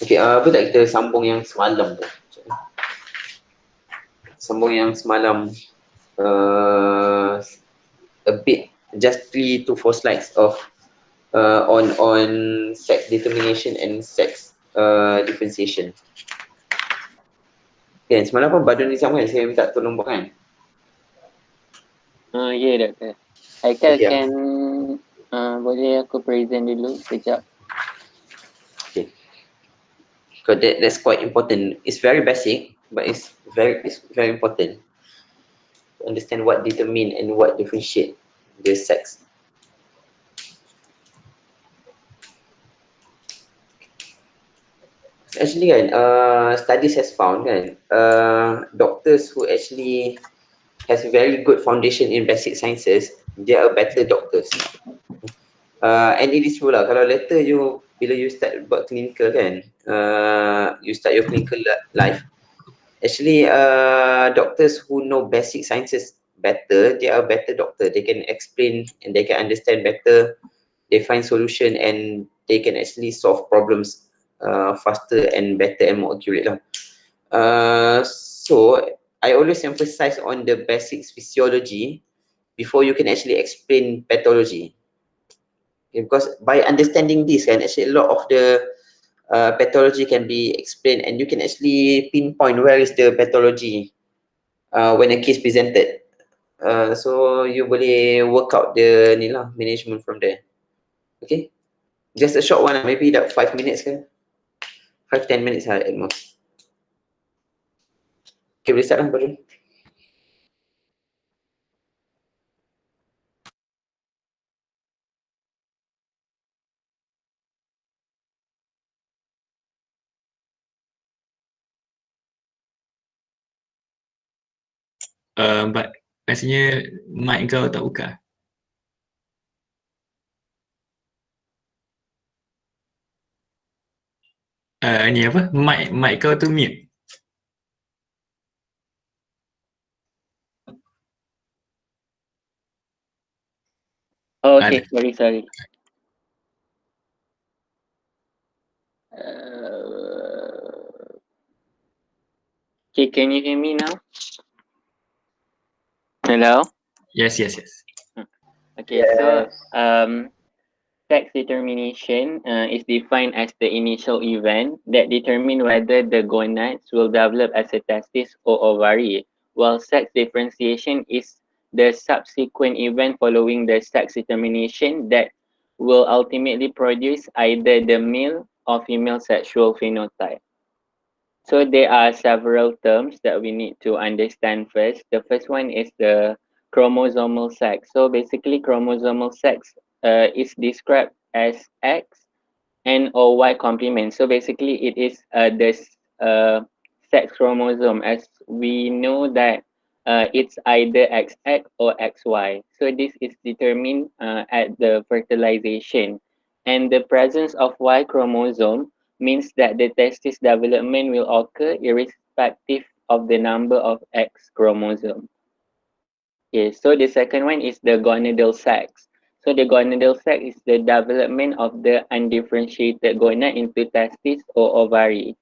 Okay, apa tak kita sambung yang semalam tu? Sambung yang semalam a bit, just 3 to 4 slides of on sex determination and sex differentiation. Kan, semalam pun Badun Nizam kan saya minta tolong buat kan? Ya, doktor. Haikal Okay, can boleh aku present dulu sekejap. Okay. So that's quite important. It's very basic, but it's very important to understand what determine and what differentiate the sex. Actually kan, studies has found kan, doctors who actually has very good foundation in basic sciences, they are better doctors. And it is true lah, kalau later you, bila you start buat clinical kan, you start your clinical life, actually doctors who know basic sciences better, they are better doctor. They can explain and they can understand better, they find solution and they can actually solve problems faster and better and more accurate lah. So I always emphasize on the basics physiology before you can actually explain pathology. Okay, because by understanding this kan, actually a lot of the pathology can be explained and you can actually pinpoint where is the pathology when a case presented. So you boleh work out the ni lah, management from there. Okay, just a short one, maybe that 5 minutes ke 5-10 minutes at most. Okay, boleh start lah Badun. But rasanya mic kau tak buka. Ni apa? Mic kau tu mute. Oh, okay, sorry. Okay, can you hear me now? Hello? Yes. Okay, so sex determination is defined as the initial event that determine whether the gonads will develop as a testis or ovary, while sex differentiation is the subsequent event following the sex determination that will ultimately produce either the male or female sexual phenotype. So there are several terms that we need to understand first. The first one is the chromosomal sex. So basically chromosomal sex is described as X and or Y complement. So basically it is this sex chromosome, as we know that it's either XX or XY. So this is determined at the fertilization. And the presence of Y chromosome means that the testis development will occur irrespective of the number of X chromosome. Okay, so the second one is the gonadal sex. So the gonadal sex is the development of the undifferentiated gonad into testis or ovary.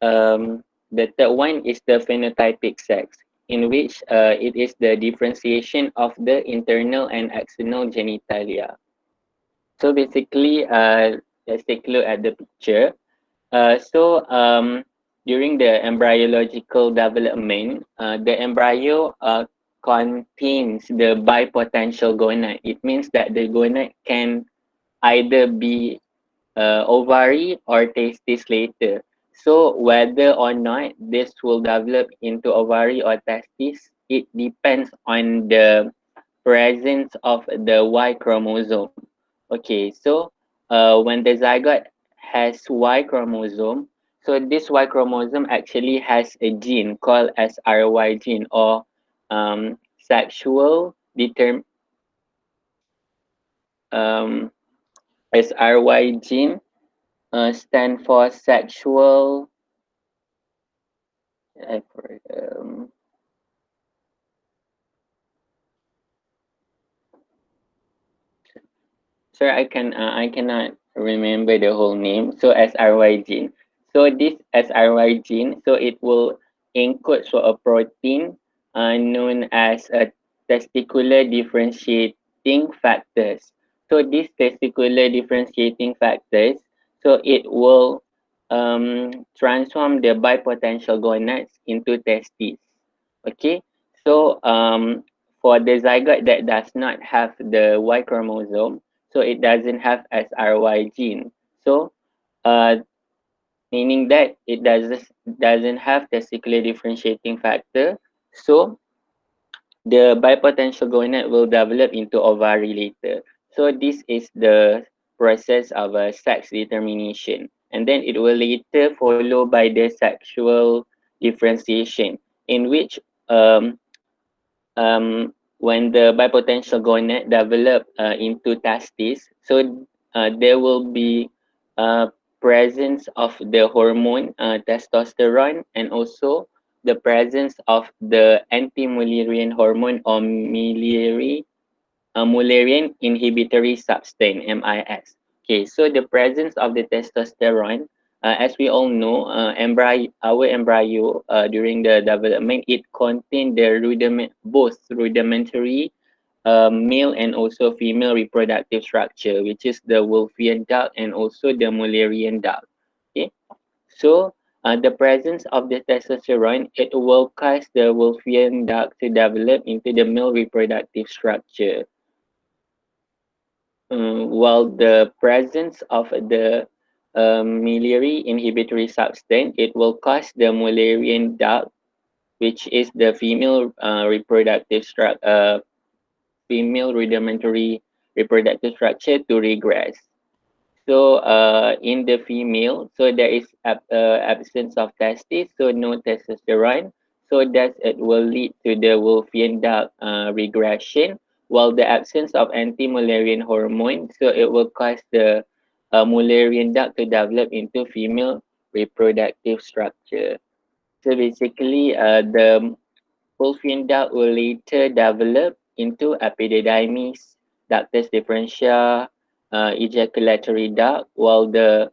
The third one is the phenotypic sex, in which it is the differentiation of the internal and external genitalia. So basically, let's take a look at the picture. During the embryological development, the embryo contains the bipotential gonad. It means that the gonad can either be ovary or testis later. So whether or not this will develop into ovary or testis, it depends on the presence of the Y chromosome. Okay, so when the zygote has Y chromosome, so this Y chromosome actually has a gene called as RY gene, or sexual determ as RY gene stand for sexual Sir, I cannot remember the whole name. So SRY gene. So this SRY gene, so it will encode for a protein known as a testicular differentiating factors. So these testicular differentiating factors, so it will transform the bipotential gonads into testes. Okay, so for the zygote that does not have the Y chromosome, so it doesn't have SRY gene. So meaning that it doesn't have testicular differentiating factor. So the bipotential gonad will develop into ovary later. So this is the process of a sex determination, and then it will later follow by the sexual differentiation, in which when the bipotential gonad develop into testes, so there will be presence of the hormone testosterone, and also the presence of the anti-Mullerian hormone or Mullerian inhibitory substance (MIS). Okay, so the presence of the testosterone, as we all know, our embryo during the development, it contains the both rudimentary male and also female reproductive structure, which is the Wolffian duct and also the Mullerian duct. Okay, so the presence of the testosterone, it will cause the Wolffian duct to develop into the male reproductive structure. While the presence of the Mullerian inhibitory substance, it will cause the Mullerian duct, which is the female rudimentary reproductive structure, to regress. So in the female, so there is absence of testes, so no testosterone. So that it will lead to the Wolffian duct regression, while the absence of anti-Mullerian hormone, so it will cause the Mullerian duct to develop into female reproductive structure. So basically, the Wolffian duct will later develop into epididymis, ductus differentia, ejaculatory duct, while the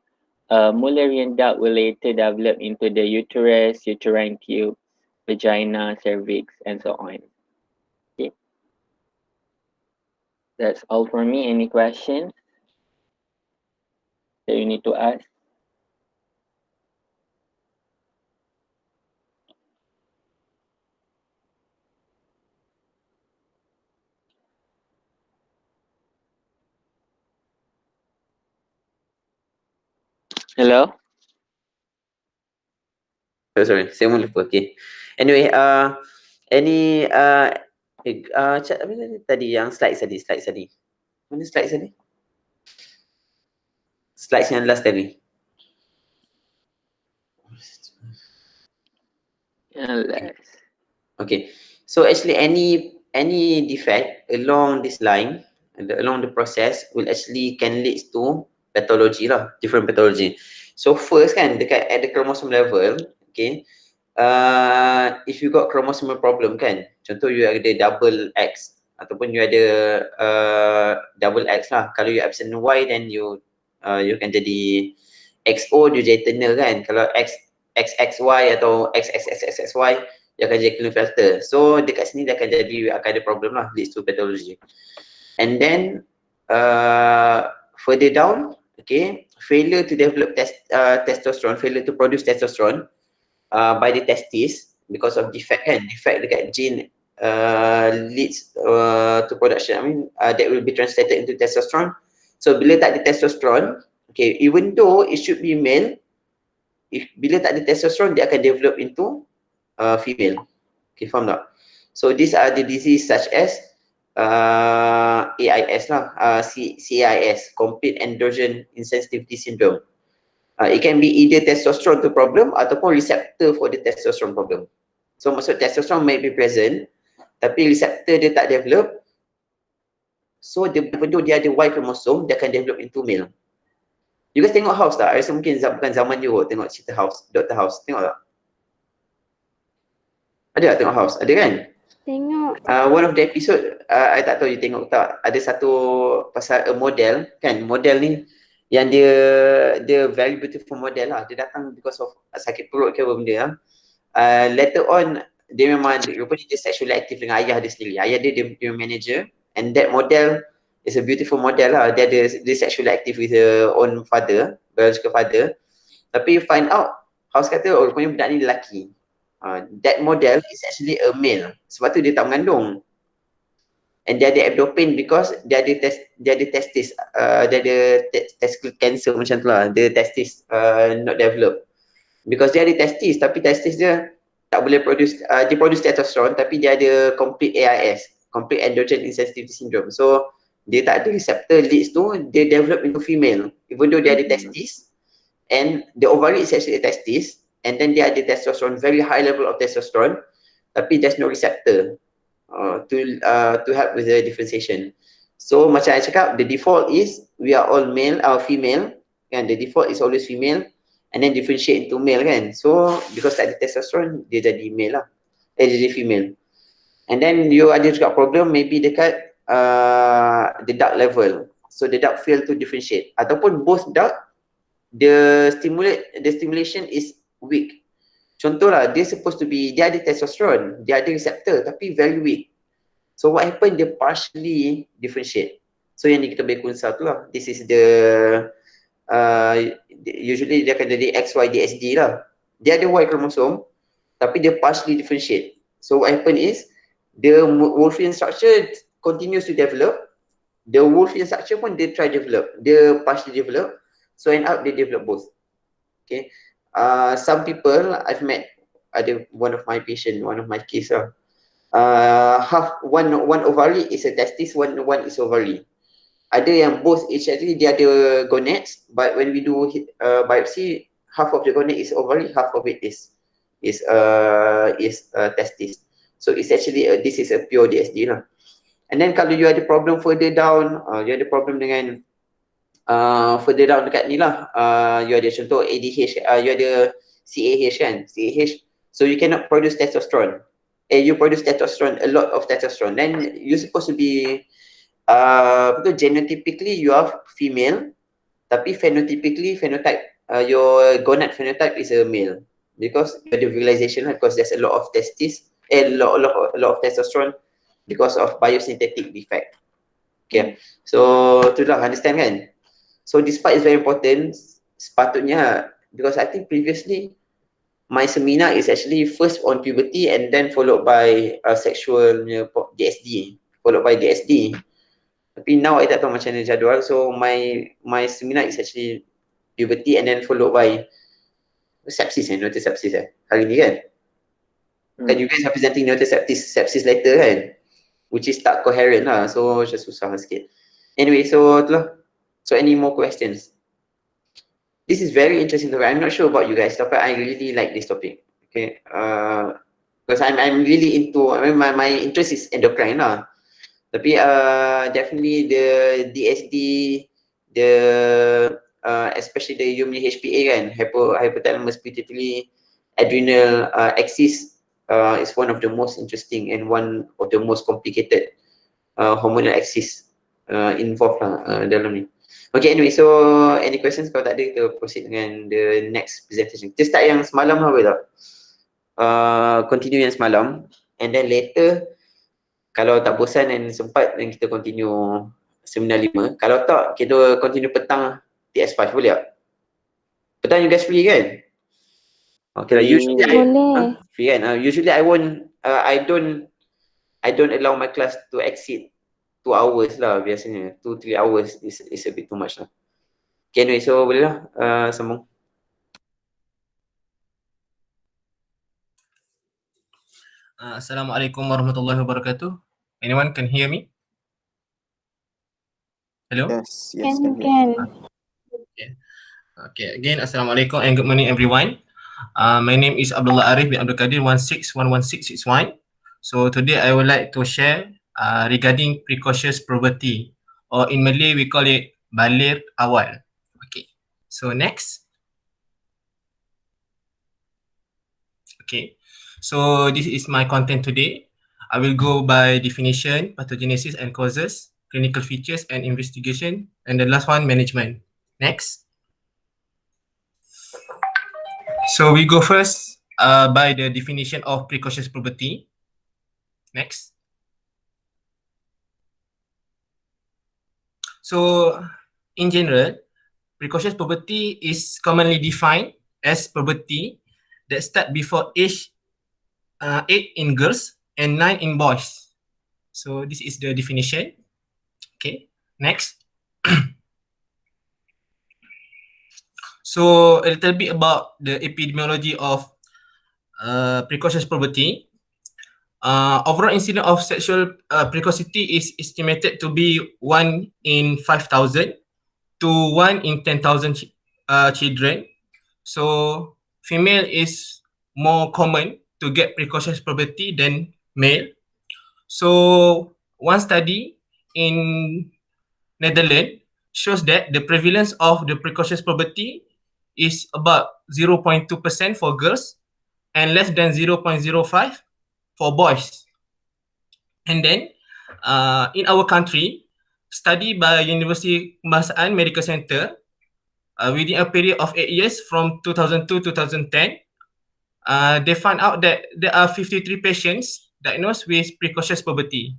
Mullerian duct will later develop into the uterus, uterine tube, vagina, cervix, and so on. Okay, that's all for me. Any questions that you need to ask? Hello? Sorry, saya pun lupa. Okay. Anyway, any chat apa tadi yang slide tadi. Mana slide tadi? Slide yang last tadi. Okay. So actually any defect along this line, along the process will actually can lead to pathology lah, different pathology. So first kan dekat at the chromosome level, okay, if you got chromosomal problem kan, contoh you ada double X ataupun you ada double X lah. Kalau you absent Y, then you can jadi XO, you jadi eternal kan. Kalau XXY atau XXXXY, dia akan jadi Klinefelter. So dekat sini dia akan ada problem lah, leads to pathology. And then further down, okay, failure to develop testosterone, failure to produce testosterone by the testes because of defect dekat gene leads to production. I mean that will be translated into testosterone. So bila tak ada testosterone, okay, even though it should be male, bila tak ada testosterone dia akan develop into female. Okay, faham tak? So these are the disease such as AIS lah, CIS, complete androgen insensitivity syndrome. It can be either testosterone to problem ataupun receptor for the testosterone problem. So maksud testosterone might be present, tapi receptor dia tak develop. So even though dia ada Y chromosome, dia akan develop into male. You guys tengok House tak? I rasa mungkin bukan zaman you tengok cerita House, Dr. House. Tengok tak? Ada tak tengok House? Ada kan? Tengok. One of the episode, I tak tahu you tengok tak, ada satu pasal a model kan, model ni yang dia very beautiful model lah, dia datang because of sakit perut ke apa benda lah. Later on dia memang rupanya dia sexually active dengan ayah dia sendiri. Ayah dia manager, and that model is a beautiful model lah. Dia sexually active with her own father, biological father. Tapi you find out, house kata oh rupanya budak ni lelaki. That model is actually a male. Sebab tu dia tak mengandung. And dia ada abdomen because dia ada testis, dia ada testicle cancer macam tu lah. Dia testis not develop. Because dia ada testis, tapi testis dia tak boleh produce, dia produce testosterone tapi dia ada complete AIS, complete androgen insensitivity syndrome. So dia tak ada receptor, leads tu dia develop into female even though dia ada testis, and the ovary is actually a testis, and then dia ada testosterone, very high level of testosterone, tapi there's no receptor to help with the differentiation. So macam I cakap, the default is we are all male or female kan, the default is always female, and then differentiate into male kan. So because tak ada testosterone, dia jadi male lah, dia jadi female. And then you ada juga problem maybe dekat the duct level. So the duct fail to differentiate, ataupun both duct the stimulation is weak. Contohlah, dia supposed to be, dia ada testosterone, dia ada receptor tapi very weak. So what happen, dia partially differentiate. So yang ni kita boleh consult tu lah. This is the usually dia akan jadi XYDSD lah. Dia ada Y chromosome tapi dia partially differentiate. So what happen is the Wolffian structure continues to develop. The Wolffian structure pun dia try develop, dia partially develop. So end up they develop both. Okay. Some people I've met, ada one of my patient, one of my case lah. Half one ovary is a testis, one is ovary. Ada yang both actually dia ada gonads, but when we do biopsy, half of the gonad is ovary, half of it is testis. So it's actually this is a pure DSD lah. And then kalau you ada problem further down, you ada problem dengan further down dekat ni lah, you ada contoh ADH, you ada CAH kan, CAH, so you cannot produce testosterone, you produce testosterone, a lot of testosterone, then you supposed to be genotypically you are female, tapi phenotypically your gonad phenotype is a male, because the visualization, because there's a lot of testis, a lot of testosterone because of biosynthetic defect. Okay, so itulah, understand kan? So despite it's very important, sepatutnya, because I think previously my seminar is actually first on puberty and then followed by sexual DSD, followed by DSD. Tapi now I tak tahu macam mana jadual, so my seminar is actually puberty and then followed by sepsis, notice sepsis hari ni kan. Kan you guys are presenting notice sepsis later kan, which is tak coherent lah, so just susah sikit. Anyway, so itulah. So any more questions? This is very interesting topic. I'm not sure about you guys, but I really like this topic. Okay, because I'm really into, I mean my interest is endocrine lah. Tapi definitely the DSD, the especially the human HPA kan, hypothalamus pituitary adrenal axis is one of the most interesting and one of the most complicated hormonal axis involved lah dalam ni. Okay, anyway, so any questions? Kalau tak ada, kita proceed dengan the next presentation. Kita start yang semalam lah, boleh tak? Continue yang semalam, and then later kalau tak bosan dan sempat, dan kita continue seminar 5. Kalau tak, kita continue petang TS5, boleh tak? Petang you guys free kan? Okay lah, usually boleh. free kan? Usually I won't, I don't allow my class to exceed 2 hours lah biasanya. 2-3 hours is a bit too much lah. Okay, anyway, so boleh lah sambung. Assalamualaikum warahmatullahi wabarakatuh. Anyone can hear me? Hello? Yes, Can. Okay, again, Assalamualaikum and good morning everyone. My name is Abdullah Arif bin Abdul Qadir 1611661. So today I would like to share regarding precocious puberty, or in Malay we call it balir awal. Okay, so next. Okay, so this is my content today. I will go by definition, pathogenesis and causes, clinical features and investigation, and the last one, management. Next. So we go first by the definition of precocious puberty. Next. So in general, precocious puberty is commonly defined as puberty that start before age 8 in girls and 9 in boys. So this is the definition. Okay, next. So a little bit about the epidemiology of precocious puberty. Overall incidence of sexual precocity is estimated to be 1 in 5,000 to 1 in 10,000 children. So female is more common to get precocious puberty than male. So one study in Netherlands shows that the prevalence of the precocious puberty is about 0.2% for girls and less than 0.05 for boys. And then in our country, study by University Kebangsaan Medical Center within a period of 8 years from 2002 to 2010, they found out that there are 53 patients diagnosed with precocious puberty.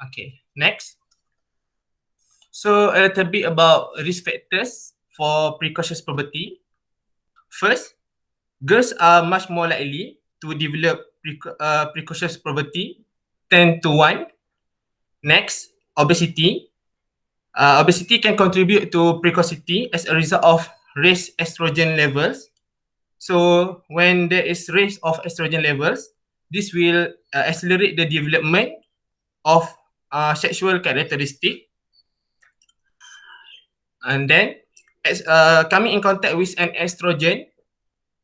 Okay, next. So a little bit about risk factors for precocious puberty. First, girls are much more likely to develop precocious puberty 10 to 1. Next, obesity. Obesity can contribute to precocity as a result of raised estrogen levels. So when there is raise of estrogen levels, this will accelerate the development of sexual characteristic. And then as coming in contact with an estrogen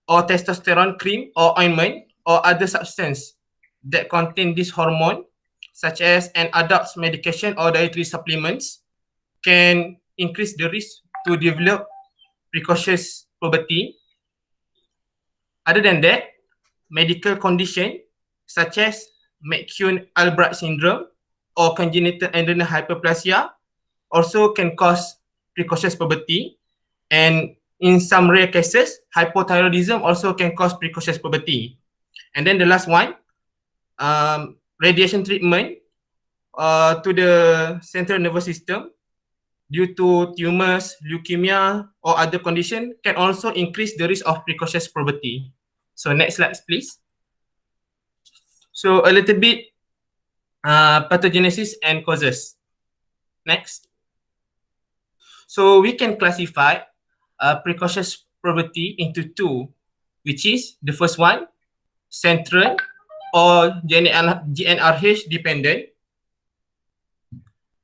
or testosterone cream or ointment or other substance that contain this hormone, such as an adult's medication or dietary supplements, can increase the risk to develop precocious puberty. Other than that, medical condition such as McCune-Albright syndrome or congenital adrenal hypoplasia also can cause precocious puberty, and in some rare cases, hypothyroidism also can cause precocious puberty. And then the last one, radiation treatment to the central nervous system due to tumors, leukemia, or other condition can also increase the risk of precocious puberty. So next slide, please. So a little bit pathogenesis and causes. Next. So we can classify precocious puberty into two, which is the first one, central or GnRH dependent.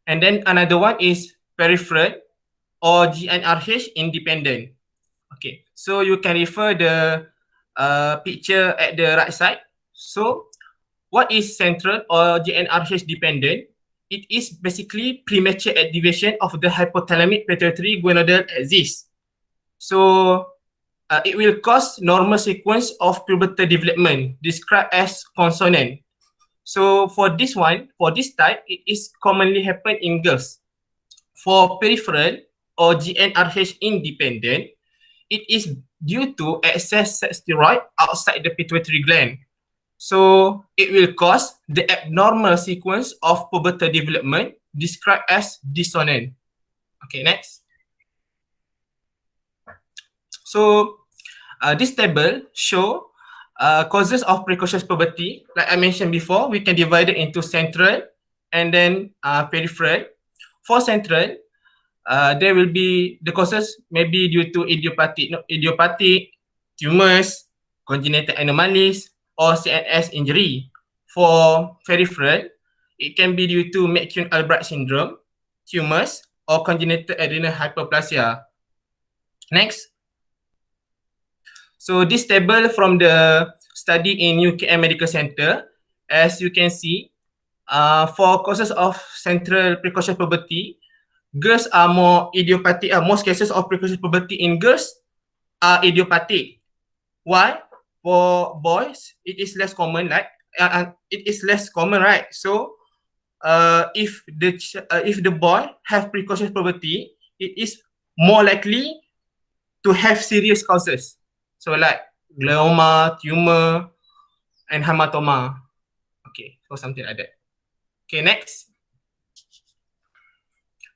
And then another one is peripheral or GnRH independent. Okay, so you can refer the picture at the right side. So what is central or GnRH dependent? It is basically premature activation of the hypothalamic pituitary gonadal axis. So it will cause normal sequence of pubertal development described as consonant. So for this one, for this type, it is commonly happen in girls. For peripheral or GnRH independent, it is due to excess sex steroid outside the pituitary gland. So it will cause the abnormal sequence of pubertal development described as dissonant. Okay, next. So this table show causes of precocious puberty. Like I mentioned before, we can divide it into central and then peripheral. For central, there will be the causes may be due to idiopathic tumors, congenital anomalies, or CNS injury. For peripheral, it can be due to McCune-Albright syndrome, tumors, or congenital adrenal hypoplasia. Next. So this table from the study in UKM Medical Center, as you can see, for causes of central precocious puberty, girls are more idiopathic. Most cases of precocious puberty in girls are idiopathic. Why? For boys, it is less common, like it is less common, right? So if the boy have precocious puberty, it is more likely to have serious causes. So like glioma, tumor, and hematoma. Okay, so something like that. Okay, next.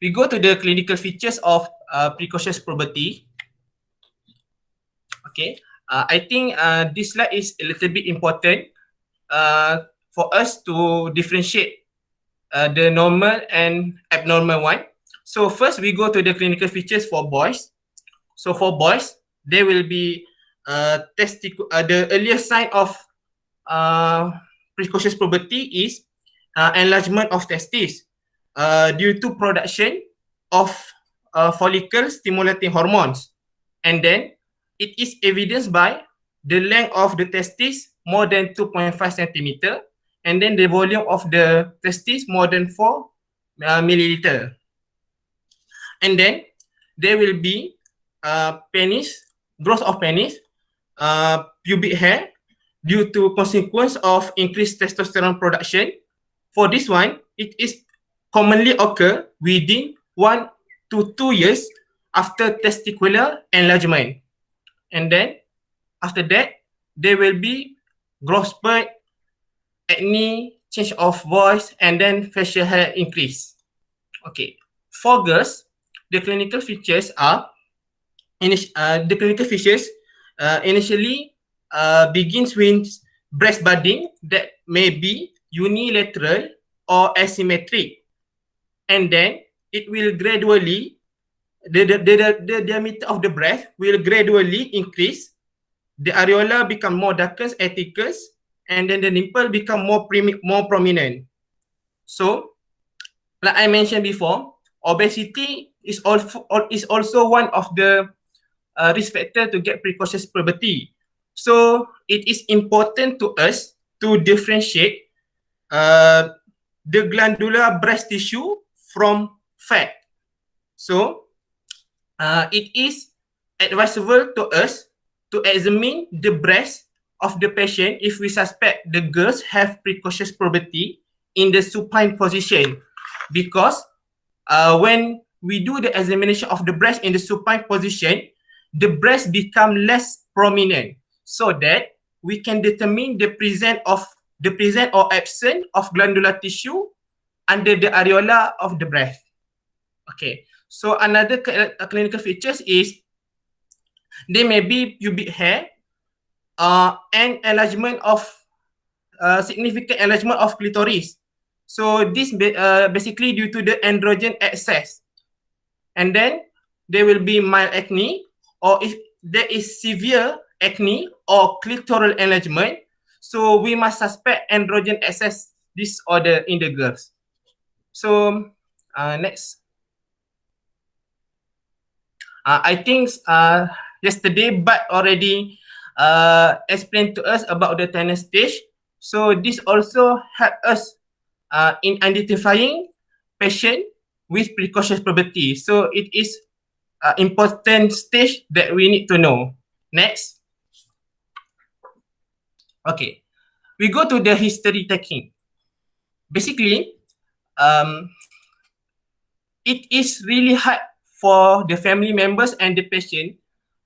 We go to the clinical features of precocious puberty. Okay, I think this slide is a little bit important for us to differentiate the normal and abnormal one. So first we go to the clinical features for boys. So for boys, there will be the earliest sign of precocious puberty is enlargement of testes due to production of follicle stimulating hormones, and then it is evidenced by the length of the testes more than 2.5 centimeter, and then the volume of the testes more than 4 milliliter. And then there will be penis, growth of penis, pubic hair due to consequence of increased testosterone production. For this one, it is commonly occur within 1 to 2 years after testicular enlargement. And then after that, there will be growth spurt, acne, change of voice, and then facial hair increase. Okay, for girls, the clinical features are initially begins with breast budding that may be unilateral or asymmetric, and then it will gradually the diameter of the breast will gradually increase. The areola become more darkest athicus, and then the nipple become more prominent. So, like I mentioned before, obesity is also one of the risk factor to get precocious puberty. So it is important to us to differentiate the glandular breast tissue from fat. So it is advisable to us to examine the breast of the patient if we suspect the girls have precocious puberty in the supine position, because when we do the examination of the breast in the supine position, the breast become less prominent, so that we can determine the present or absence of glandular tissue under the areola of the breast. Okay, so another clinical features is there may be pubic hair and enlargement of significant enlargement of clitoris. So this basically due to the androgen excess. And then there will be mild acne, or if there is severe acne or clitoral enlargement, so we must suspect androgen excess disorder in the girls. So next. I think yesterday Bud already explained to us about the tenor stage. So this also help us in identifying patient with precocious puberty. So it is important stage that we need to know. Next. Okay, we go to the history taking. Basically, it is really hard for the family members and the patient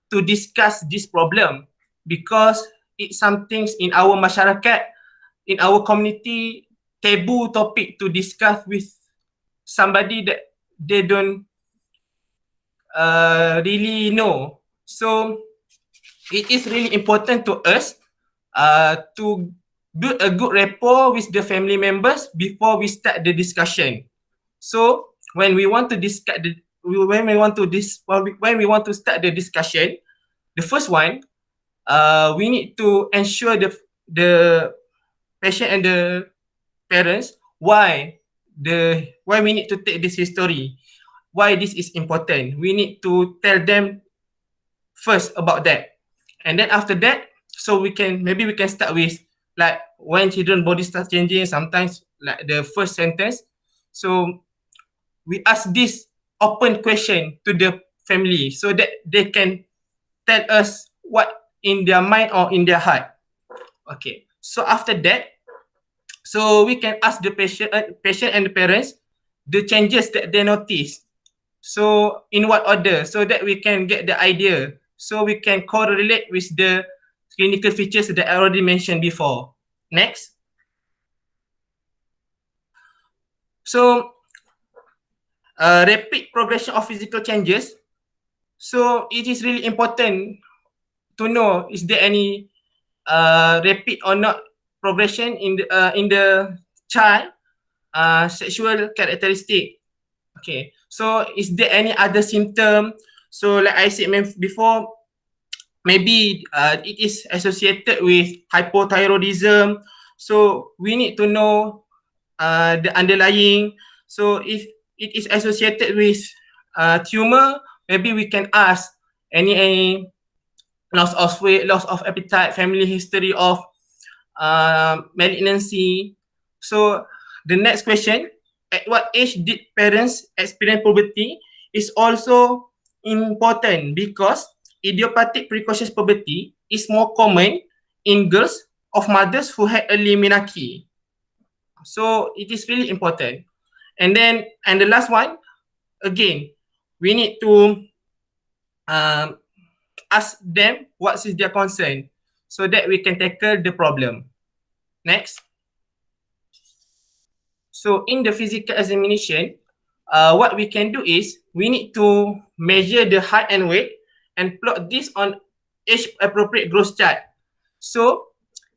to discuss this problem, because it's something in our masyarakat, in our community, taboo topic to discuss with somebody that they don't really know. So it is really important to us to build a good rapport with the family members before we start the discussion. So when we want to discuss when we want to start the discussion, the first one, we need to ensure the patient and the parents why we need to take this history, why this is important. We need to tell them first about that, and then after that, so we can start with like when children body starts changing, sometimes like the first sentence. So we ask this open question to the family so that they can tell us what in their mind or in their heart. Okay, so after that, So we can ask the patient and the parents the changes that they notice. So in what order, so that we can get the idea. So we can correlate with the clinical features that I already mentioned before. Next. So rapid progression of physical changes. So it is really important to know, is there any rapid or not progression in the child sexual characteristic. Okay, so is there any other symptom? So like I said before, maybe it is associated with hypothyroidism. So we need to know the underlying. So if it is associated with tumor, maybe we can ask any loss of weight, loss of appetite, family history of malignancy. So the next question, at what age did parents experience puberty, is also important because idiopathic precocious puberty is more common in girls of mothers who had early menarche. So it is really important. And the last one, again, we need to ask them what is their concern so that we can tackle the problem. Next. So in the physical examination, what we can do is we need to measure the height and weight and plot this on age appropriate growth chart. So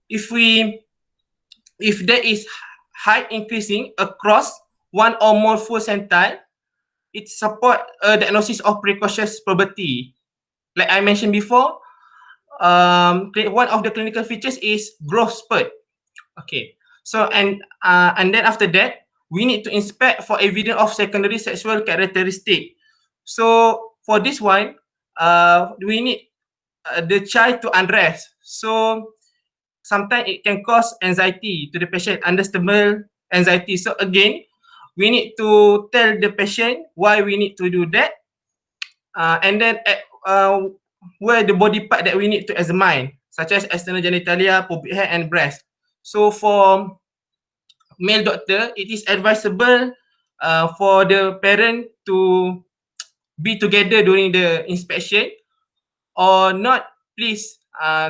if there is height increasing across one or more full centile, it support a diagnosis of precocious puberty. Like I mentioned before, one of the clinical features is growth spurt. Okay, so and then after that, we need to inspect for evidence of secondary sexual characteristic. So for this one, we need the child to undress. So sometimes it can cause anxiety to the patient, understandable anxiety. So again, we need to tell the patient why we need to do that, and then where the body part that we need to examine, such as external genitalia, pubic hair, and breast. So for male doctor, it is advisable for the parent to be together during the inspection, or not, please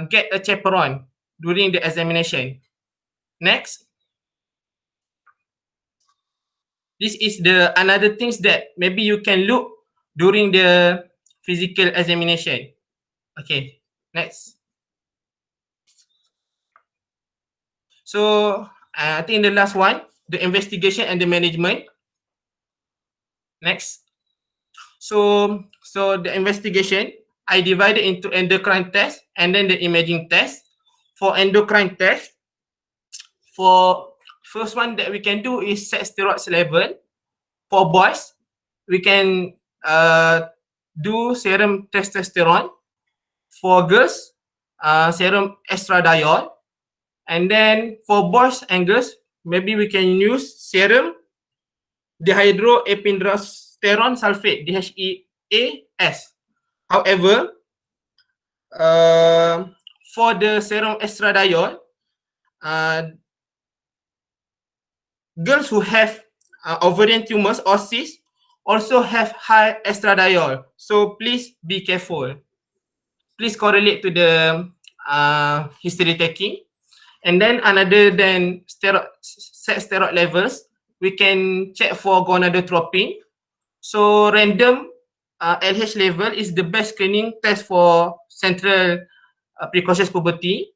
get a chaperone during the examination. Next. This is the another things that maybe you can look during the physical examination. Okay, next. So I think the last one, the investigation and the management. Next. So the investigation, I divided into endocrine test and then the imaging test. For endocrine test, for first one that we can do is sex steroids level. For boys, we can do serum testosterone. For girls, serum estradiol. And then for boys and girls, maybe we can use serum dihydroepiandrosterone sulfate, DHEAS. However, for the serum estradiol, girls who have ovarian tumors or cysts also have high estradiol. So please be careful. Please correlate to the history taking. And then another than sex steroid levels, we can check for gonadotropin. So random LH level is the best screening test for central precocious puberty.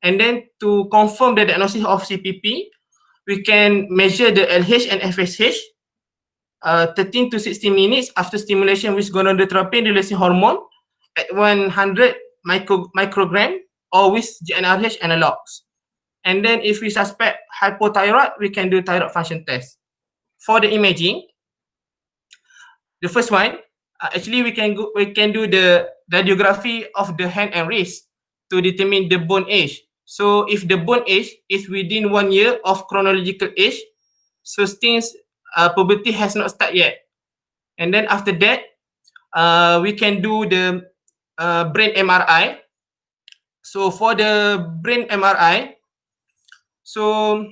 And then to confirm the diagnosis of CPP, we can measure the LH and FSH 13 to 60 minutes after stimulation with gonadotropin releasing hormone at 100 microgram or with GnRH analogs. And then if we suspect hypothyroid, we can do thyroid function test. For the imaging, the first one, actually we can do the radiography of the hand and wrist to determine the bone age. So if the bone age is within 1 year of chronological age, so since puberty has not started yet. And then after that, we can do the brain MRI. So for the brain MRI, so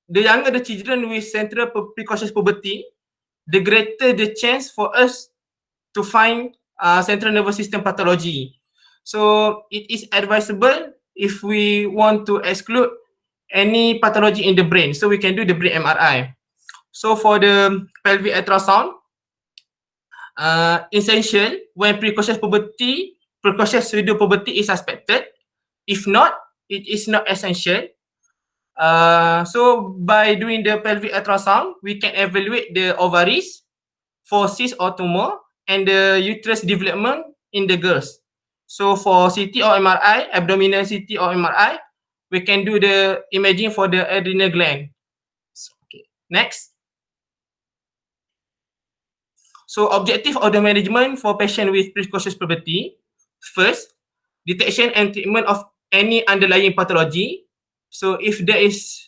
the younger the children with central precocious puberty, the greater the chance for us to find central nervous system pathology. So it is advisable if we want to exclude any pathology in the brain, so we can do the brain MRI. So for the pelvic ultrasound, essential when precocious pseudo puberty is suspected. If not, it is not essential. So by doing the pelvic ultrasound, we can evaluate the ovaries for cyst or tumor and the uterus development in the girls. So for CT or MRI, abdominal CT or MRI, we can do the imaging for the adrenal gland. So, okay. Next. So objective of the management for patient with precocious puberty, first, detection and treatment of any underlying pathology. So if there is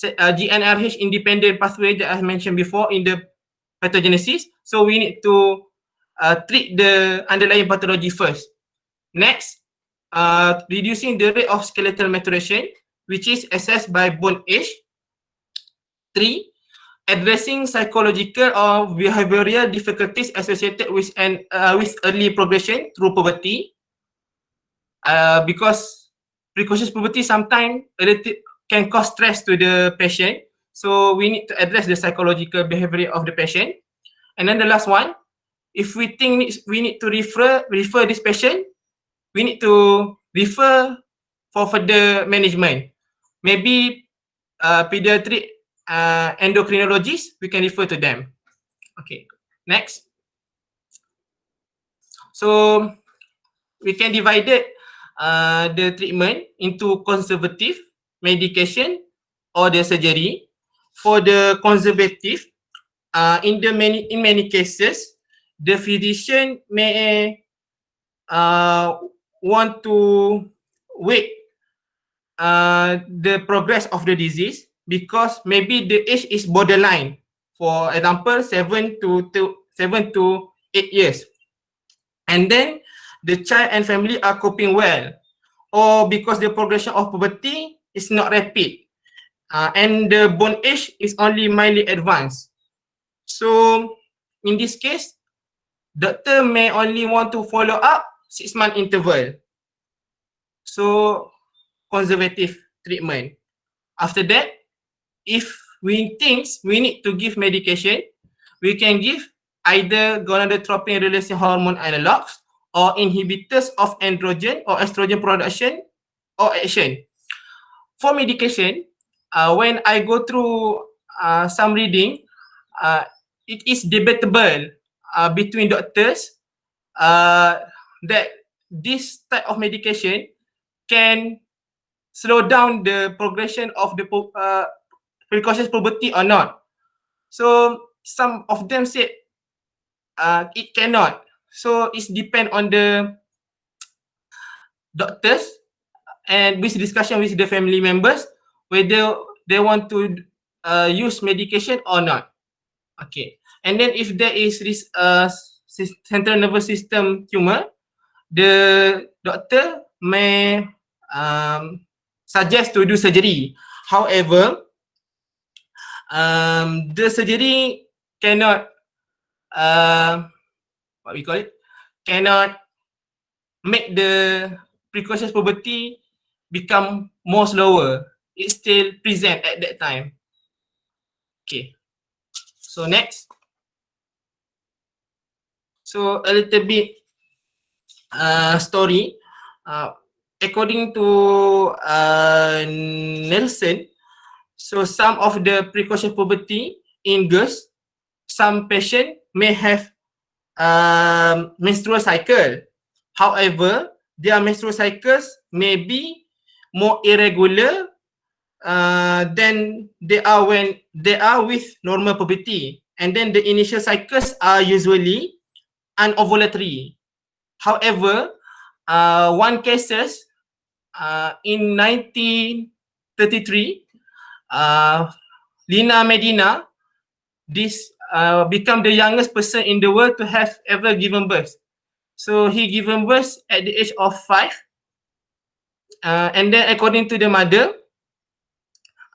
GnRH independent pathway that I mentioned before in the pathogenesis, so we need to treat the underlying pathology first. Next, reducing the rate of skeletal maturation, which is assessed by bone age. 3, addressing psychological or behavioral difficulties associated with early progression through puberty, because precocious puberty sometimes can cause stress to the patient, so we need to address the psychological behavior of the patient. And then the last one, if we think we need to refer this patient, we need to refer for further management. Maybe pediatric endocrinologist, we can refer to them. Okay, next. So we can divide the treatment into conservative, medication, or the surgery. For the conservative, in many cases, the physician may want to wait the progress of the disease, because maybe the age is borderline. For example, 7 to 8 years. And then the child and family are coping well, or because the progression of puberty is not rapid, and the bone age is only mildly advanced. So in this case, doctor may only want to follow up 6-month interval. So conservative treatment. After that, if we think we need to give medication, we can give either gonadotropin releasing hormone analogs or inhibitors of androgen or estrogen production or action. For medication, when I go through some reading, it is debatable between doctors that this type of medication can slow down the progression of the precocious puberty or not. So some of them said it cannot. So it depends on the doctors and with discussion with the family members whether they want to use medication or not. Okay, and then if there is this central nervous system tumor, the doctor may suggest to do surgery. However, the surgery cannot what we call it, cannot make the precocious puberty become more slower. It still present at that time. Okay, so next. So a little bit story. According to Nelson, so some of the precocious puberty in girls, some patient may have menstrual cycle. However, their menstrual cycles may be more irregular than they are when they are with normal puberty. And then the initial cycles are usually anovulatory. However, one cases in 1933, Lina Medina, this become the youngest person in the world to have ever given birth. So he given birth at the age of 5, and then according to the mother,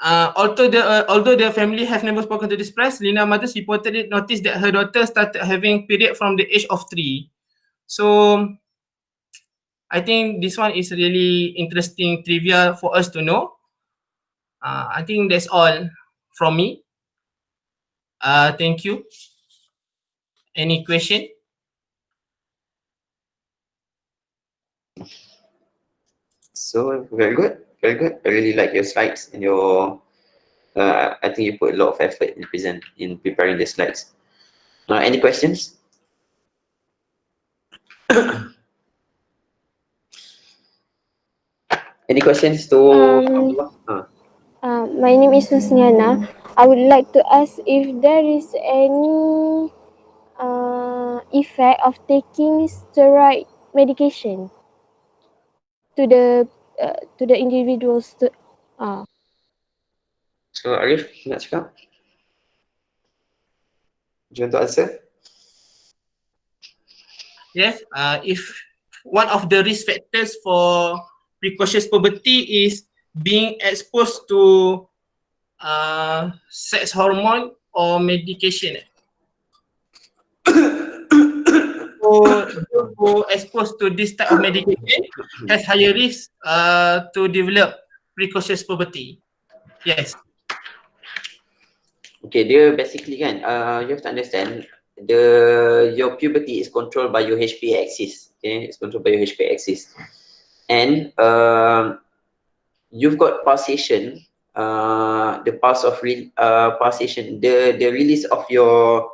Although the family have never spoken to this press, Lina mother reportedly noticed that her daughter started having period from the age of 3. So I think this one is really interesting trivia for us to know. I think that's all from me. Thank you. Any question? So very good, very good. I really like your slides and your. I think you put a lot of effort in preparing the slides. Any questions? Any questions to Abdullah? My name is Husniana. I would like to ask if there is any effect of taking steroid medication to the individuals. So Arif nak cakap? Do you want to answer? Yes. If one of the risk factors for precocious puberty is being exposed to sex hormone or medication. So those who exposed to this type of medication has higher risk to develop precocious puberty. Yes. Okay, dia basically kan, you have to understand your puberty is controlled by your HPA axis. Okay, it's controlled by your HPA axis, and you've got pulsation. The pulse of pulsation, the release of your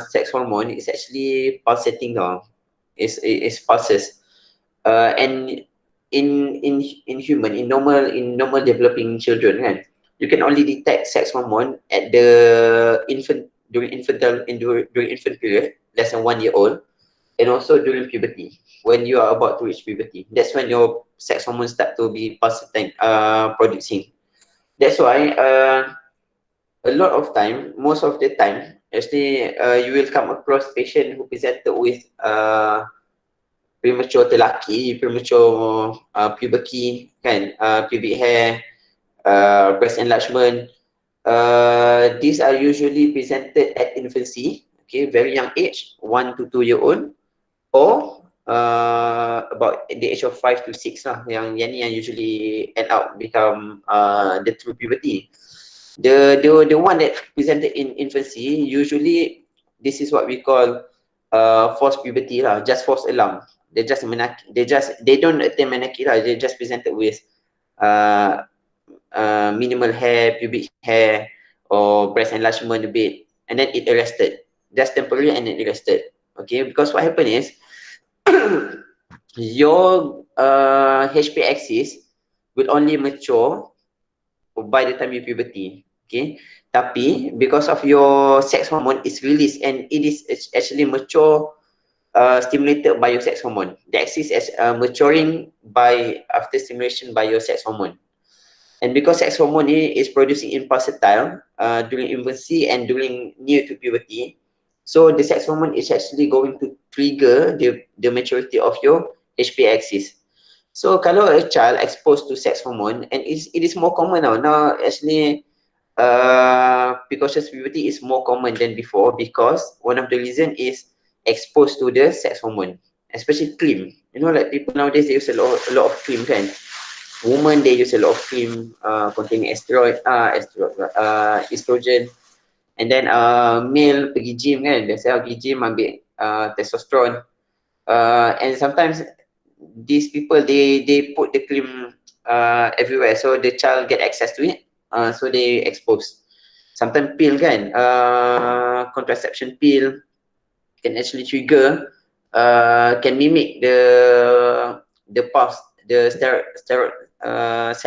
sex hormone is actually pulsating now. It's pulses, and in human in normal developing children kan, you can only detect sex hormone at the during infant period, less than 1 year old, and also during puberty, when you are about to reach puberty. That's when your sex hormones start to be producing. That's why a lot of time, most of the time, actually, you will come across patient who presented with premature telaki, premature puberty, kan, pubic hair, breast enlargement. These are usually presented at infancy, okay, very young age, 1 to 2 year old, or about the age of 5 to 6 lah, yang ni yang usually end up become the true puberty. The one that presented in infancy, usually this is what we call false puberty lah, just false alarm. They don't attain menarche lah, they just presented with minimal hair, pubic hair, or breast enlargement a bit, and then it arrested, just temporary, and it arrested. Okay, because what happened is your HP axis will only mature by the time you puberty. Okay, tapi because of your sex hormone is released and it is actually mature, stimulated by your sex hormone. The axis is maturing after stimulation by your sex hormone. And because sex hormone is producing in pulsatile during infancy and during near to puberty, so the sex hormone is actually going to trigger the maturity of your HP axis. So kalau a child exposed to sex hormone, and it is more common now actually, precocious puberty is more common than before, because one of the reason is exposed to the sex hormone, especially cream. You know, like people nowadays, they use a lot of cream kan. Women, they use a lot of cream containing estrogen, and then male pergi gym kan, biasa pergi gym ambil testosterone, and sometimes these people they put the cream everywhere, so the child get access to it, so they expose. Sometimes pill kan, contraception pill can actually trigger, can mimic the pulse, the sex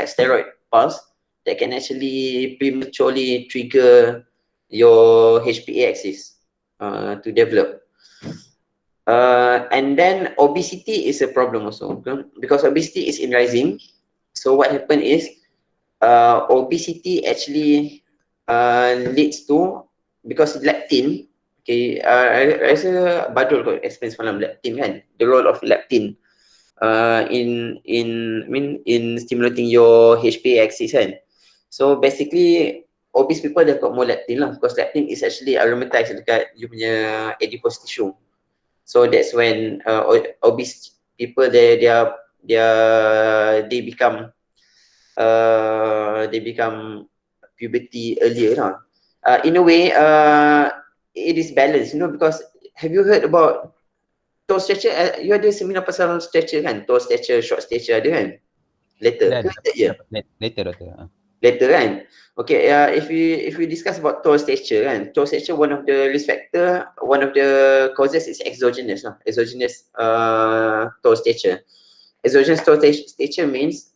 steroid pulse, that can actually prematurely trigger your HPA axis to develop. And then obesity is a problem also, because obesity is in rising. So what happened is obesity actually leads to, because leptin, okay, I rasa Badul got explain semalam leptin kan, the role of leptin in stimulating your HPA axis kan. So basically obese people they've got more leptin lah, because leptin is actually aromatized dekat you punya adipose tissue. So that's when obese people they become puberty earlier lah. In a way it is balanced, you know, because have you heard about tall stature? You ada seminar pasal stature kan? Tall stature, short stature ada kan? Later. Later, Doctor. Later kan? Okay, if we discuss about tall stature kan, tall stature, one of the risk factor, one of the causes is exogenous lah. Exogenous tall stature. Exogenous tall stature means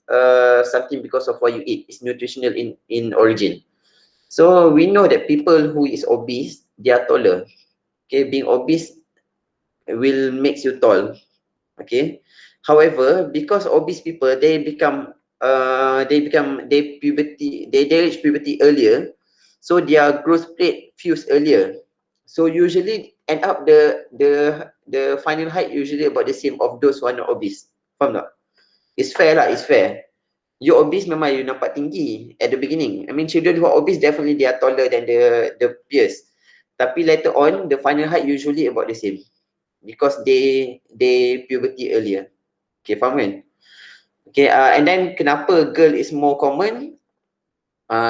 something because of what you eat. It's nutritional in origin. So we know that people who is obese, they are taller. Okay, being obese will makes you tall. Okay. However, because obese people they reach puberty earlier, so their growth rate fuse earlier. So usually end up the final height usually about the same of those who are not obese. Faham tak? It's fair lah, it's fair. You obese memang you nampak tinggi at the beginning. I mean children who are obese definitely they are taller than the peers. Tapi later on the final height usually about the same because they puberty earlier. Okay, faham kan? Okay, and then kenapa girl is more common?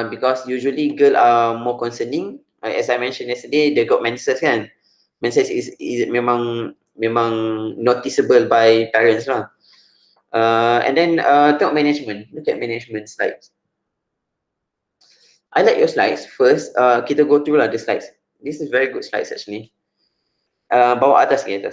Because usually girl are more concerning. As I mentioned yesterday, they got menses kan. Menses is memang noticeable by parents lah. And then tengok management. Look at management slides. I like your slides. First, kita go through lah the slides. This is very good slides actually. Bawa atas sikit.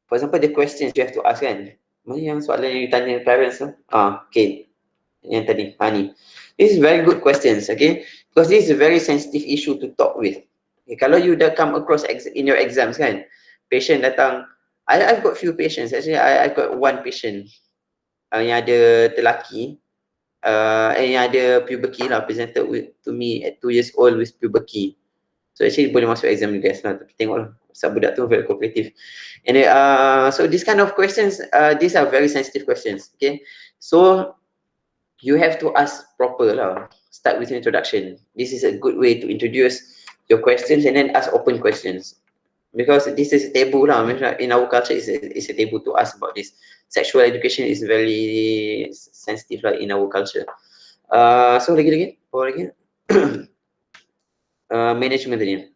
For example, the questions you have to ask kan. Mana yang soalan yang you tanya parents tu? Okay. Yang tadi, ni. This is very good questions, okay? Because this is a very sensitive issue to talk with. Okay, kalau you dah come across in your exams kan, patient datang, I've got few patients, actually I've got one patient yang ada telaki, yang ada puberty lah, presented to me at 2 years old with puberty. So actually boleh masuk exam you guys lah, tapi tengoklah, sebab budak tu very cooperative. And so this kind of questions, these are very sensitive questions, okay? So you have to ask proper lah. Start with an introduction. This is a good way to introduce your questions and then ask open questions. Because this is taboo lah. In our culture, it's a taboo to ask about this. Sexual education is very sensitive lah in our culture. So lagi. Management tadi.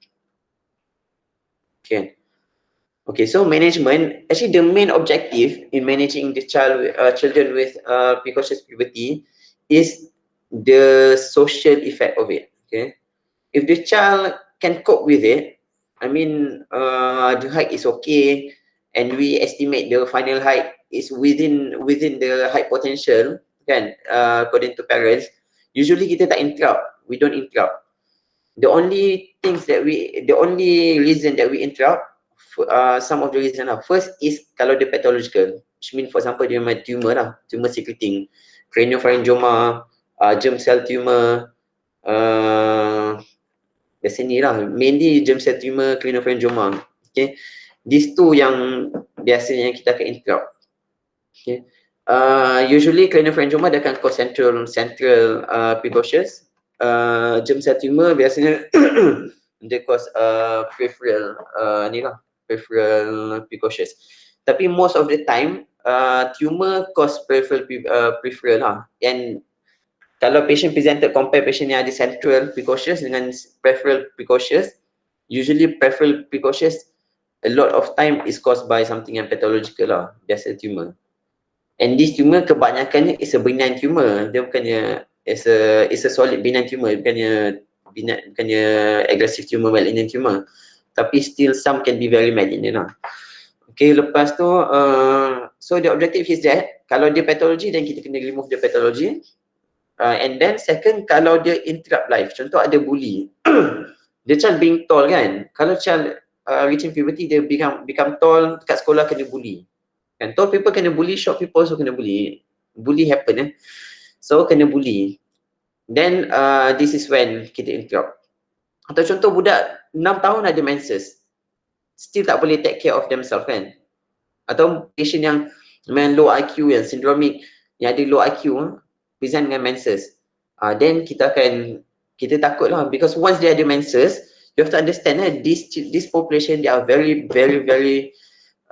Okay, so management, actually the main objective in managing the children with precocious puberty is the social effect of it. Okay, if the child can cope with it, I mean the height is okay, and we estimate the final height is within the height potential, kan? According to parents, usually kita tak interrupt. We don't interrupt. The only reason that we interrupt, some of the reason lah. First is kalau dia pathological, which mean for example dia memang tumor lah, tumor secreting, craniopharyngioma, germ cell tumor, biasa ni lah, mainly germ cell tumor, craniopharyngioma. Okay, these two yang biasanya kita akan interrupt. Okay, usually craniopharyngioma dia akan cause central precocious. Germ cell tumor biasanya dia cause peripheral peripheral precocious. Tapi most of the time tumor cause peripheral lah. And kalau patient presented compare patient yang ada central precocious dengan peripheral precocious, usually peripheral precocious a lot of time is caused by something yang pathological lah, biasa tumor. And this tumor kebanyakannya is a benign tumor. Dia bukannya is a solid benign tumor, bukannya aggressive tumor, malignant tumor. Tapi still some can be very malignant lah. Okay, lepas tu so the objective is that kalau dia pathology then kita kena remove the pathology. And then second, kalau dia interrupt life, contoh ada bully. The child being tall kan, kalau child reaching puberty dia become tall, dekat sekolah kena bully. Kan, tall people kena bully, short people also kena bully. Bully happen so kena bully. Then this is when kita interrupt. Atau contoh budak 6 tahun ada menses, still tak boleh take care of themselves kan. Atau patient yang low IQ, yang syndromic, yang ada low IQ, present dengan menses, then kita takut lah, because once dia ada menses, you have to understand this population, they are very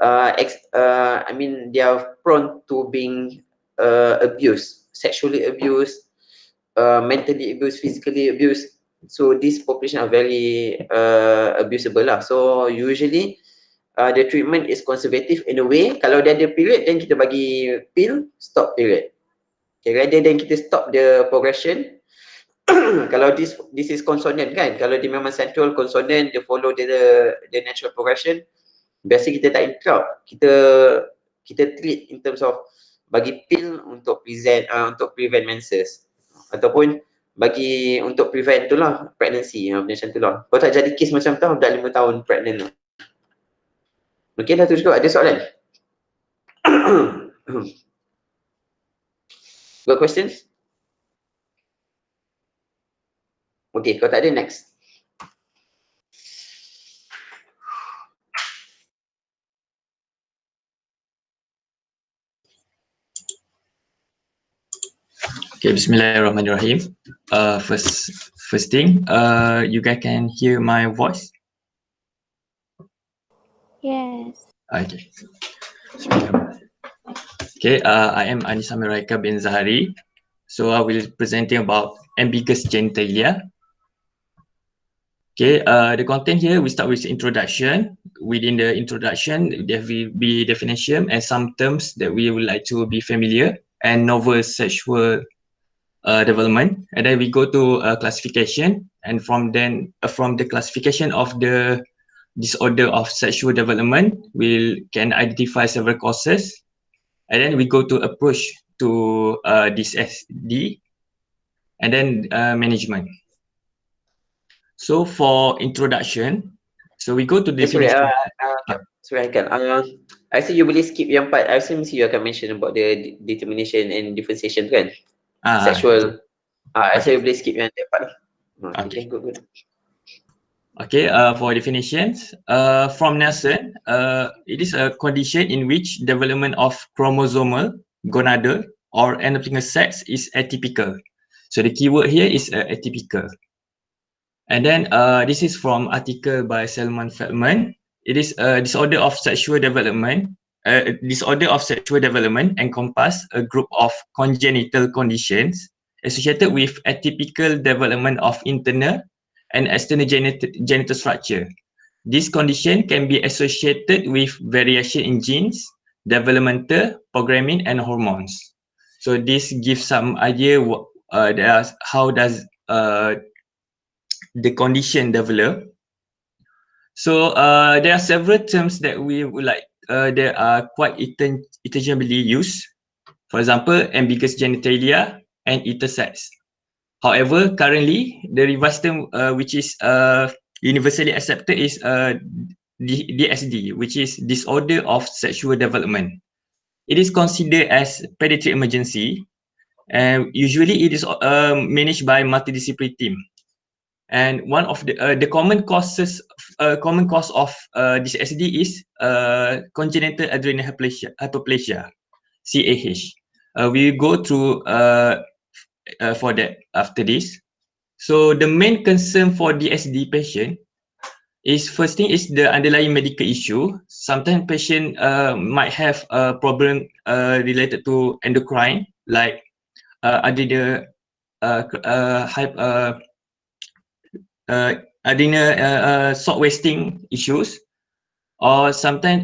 I mean, they are prone to being abused, sexually abused, mentally abused, physically abused. So this population are very abusable lah. So usually the treatment is conservative in a way. Kalau dia ada period, then kita bagi pill stop period. Okay, rather than kita stop the progression. Kalau this is consonant kan, kalau dia memang central consonant, dia follow the natural progression, biasa kita tak interrupt, kita treat in terms of bagi pill untuk prevent menses, ataupun bagi untuk prevent tu lah pregnancy, macam tu lah. Kalau tak jadi kes macam tu, dah 5 tahun pregnant lah. Okay, dah tu cukup. Ada soalan? Got questions? Okay, kalau tak ada, next. Okay, Bismillahirrahmanirrahim. First thing, you guys can hear my voice? Yes. Okay. Okay, I am Anissa Miraika bin Zahari. So I will be presenting about ambiguous genitalia. Okay, the content here, we start with introduction. Within the introduction, there will be definition and some terms that we would like to be familiar, and novel sexual development. And then we go to classification, and from the classification of the disorder of sexual development, we can identify several causes. And then we go to approach to this SD, and then management. So for introduction, so we go to definition. Sorry, I see you boleh skip yang part. I mesti you akan mention about the determination and differentiation kan? Sexual. I say you boleh skip yang that part. Okay, good. Okay, for definitions, from Nelson, it is a condition in which development of chromosomal, gonadal, or endocrine sex is atypical. So the keyword here is atypical. And then this is from article by Salman Feldman. It is a disorder of sexual development. Disorder of sexual development encompass a group of congenital conditions associated with atypical development of internal and external genital structure. This condition can be associated with variation in genes, developmental, programming, and hormones. So this gives some idea how does the condition develop. So there are several terms that we would like that are quite interchangeably used. For example, ambiguous genitalia and intersex. However, currently the revised term which is universally accepted is DSD, which is disorder of sexual development. It is considered as pediatric emergency, and usually it is managed by multidisciplinary team. And one of the common cause of this SD is congenital adrenal hypoplasia, CAH. We go through for that after this. So the main concern for DSD patient is, first thing is the underlying medical issue. Sometimes patient might have a problem related to endocrine, like adrenal salt wasting issues, or sometimes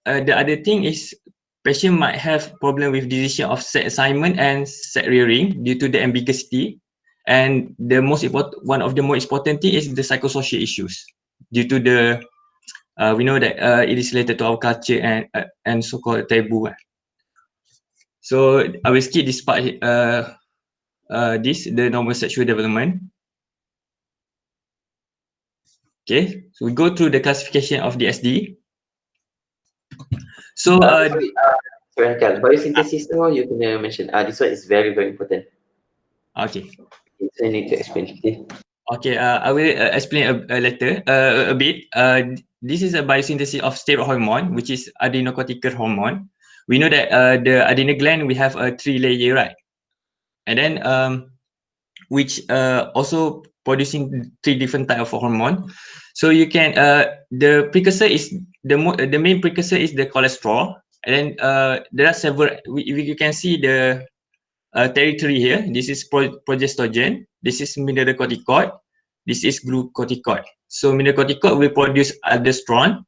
the other thing is patient might have problem with decision of sex assignment and sex rearing due to the ambiguity, and one of the most important thing is the psychosocial issues due to the we know that it is related to our culture and so-called taboo. So I will skip this part, the normal sexual development. Okay, so we go through the classification of the SD. So sorry, biosynthesis tu you kena mention. This one is very important. Okay. So I need to explain. Okay, I will explain a bit. This is a biosynthesis of steroid hormone, which is adrenocortical hormone. We know that the adrenal gland, we have a 3 layer, right? and then which also producing 3 different type of hormone. So you can the precursor is the main precursor is the cholesterol, and then there are several. You can see the territory here. This is progestogen. This is mineralocorticoid. This is glucocorticoid. So mineralocorticoid will produce aldosterone,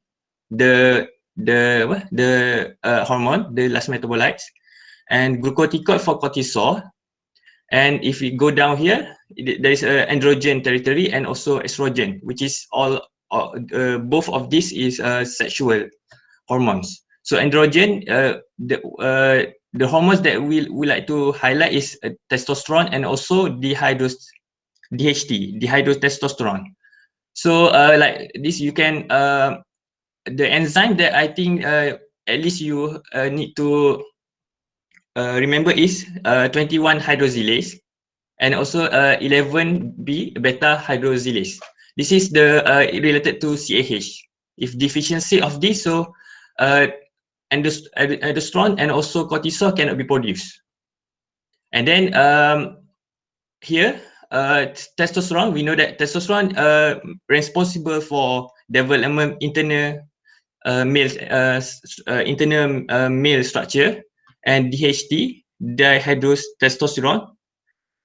the hormone, the last metabolites, and glucocorticoid for cortisol. And if we go down here, there is a androgen territory and also estrogen, which is all both of these is sexual hormones. So androgen, the hormones that we like to highlight is testosterone and also DHT, dihydrotestosterone. So like this, you can the enzyme that I think at least you need to remember is 21 hydroxylase and also 11B beta hydroxylase. This is the related to CAH. If deficiency of this, so aldosterone and also cortisol cannot be produced. And then here, testosterone, we know that testosterone responsible for development internal male structure, and DHT, dihydrotestosterone,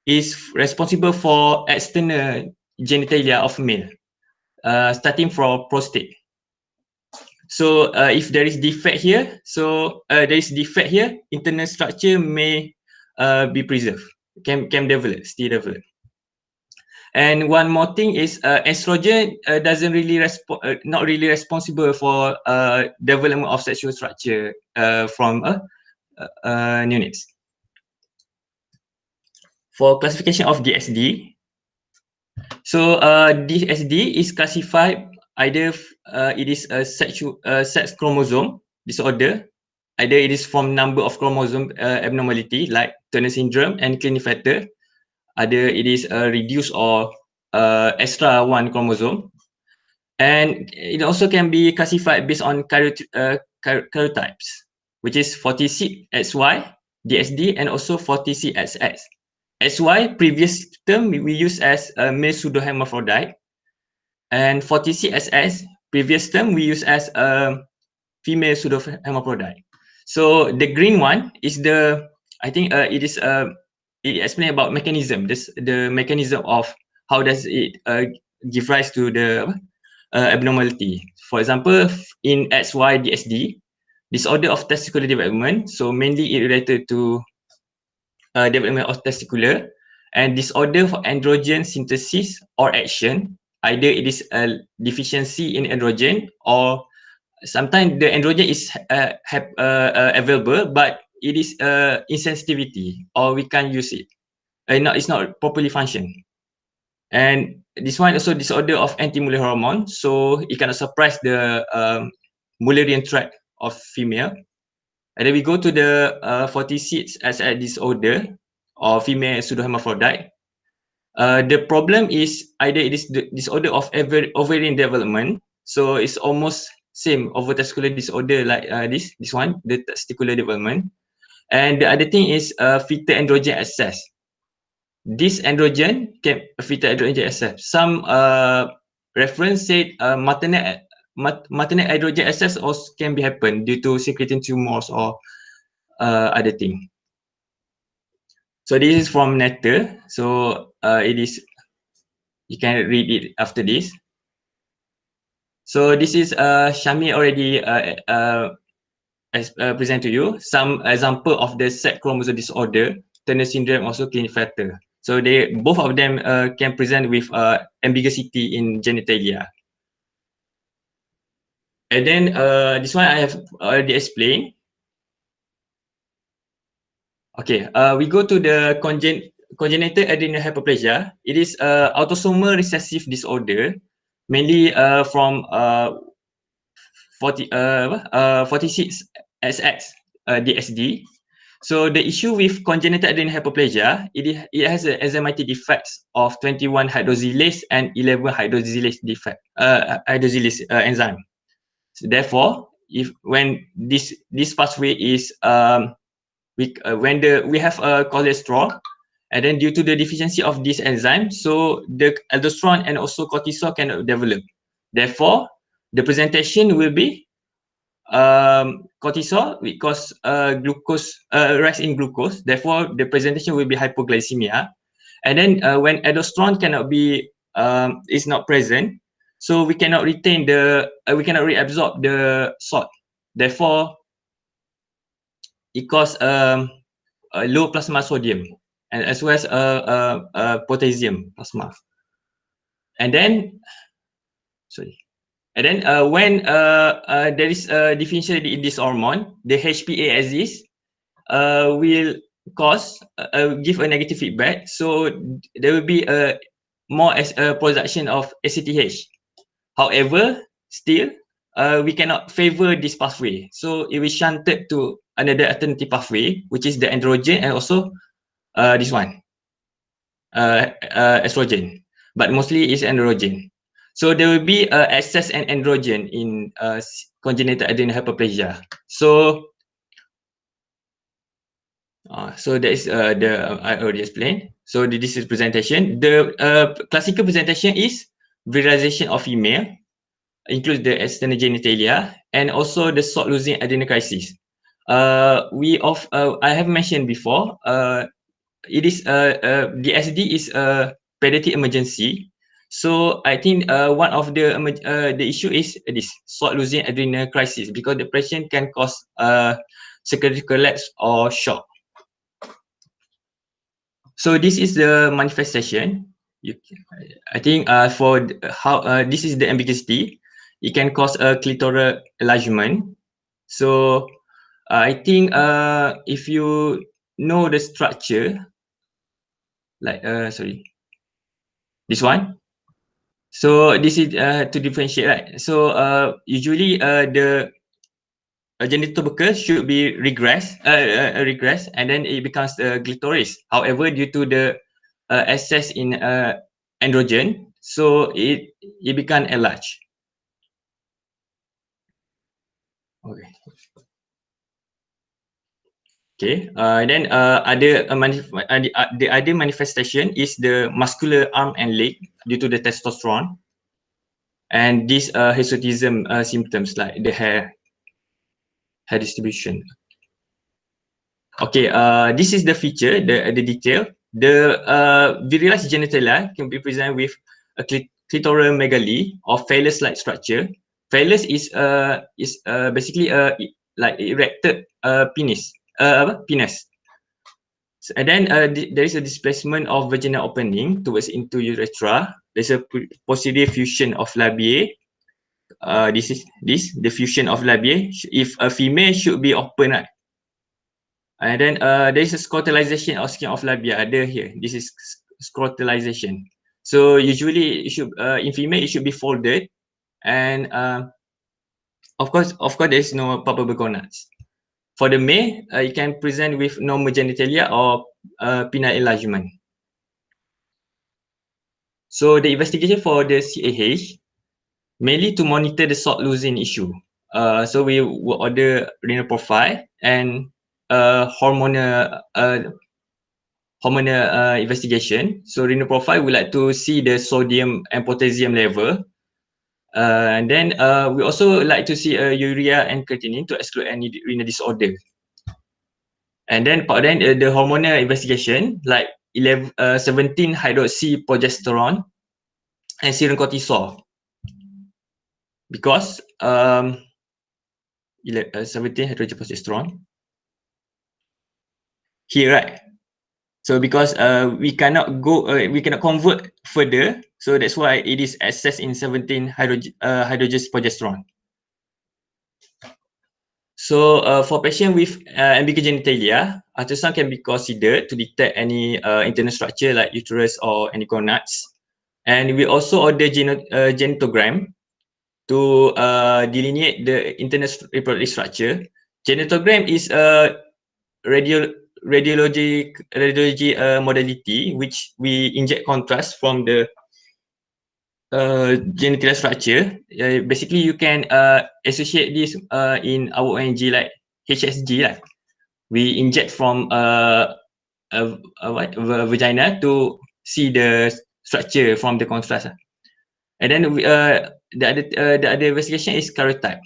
is responsible for external genitalia of male, starting from prostate. So if there is defect here, so there is defect here, internal structure may be preserved, can develop, still develop. And one more thing is estrogen doesn't really not really responsible for development of sexual structure from neonates. For classification of DSD, so DSD is classified either it is a sex chromosome disorder, either it is from number of chromosome abnormality like Turner syndrome and Klinefelter, either it is reduced or extra one chromosome, and it also can be classified based on karyotypes, which is 46XY, DSD, and also 46XX. XY, previous term we use as male pseudohermaphrodite, and 46SS, previous term we use as female pseudohermaphrodite. So the green one is the, I think it is it explains about mechanism, the mechanism of how does it give rise to the abnormality. For example, in XY DSD, disorder of testicular development, so mainly it related to development of testicular, and disorder for androgen synthesis or action, either it is a deficiency in androgen or sometimes the androgen is available but it is insensitivity or we can't use it, it's not properly function. And this one also disorder of anti-Muller hormone, so it cannot suppress the Mullerian tract of female. And then we go to the 46 as a disorder or female pseudohermaphrodite. The problem is either it is the disorder of ovarian development, so it's almost same ovotesticular disorder like this one, the testicular development. And the other thing is fetal androgen excess. This androgen can fetal androgen excess. Some reference said maternal androgen excess also can be happen due to secreting tumors or other thing. So this is from Nature. So it is, you can read it after this. So this is Shami already present to you some example of the sex chromosome disorder, Turner syndrome, also Klinefelter. So they both of them can present with ambiguity in genitalia. And then this one I have already explained. Okay, we go to the congenital adrenal hypoplasia. It is autosomal recessive disorder, mainly from 46XX DSD. So the issue with congenital adrenal hypoplasia, it has an enzymatic defects of 21 hydroxylase and 11 hydroxylase hydroxylase enzyme. So therefore, when this pathway is we have a cholesterol, And then due to the deficiency of this enzyme, so the aldosterone and also cortisol cannot develop. Therefore, the presentation will be cortisol because glucose rise in glucose. Therefore, the presentation will be hypoglycemia. And then when aldosterone cannot be is not present, so we cannot retain the we cannot reabsorb the salt. Therefore, it causes low plasma sodium and as well as potassium plasma. And then, sorry. And then when there is a deficiency in this hormone, the HPA-axis will cause give a negative feedback. So there will be a more as a production of ACTH. However, still we cannot favor this pathway. So it will shunted to another alternative pathway, which is the androgen and also this one, estrogen, but mostly is androgen. So there will be excess and androgen in congenital adrenal hyperplasia. So so that is the I already explained. So this is presentation. The classical presentation is virilization of female, includes the external genitalia and also the salt losing adrenal crisis. I have mentioned before. It is the SD is a pediatric emergency. So I think one of the issue is this salt losing adrenal crisis because the patient can cause secondary collapse or shock. So this is the manifestation. I think for how this is the ambiguity. It can cause a clitoral enlargement. So I think if you know the structure, like sorry, this one. So this is to differentiate, right? So usually the genital tubercle should be regress, and then it becomes the clitoris. However, due to the excess in androgen, so it become enlarged. Okay. Okay. Then the other manifestation is the muscular arm and leg due to the testosterone, and these hirsutism symptoms like the hair distribution. Okay. This is the feature, the detail. The virilized genitalia can be presented with a clitoral megaly or phallus-like structure. Phallus is basically like erected penis. Penis. And then there is a displacement of vaginal opening towards into urethra. There's a posterior fusion of labiae. This is the fusion of labiae. If a female should be open, right? And then there is a scrotalization of skin of labia. Ada here. This is scrotalization. So usually it should in female it should be folded, and of course there is no palpable gonads. For the male, it can present with normal genitalia or penile enlargement. So the investigation for the CAH mainly to monitor the salt losing issue. So we will order renal profile and hormonal investigation. So renal profile, we like to see the sodium and potassium level. And then we also like to see urea and creatinine to exclude any renal disorder. And then the hormonal investigation like 17 hydroxy progesterone and serum cortisol. Because 17 hydroxy progesterone here, right? So because we cannot convert further, so that's why it is assessed in 17 hydroxy progesterone. So for patient with ambiguous genitalia, ultrasound can be considered to detect any internal structure like uterus or any gonads. And we also order genitogram to delineate the internal reproductive structure. Genitogram is a radiology modality which we inject contrast from the genital structure. Basically, you can associate this in our ONG like HSG. Like we inject from vagina to see the structure from the contrast. And then the other investigation is karyotype.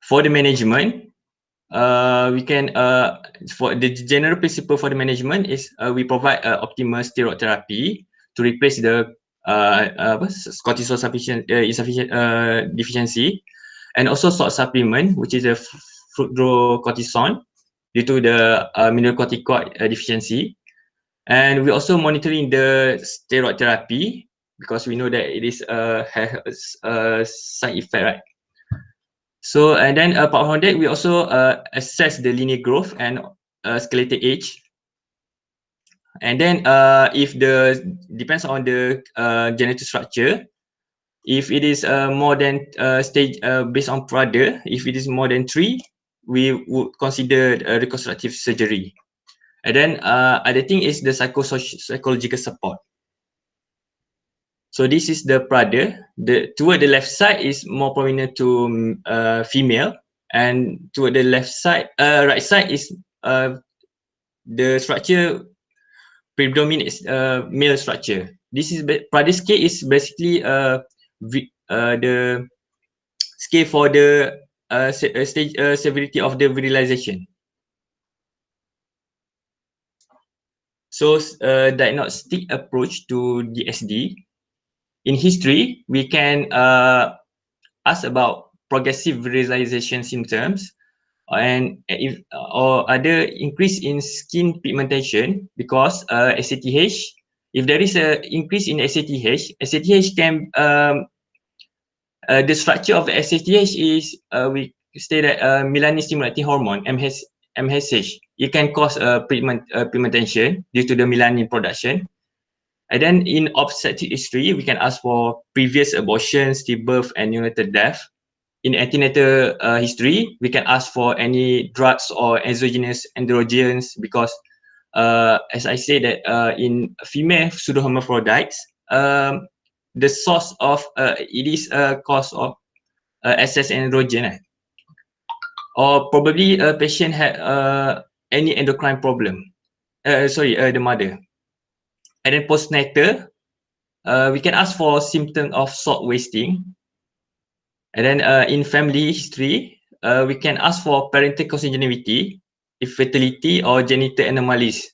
For the management, we can for the general principle for the management is we provide optimal steroid therapy to replace the cortisol insufficient deficiency, and also salt supplement, which is a fludrocortisone due to the mineralocorticoid deficiency. And we also monitoring the steroid therapy because we know that it is has a side effect, right? So, and then apart from that, we also assess the linear growth and skeletal age. And then if depends on the genital structure, if it is more than stage based on Prader, if it is more than 3, we would consider reconstructive surgery. And then other thing is the psychological support. So this is the Prader. Toward the left side is more prominent to female, and toward the left side, right side is the structure predominates male structure. This is Prader scale is basically the scale for the stage severity of the virilization. So diagnostic approach to DSD. In history, we can ask about progressive virilization symptoms, and if or other increase in skin pigmentation because SATH. If there is a increase in SATH can the structure of the SATH is we say that melanin stimulating hormone MSH. It can cause pigmentation due to the melanin production. And then in obstetric history, we can ask for previous abortion, stillbirth, and neonatal death. In antenatal history, we can ask for any drugs or exogenous androgens because, as I say that in female pseudohermaphrodites, the source of it is a cause of excess androgen, or probably a patient had any endocrine problem. The mother. And then postnatal, we can ask for symptom of salt wasting. And then in family history, we can ask for parental consanguinity, infertility, or genital anomalies.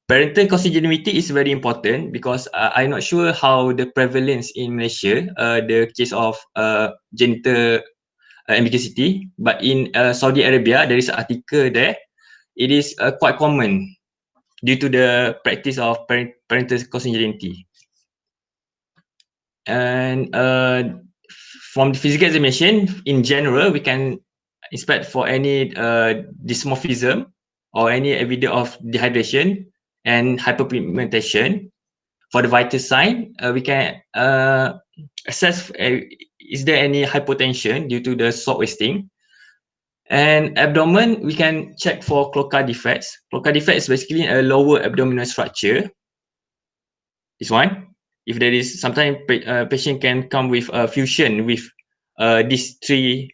Parental consanguinity is very important because I'm not sure how the prevalence in Malaysia, the case of genital ambiguity, but in Saudi Arabia, there is an article there. It is quite common due to the practice of parental consanguinity. And from the physical examination, in general, we can inspect for any dysmorphism or any evidence of dehydration and hyperpigmentation. For the vital sign, we can assess is there any hypotension due to the salt wasting. And abdomen, we can check for cloaca defects. Cloaca defect is basically a lower abdominal structure. This one. If there is, sometimes patient can come with a fusion with these 3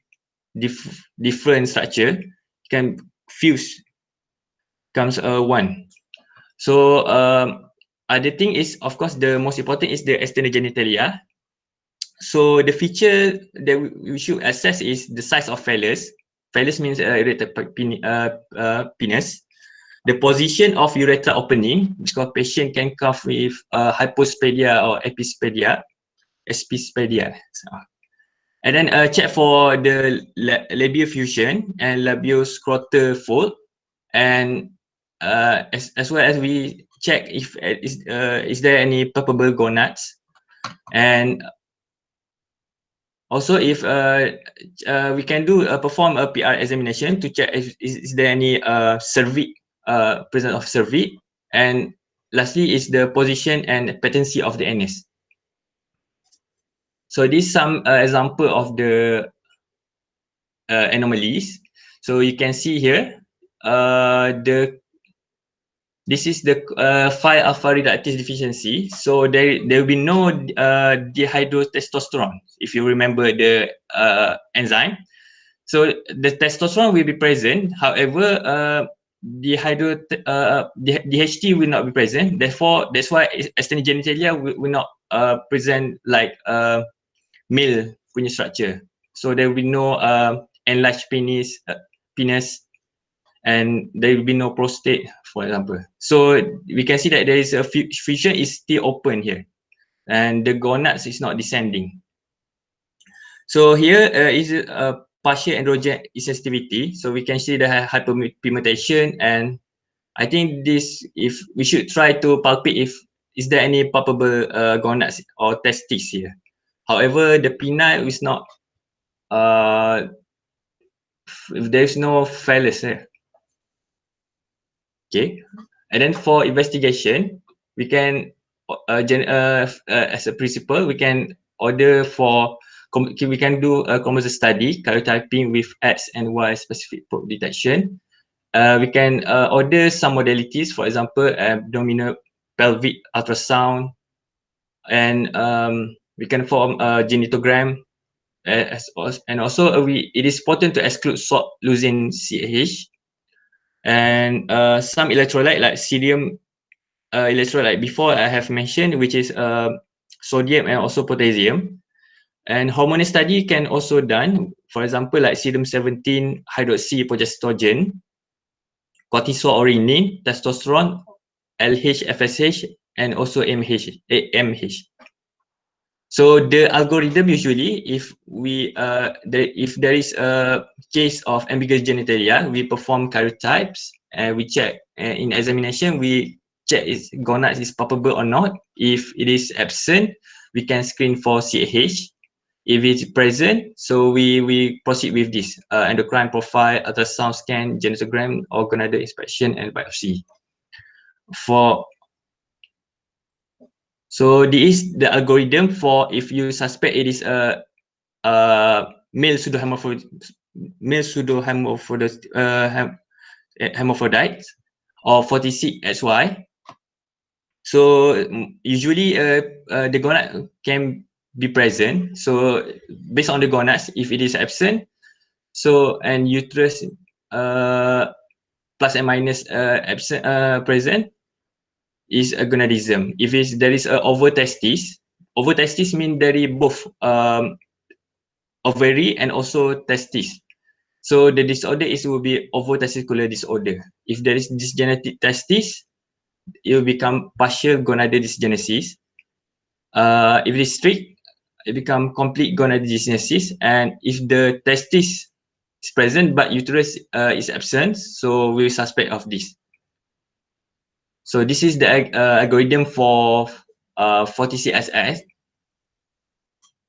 different structure, can fuse, comes one. So other thing is, of course, the most important is the external genitalia. So the feature that we should assess is the size of phallus. Phallus means erected penis. The position of urethra opening, because patient can come with hypospadia or epispadia. And then check for the labial fusion and labioscrotal fold, and as well as we check if is there any palpable gonads, and also if we can perform a PR examination to check if is there any cervix, presence of cervix, and lastly is the position and patency of the anus. So this some example of the anomalies. So you can see here this is the 5-alpha reductase deficiency. So there will be no dihydrotestosterone, if you remember the enzyme. So the testosterone will be present. However, DHT will not be present. Therefore, that's why external genitalia will not present like male punya structure. So there will be no enlarged penis, and there will be no prostate, for example. So we can see that there is a fusion is still open here, and the gonads is not descending. So here is a partial androgen insensitivity. So we can see the hyperpigmentation, and I think this, if we should try to palpate if is there any palpable gonads or testes here. However, the penile is not. If there is no phallus here. Okay, and then for investigation, we can as a principle, we can order for we can do a chromosome study, karyotyping with X and Y specific probe detection. We can order some modalities, for example, abdominal pelvic ultrasound, and we can form a genitogram. And also, it is important to exclude salt losing CAH, and some electrolyte like sodium electrolyte before I have mentioned, which is sodium and also potassium. And hormonal study can also done, for example, like serum 17 hydroxyprogestogen, cortisol or renin, testosterone, LH, FSH, and also MH. So the algorithm usually, if if there is a case of ambiguous genitalia, we perform karyotypes and we check. In examination, we check if gonads is palpable or not. If it is absent, we can screen for CAH. If it's present, so we proceed with this endocrine profile, ultrasound scan, genitogram, or gonadal inspection and biopsy. So this is the algorithm for if you suspect it is a male hermaphrodite or 46XY. So usually the gonad can be present. So based on the gonads, if it is absent, so and uterus plus and minus absent present, is a gonadism. If there is a ovotestis mean dari both ovary and also testis. So the disorder will be ovotesticular disorder. If there is dysgenetic testis, it will become partial gonadal dysgenesis. If it is strict, it become complete gonadal dysgenesis. And if the testis is present but uterus is absent, so we suspect of this. So this is the algorithm for 46SS.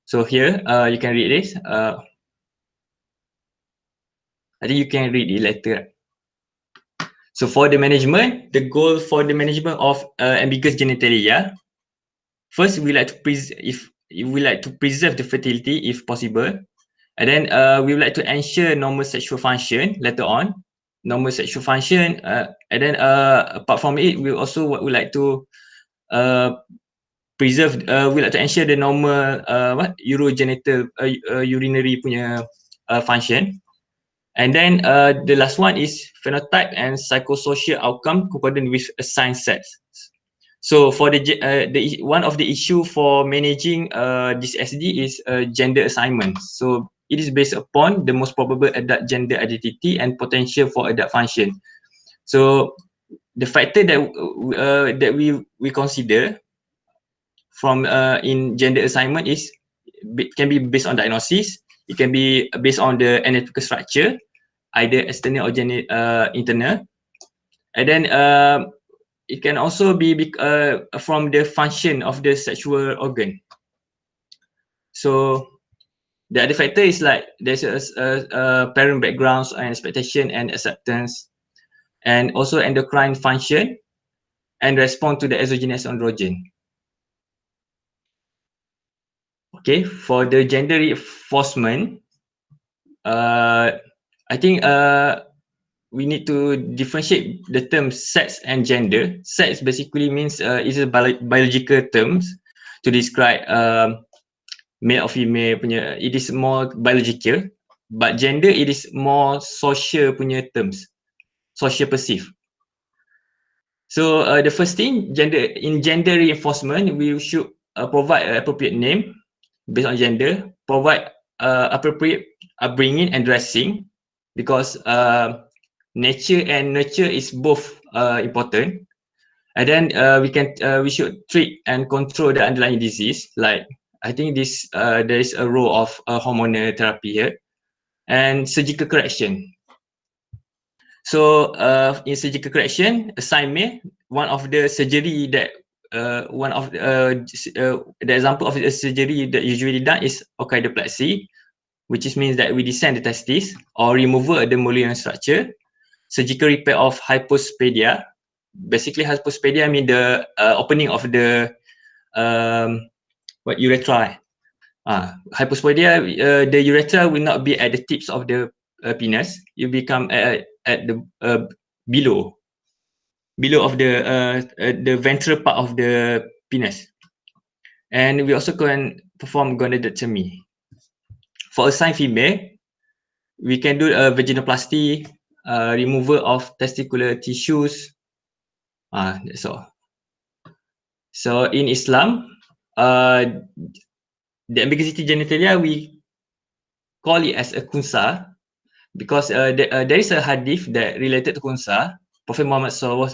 So here you can read this. I think you can read it later. So for the management, the goal for the management of ambiguous genitalia, first we like to preserve the fertility if possible, and then we would like to ensure normal sexual function later on. Normal sexual function, and then apart from it, we also would like to preserve. We like to ensure the normal urogenital urinary punya function. And then the last one is phenotype and psychosocial outcome concordant with assigned sex. So for the one of the issue for managing this SD is gender assignment. So it is based upon the most probable adult gender identity and potential for adult function. So the factor that we consider from in gender assignment is can be based on diagnosis. It can be based on the anatomical structure, either external or internal, and then it can also be from the function of the sexual organ. So the other factor is like there's a parent backgrounds and expectation and acceptance, and also endocrine function and respond to the exogenous androgen. Okay, for the gender reinforcement, I think we need to differentiate the term sex and gender. Sex basically means is a biological terms to describe male or female punya. It is more biological, but gender it is more social punya terms. social perceive. So the first thing, gender reinforcement, we should provide an appropriate name based on gender, provide appropriate upbringing and dressing, because nature and nurture is both important. And then we should treat and control the underlying disease. Like, I think there is a role of hormonal therapy here, and surgical correction. So in surgical correction, assignment, one of the surgery that the example of a surgery that usually done is orchidoplasty, which means that we descend the testis or removal of the molar structure. Surgical repair of hypospadia. Basically, hypospadia means the opening of the urethra. Hypospadia, the urethra will not be at the tips of the penis. It will become at the below of the ventral part of the penis. And we also can perform gonadectomy. For assigned female, we can do a vaginoplasty, removal of testicular tissues. That's all. So in Islam, the ambiguity genitalia, we call it as a kunsa, because there is a hadith that related to kunsa. Prophet Muhammad SAW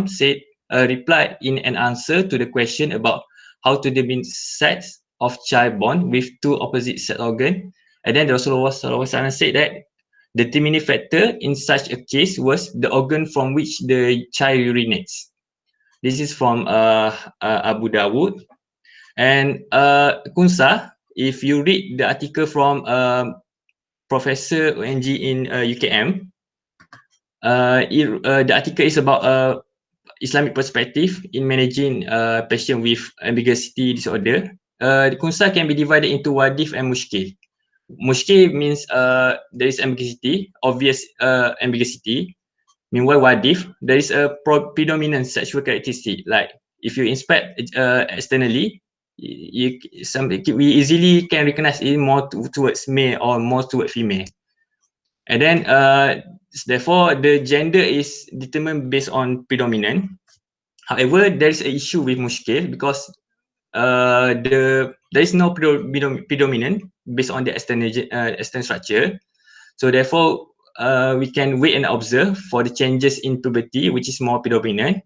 said, replied in an answer to the question about how to determine sex of child born with two opposite sex organ. And then the Rasulullah SAW said that the determining factor in such a case was the organ from which the child urinates. This is from Abu Dawud. And kunsa, if you read the article from Professor ONG in UKM, the article is about Islamic perspective in managing patient with ambiguity disorder. The kunsa can be divided into wadif and mushkil. Mushkil means there is ambiguity, obvious ambiguity. Meanwhile, wadif, there is a predominant sexual characteristic. Like if you inspect externally, we easily can recognize it more towards male or more towards female. And then therefore the gender is determined based on predominant. However, there is an issue with mushkil because there is no predominant based on the external structure. So therefore we can wait and observe for the changes in puberty, which is more predominant.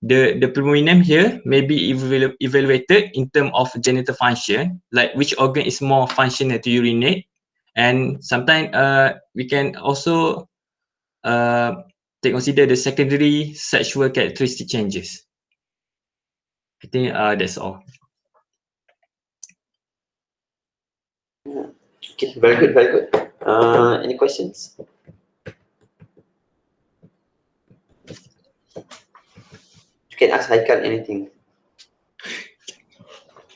The predominant here may be evaluated in terms of genital function, like which organ is more functional to urinate. And sometimes we can also consider the secondary sexual characteristic changes. I think that's all. Okay, very good, very good. Any questions? You can ask Haikal anything.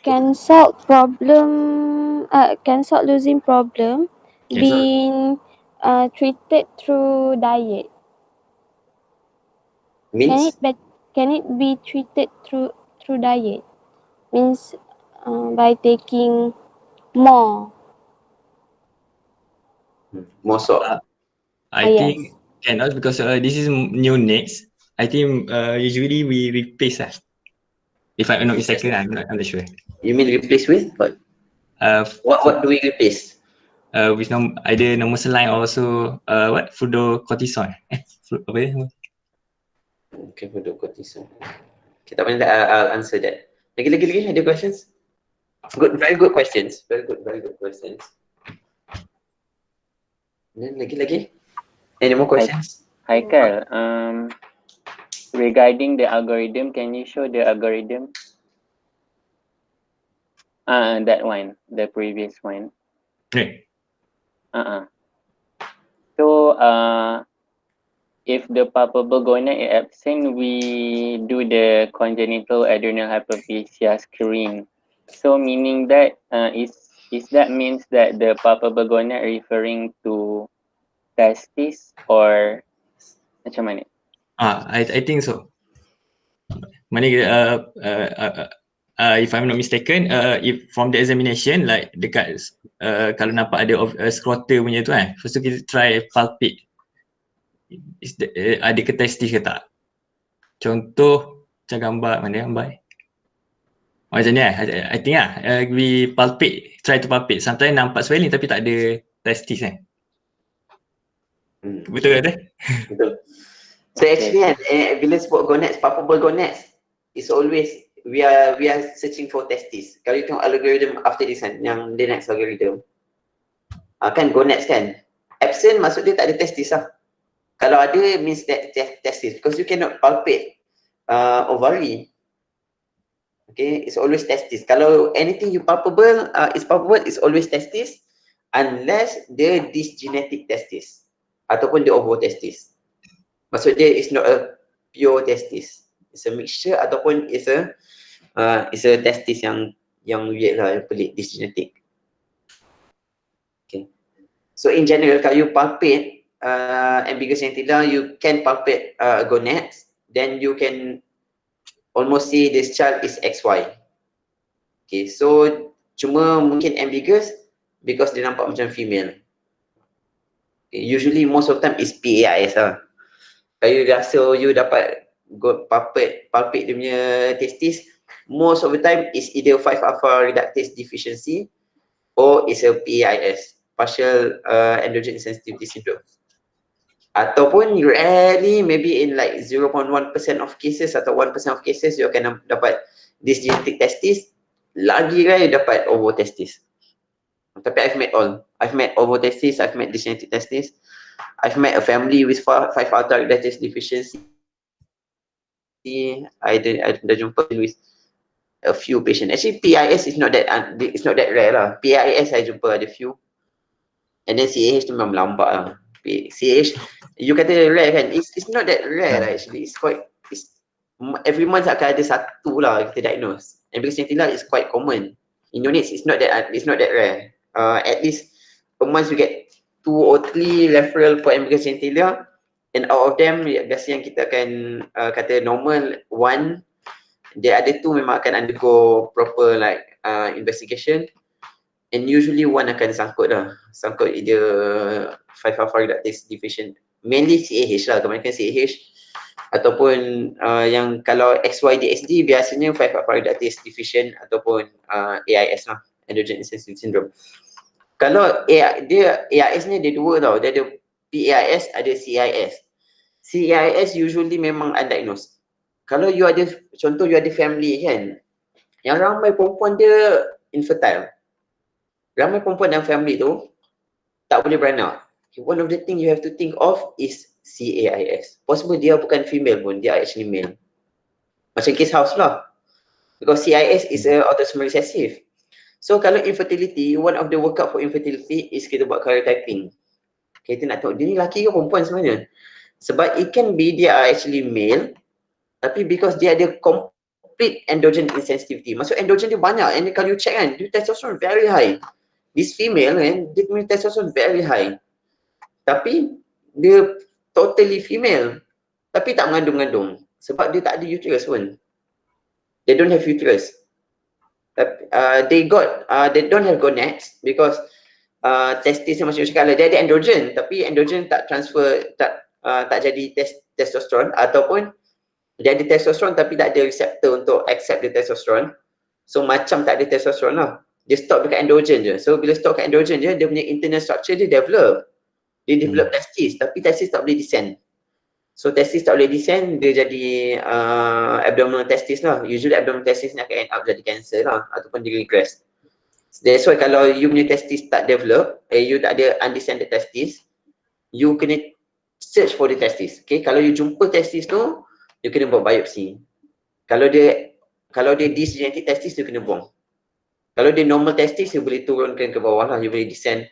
Can solve losing problem being treated through diet? Means? Can it be treated through diet? Means by taking more. More salt. I think cannot, because this is neonates. I think usually we replace that. If I'm not mistaken, I'm not sure. You mean replace with what? What do we replace? With either normal saline or also fluorocortisone. Okay, fluorocortisone. Okay, tak apa, I'll answer that. Lagi, ada questions? Good, very good questions. Very good questions. Then lagi. Any more questions? Haikal, regarding the algorithm, can you show the algorithm? That one, the previous one. Okay. So, if the palpable gonad is absent, we do the congenital adrenal hypoplasia screen. So, meaning that is that means that the palpable gonad referring to testis or macam mana? I think so. If I'm not mistaken, if from the examination, like dekat kalau nampak ada scrotal punya tu kan, first tu kita try palpate ada ke testis ke tak. Contoh macam gambar mana gambar macam ni I think we palpate, try to palpate, sometimes nampak swelling tapi tak ada testis kan. Betul tak? Betul. So actually bila sebut gonads, palpable gonads, is always we are searching for testis. Kalau you tengok algorithm after this kan, yang the next algorithm, kan gonads kan, absent maksud dia tak ada testis lah. Kalau ada means that testis, because you cannot palpate ovary. Okay, it's always testis. Kalau anything you palpable, is palpable, it's always testis, unless the dysgenetic testis ataupun the ovotestis. Maksud dia is not a pure testis. It's a mixture ataupun is a testis yang weird lah, yang pelik, dysgenetic. Okay. So in general, kalau you palpate ambiguous genitalia, you can palpate gonads, then you can almost say this child is XY. Okay, so cuma mungkin ambiguous because dia nampak macam female. Okay, usually most of the time is PAIS lah. Kalau you rasa you dapat palpate dia punya testis, most of the time is either 5-alpha reductase deficiency or is a PAIS, partial androgen insensitivity syndrome. Ataupun rarely, maybe in like 0.1% of cases atau 1% of cases, you akan dapat dysgenetic testis, lagi kan you dapat ovotestis. Tapi I've met all. I've met ovotestis, I've met dysgenetic testis, I've met a family with 5-alpha reductase deficiency. I dah jumpa with a few patients. Actually, PIS is not that rare lah. PIS I jumpa ada few. And then CAH tu memang lambat lah. CAH, you kata rare kan? It's not that rare lah actually. Every month akan ada satu lah kita diagnose. And because genitalia is quite common. In units, it's not that rare. At least per month you get 2 or 3 referral for ambiguous genitalia, and out of them biasa yang kita akan kata normal, 1, the other 2 memang akan undergo proper like investigation, and usually 1 akan sangkut either 5-alpha reductase deficient, mainly CAH lah, kebanyakan CAH, ataupun yang kalau XYDXD biasanya 5-alpha reductase deficient ataupun AIS lah, androgen insensitivity syndrome. Kalau dia AIS ni dia 2 tau, dia ada PAIS, ada CIS. CIS usually memang undiagnosed. Kalau you ada, contoh you ada family kan, yang ramai perempuan dia infertile, ramai perempuan dalam family tu tak boleh beranak. One of the thing you have to think of is CAIS. Possible dia bukan female pun, dia actually male. Macam case house lah. Because CIS is a autosomal recessive. So kalau infertility, one of the workup for infertility is kita buat karyotyping. Kita nak tahu dia ni lelaki ke perempuan sebenarnya. Sebab it can be dia actually male, tapi because dia ada complete androgen insensitivity. Maksud androgen dia banyak, and kalau you check kan, dia testosterone very high. This female kan, dia punya testosterone very high. Tapi dia totally female, tapi tak mengandung-ngandung. Sebab dia tak ada uterus pun. They don't have uterus. They don't have gonads because testis yang macam cakap lah, dia ada androgen, tapi androgen tak transfer, tak jadi testosteron, ataupun dia ada testosteron tapi tak ada receptor untuk accept the testosteron. So macam tak ada testosteron lah. Dia stop dekat androgen je. So bila stop dekat androgen je, dia punya internal structure dia develop. Dia develop testis, tapi testis tak boleh descend. So testis tak boleh descend, dia jadi abdominal testis lah. Usually abdominal testis ni akan end up jadi cancer lah, ataupun dia regress. That's why kalau you punya testis tak develop, you tak ada undescended testis, you kena search for the testis. Okay, kalau you jumpa testis tu, you kena buat biopsi. Kalau dia dysgenetic testis, you kena buang. Kalau dia normal testis, you boleh turunkan ke bawah lah, you boleh descend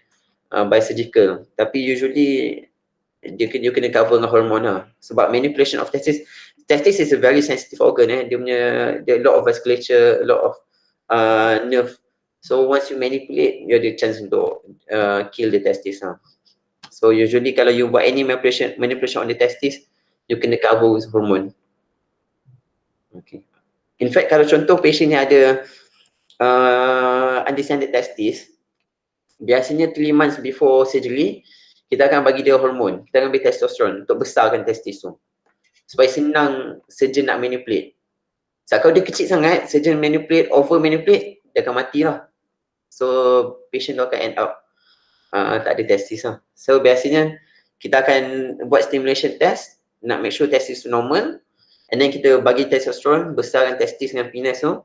by surgical. Tapi usually you kena cover dengan hormon lah. Sebab manipulation of testis is a very sensitive organ. Dia a lot of vasculature, a lot of nerve. So once you manipulate, you ada chance untuk kill the testis lah. So usually kalau you buat any manipulation on the testis, you kena cover with hormone. Okay. In fact, kalau contoh patient ni ada undescended testis, biasanya 3 months before surgery, kita akan bagi dia hormon. Kita akan bagi testosteron untuk besarkan testis tu. Supaya senang surgeon nak manipulate. So, kalau dia kecil sangat, surgeon manipulate, over manipulate, dia akan mati lah. So, patient tu akan end up tak ada testis lah. So, biasanya kita akan buat stimulation test, nak make sure testis tu normal, and then kita bagi testosteron, besarkan testis dengan penis tu.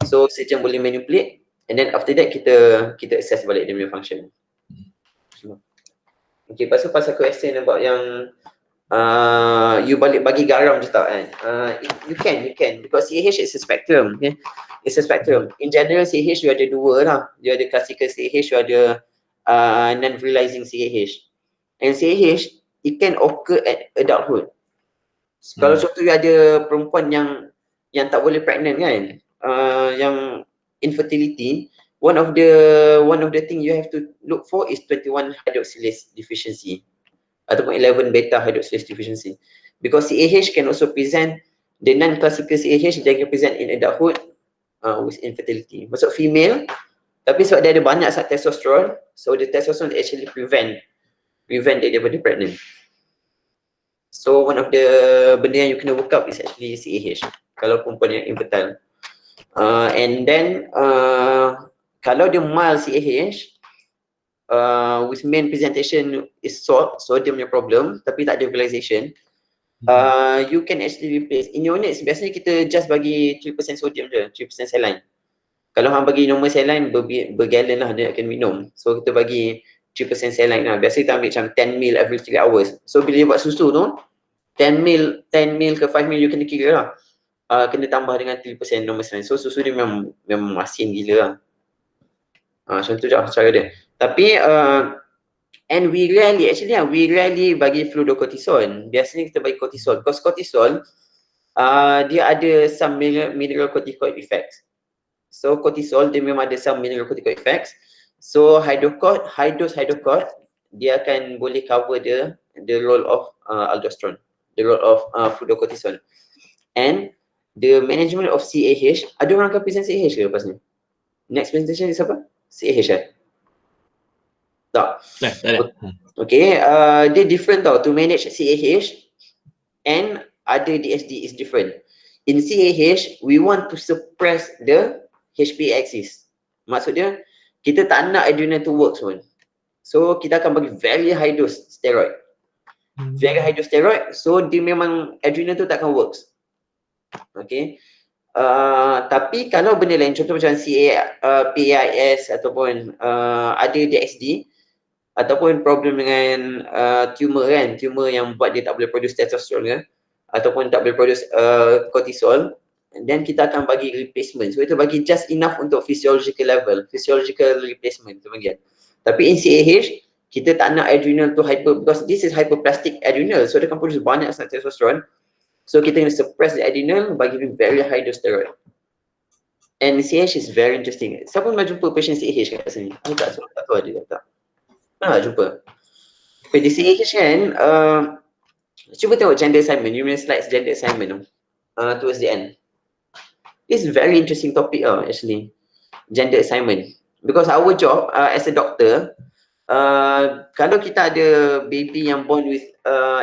So, surgeon boleh manipulate, and then after that, kita assess balik dia punya function. Okay, pasal question about yang you balik bagi garam je tak kan? You can because CAH is a spectrum. Okay? It's a spectrum. In general, CAH you ada dua lah. You ada classical CAH, you ada non-realizing CAH. And CAH, it can occur at adulthood. Kalau contoh you ada perempuan yang tak boleh pregnant kan, yang infertility, one of the thing you have to look for is 21 hydroxylase deficiency ataupun 11 beta hydroxylase deficiency, because CAH can also present, the non-classical CAH dia can present in adulthood with infertility. Maksud female, tapi sebab dia ada banyak testosterone, so the testosterone actually prevent dia daripada pregnant. So one of the benda yang you kena work up is actually CAH kalau perempuan yang infertile. And then kalau dia mild CAH, with main presentation is salt, so dia punya problem, tapi tak ada visualization, you can actually replace. In units, biasanya kita just bagi 3% sodium je, 3% saline. Kalau hang bagi normal saline, bergallon lah dia akan minum. So kita bagi 3% saline lah. Biasa kita ambil macam 10 ml every 3 hours. So bila dia buat susu tu, 10 ml ke 5 ml you kena kira lah. Kena tambah dengan 3% normal saline. So susu dia memang masin gila lah. Contoh je cara dia. Tapi and we rarely bagi fluorocortisone. Biasanya kita bagi cortisol. Because cortisol dia ada some mineralocorticoid effects. So cortisol dia memang ada some mineralocorticoid effects. So high dose hydrocort dia akan boleh cover the role of aldosterone, the role of fluorocortisone. And the management of CAH, ada orang akan present CAH ke lepas ni? Next presentation is apa? CAH kan? Tak. Okay, dia different tau. To manage CAH and other DSD is different. In CAH, we want to suppress the HPA axis. Maksudnya, kita tak nak adrenal to work pun. So, kita akan bagi very high dose steroid. Very high dose steroid, so dia memang adrenal tu takkan works. Okay. Tapi kalau benda lain, contoh macam PAIS ataupun ada DXD ataupun problem dengan tumor kan, tumor yang buat dia tak boleh produce testosterone kan, ataupun tak boleh produce cortisol, then kita akan bagi replacement. So kita bagi just enough untuk physiological level, physiological replacement tu bagian. Tapi in CAH, kita tak nak adrenal tu hyper, because this is hyperplastic adrenal, so dia akan produce banyak sangat testosterone. So kita kena suppress the adrenal, bagi very high dose steroid. And CAH is very interesting. Siapa pernah jumpa patient CAH kat sini? Tak tahu ada tak? Pernah jumpa? Okay, di CAH kan, cuba tengok gender assignment, you punya slides gender assignment tu, towards the end. It's a very interesting topic actually, gender assignment. Because our job as a doctor, kalau kita ada baby yang born with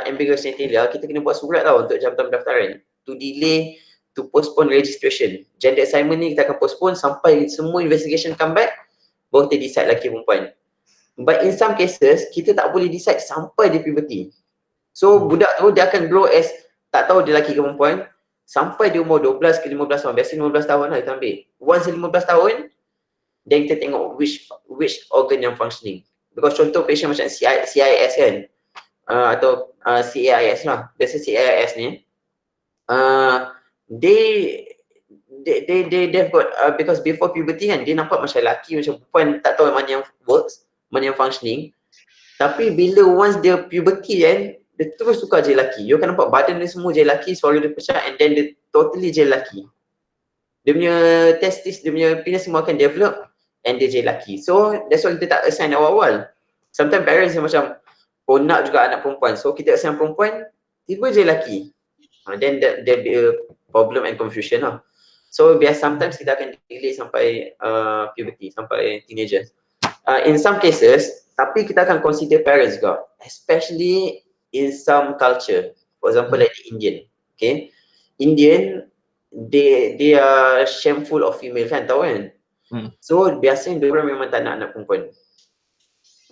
ambiguous genitalia, kita kena buat surat tau untuk jabatan pendaftaran to delay, to postpone registration. Gender assignment ni kita akan postpone sampai semua investigation come back, baru kita decide lelaki perempuan. But in some cases, kita tak boleh decide sampai dia puberty. So budak tu dia akan grow as tak tahu dia lelaki ke perempuan sampai dia umur 12 ke 15 tahun. Biasanya 15 tahun lah kita ambil. Once 15 tahun, then kita tengok which organ yang functioning. Because contoh patient macam CIS kan, atau CAIS lah. Biasa CAIS ni, they've got, because before puberty kan, dia nampak macam lelaki, macam perempuan, tak tahu mana yang works, mana yang functioning. Tapi bila once dia puberty kan, dia terus tukar je lelaki. You akan nampak badan dia semua je lelaki, suara dia pecah, and then dia totally je lelaki. Dia punya testis, dia punya penis semua akan develop, and dia je lelaki. So that's why kita tak assign awal-awal. Sometimes parents yang macam, oh nak juga anak perempuan, so kita assign perempuan, tiba je lelaki. Then there be a problem and confusion lah. So sometimes kita akan delay sampai puberty, sampai teenagers. In some cases, Tapi kita akan consider parents juga, especially in some culture. For example, like the Indian. Okay, Indian, they are shameful of female kan, tahu kan? So biasanya diorang memang tak nak anak perempuan.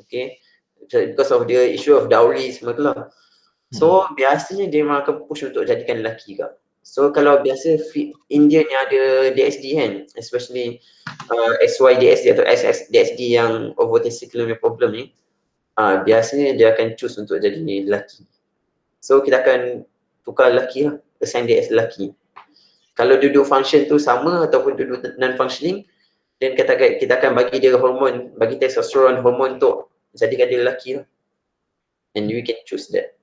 Okay, because of the issue of dowry semua tu lah. So biasanya dia memang akan push untuk jadikan lelaki juga. So kalau biasa Indian yang ada DSD kan, especially SYDSD atau SXDSD yang ovotesticular problem ni, biasanya dia akan choose untuk jadi lelaki. So kita akan tukar lelaki lah, assign dia as lelaki. Kalau duduk function tu sama ataupun duduk non-functioning, then kita akan bagi dia hormon, bagi testosterone hormon untuk jadikan dia lelaki lah. And we can choose that.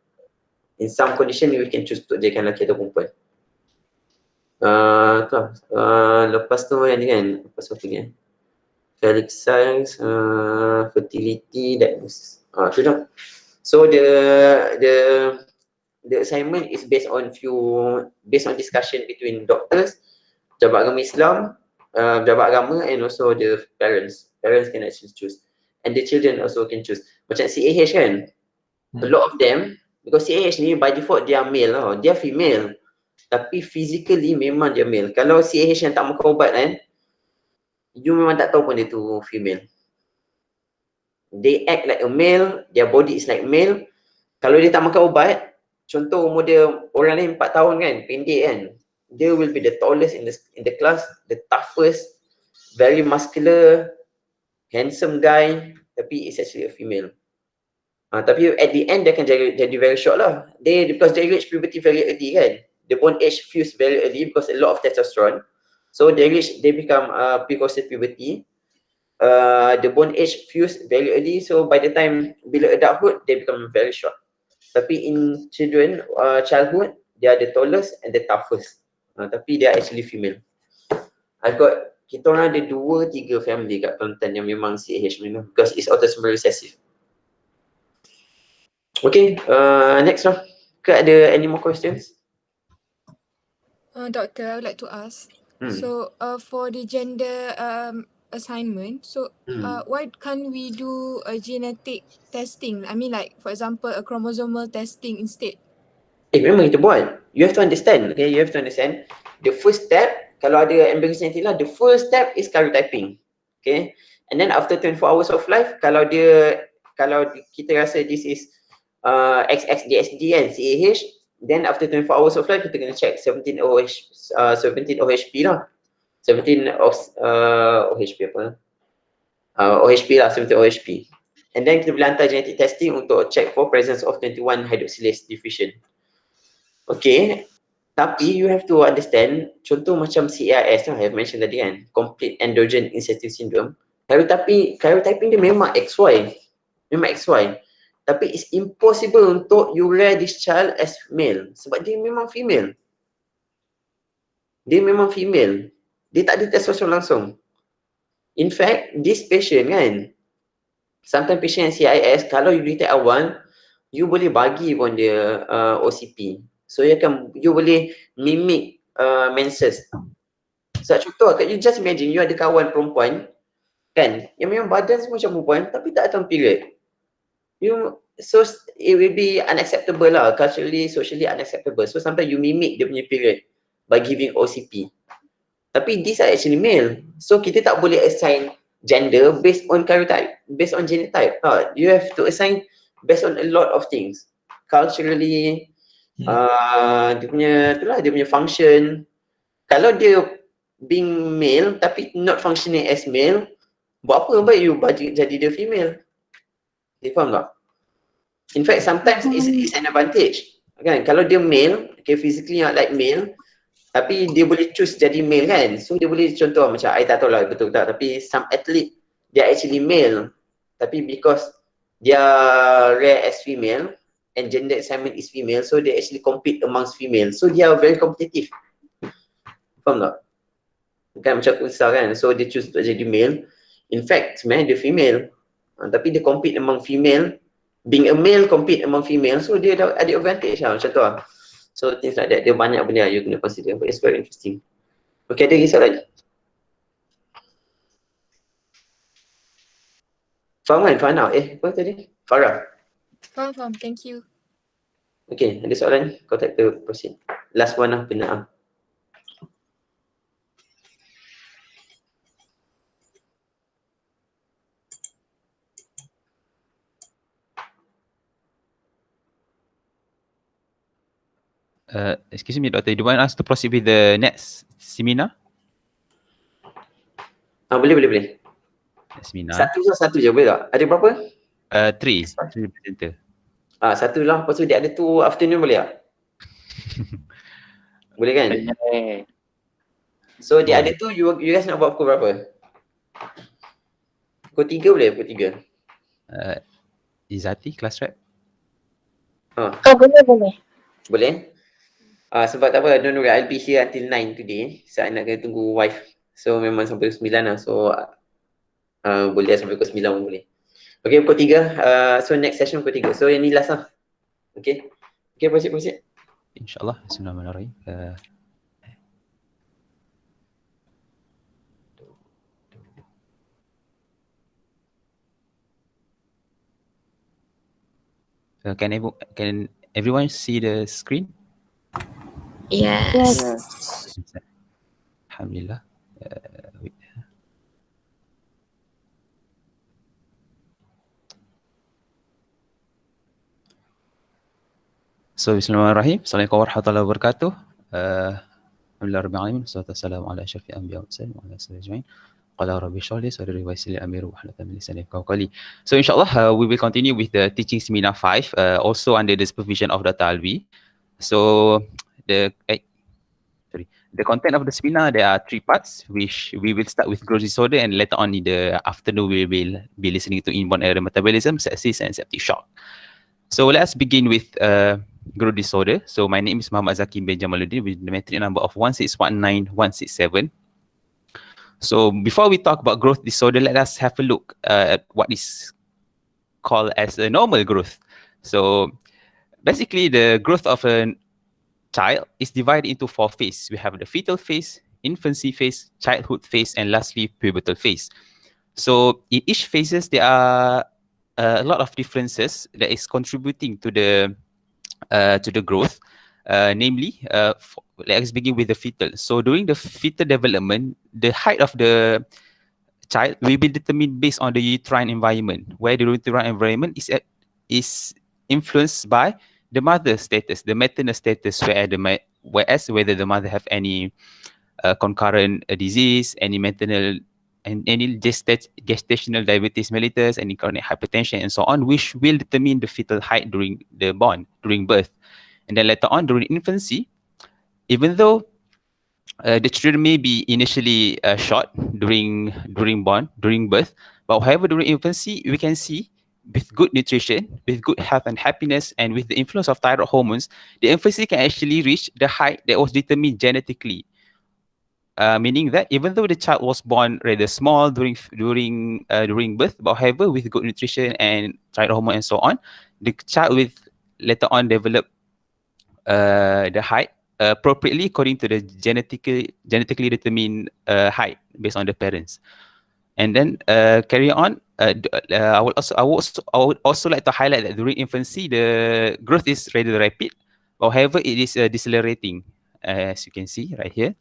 In some condition, we can choose untuk jadikan lelaki atau perempuan. Lepas tu yang ni kan, lepas apa ni Felix size, fertility, diagnosis. Tu dah. So the assignment is based on discussion between doctors, pejabat agama Islam, pejabat agama, and also the parents. Parents can actually choose, and the children also can choose. Macam CAH kan, a lot of them, because CAH ni by default dia male lah, dia female, tapi physically memang dia male. Kalau CAH yang tak makan ubat kan, you memang tak tahu pun dia tu female. They act like a male, their body is like male. Kalau dia tak makan ubat, contoh umur dia orang lain 4 tahun kan, pendek kan, they will be the tallest in the class, the toughest, very muscular, handsome guy, tapi it's actually a female. Tapi at the end dia akan jadi very short lah. Because they reach puberty very early kan, the bone age fuse very early because a lot of testosterone. So they become precocious puberty. The bone age fuse very early, so by the time bila adulthood they become very short. Tapi in children, childhood, they are the tallest and the toughest. Tapi they are actually female. Kita orang ada 2-3 family kat Kelantan yang memang CAH memang, because it's autosomal recessive. Okay, next lah. Ada any more questions? Doctor, I would like to ask. So, for the gender assignment, so why can't we do a genetic testing? I mean, like for example, a chromosomal testing instead. Memang kita buat. You have to understand. Okay, you have to understand. The first step, kalau ada ambiguous genitalia, the first step is karyotyping. Okay, and then after 24 hours of life, kalau kita rasa this is XXDSD and CAH, then after 24 hours of life, kita kena check 17 OHP lah. 17 OHP apa? OHP lah, 17 OHP. And then kita boleh hantar genetic testing untuk check for presence of 21 hydroxylase deficient. Okay, tapi you have to understand, contoh macam CAIS lah, I have mentioned tadi kan, complete androgen insensitive syndrome. Karyotyping dia memang XY. Memang XY. Tapi it's impossible untuk you rear this child as male. Sebab dia memang female. Dia memang female. Dia tak ada testosterone langsung. In fact, this patient kan, sometimes patient yang CIS, kalau you detect awal, you boleh bagi pun dia OCP. So you boleh mimic menses. So contoh, you just imagine you ada kawan perempuan kan, yang memang badan semua macam perempuan tapi tak datang period. So it will be unacceptable lah, culturally, socially unacceptable. So sometimes you mimic dia punya period by giving OCP. Tapi these are actually male. So kita tak boleh assign gender based on karyotype, based on genotype. You have to assign based on a lot of things. Culturally, dia punya function. Kalau dia being male tapi not functioning as male, buat apa baik you jadi dia female? You faham tak? In fact, sometimes it's an advantage. Kan? Kalau dia male, okay, physically not like male, tapi dia boleh choose jadi male kan. So dia boleh contoh macam, I tak tahu lah betul tak, tapi some athlete, they are actually male. Tapi because they are rare as female, and gender assignment is female, so they actually compete amongst female. So they are very competitive. Faham tak? Kan macam Kunsa kan, so dia choose untuk jadi male. In fact, sebenarnya dia female. Tapi dia compete among female. Being a male compete among female, so dia ada advantage lah macam tu lah. So things like that, dia banyak benda you kena consider, but it's very interesting. Okay, ada risau lagi? Faham kan? Faham tak? Apa tadi? Farah. Faham. Thank you. Okay, ada soalan? Kau tak tahu, proceed. Last one lah, benar. Excuse me, Doctor. Do you want us to proceed with the next seminar? Boleh. Seminar. Satu je boleh tak? Ada berapa? Three presenter. Satu lah. Lepas tu dia ada tu afternoon boleh tak? Boleh kan? So dia ada tu, you guys nak buat pukul berapa? Pukul 3 boleh? Pukul 3? Izati, class rep. Boleh. Boleh? Sebab tak apa, don't worry, I'll be here until 9 today. Saya nak kena tunggu wife. So memang sampai pukul 9 lah. So boleh sampai pukul 9 pun boleh. Okay, pukul 3. So next session pukul 3. So yang ni last lah. Okay, proceed. InsyaAllah. Bismillahirrahmanirrahim. Can everyone see the screen? Yes. Alhamdulillah. Wait. So, bismillahirrahmanirrahim. Assalamualaikum warahmatullahi wabarakatuh. Alhamdulillahirrahmanirrahim. Wassalamualaikum warahmatullahi wabarakatuh. Qala rabbi shrah li sadri wa yassir li amri wahlul 'uqdatam min lisani yafqahu qawli. So insyaAllah we will continue with the teaching seminar 5, also under the supervision of Dr. Alwi. So the content of the seminar, there are 3 parts, which we will start with growth disorder, and later on in the afternoon we will be listening to inborn error metabolism, sepsis, and septic shock. So let's begin with growth disorder. So my name is Muhammad Zaki bin Jamaluddin with the metric number of 1619167. So before we talk about growth disorder, let us have a look at what is called as a normal growth. So basically the growth of a child is divided into 4 phases. We have the fetal phase, infancy phase, childhood phase, and lastly pubertal phase. So in each phases there are a lot of differences that is contributing to the growth. Namely, let's begin with the fetal. So during the fetal development, the height of the child will be determined based on the uterine environment, where the uterine environment is influenced by the mother's status, the maternal status, whereas whether the mother have any concurrent disease, any maternal and any gestational diabetes mellitus, any chronic hypertension, and so on, which will determine the fetal height during birth. And then later on, during infancy, even though the children may be initially short during birth, but however during infancy, we can see with good nutrition, with good health and happiness, and with the influence of thyroid hormones, the infancy can actually reach the height that was determined genetically. Meaning that even though the child was born rather small during birth, but however with good nutrition and thyroid hormone and so on, the child will later on develop the height appropriately according to the genetically determined height based on the parents. And then carry on. I would also like to highlight that during infancy the growth is rather rapid, but however it is decelerating, as you can see right here.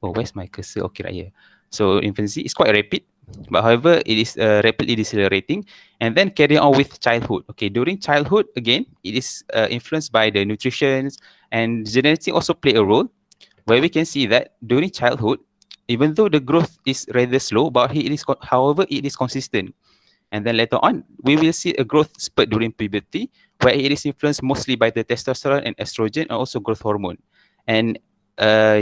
Oh, where's my cursor? Okay, right here. So infancy is quite rapid, but however it is rapidly decelerating, and then carry on with childhood. Okay, during childhood again it is influenced by the nutrition, and genetics also play a role, where we can see that during childhood, even though the growth is rather slow, but however it is consistent. And then later on we will see a growth spurt during puberty, where it is influenced mostly by the testosterone and estrogen, and also growth hormone. And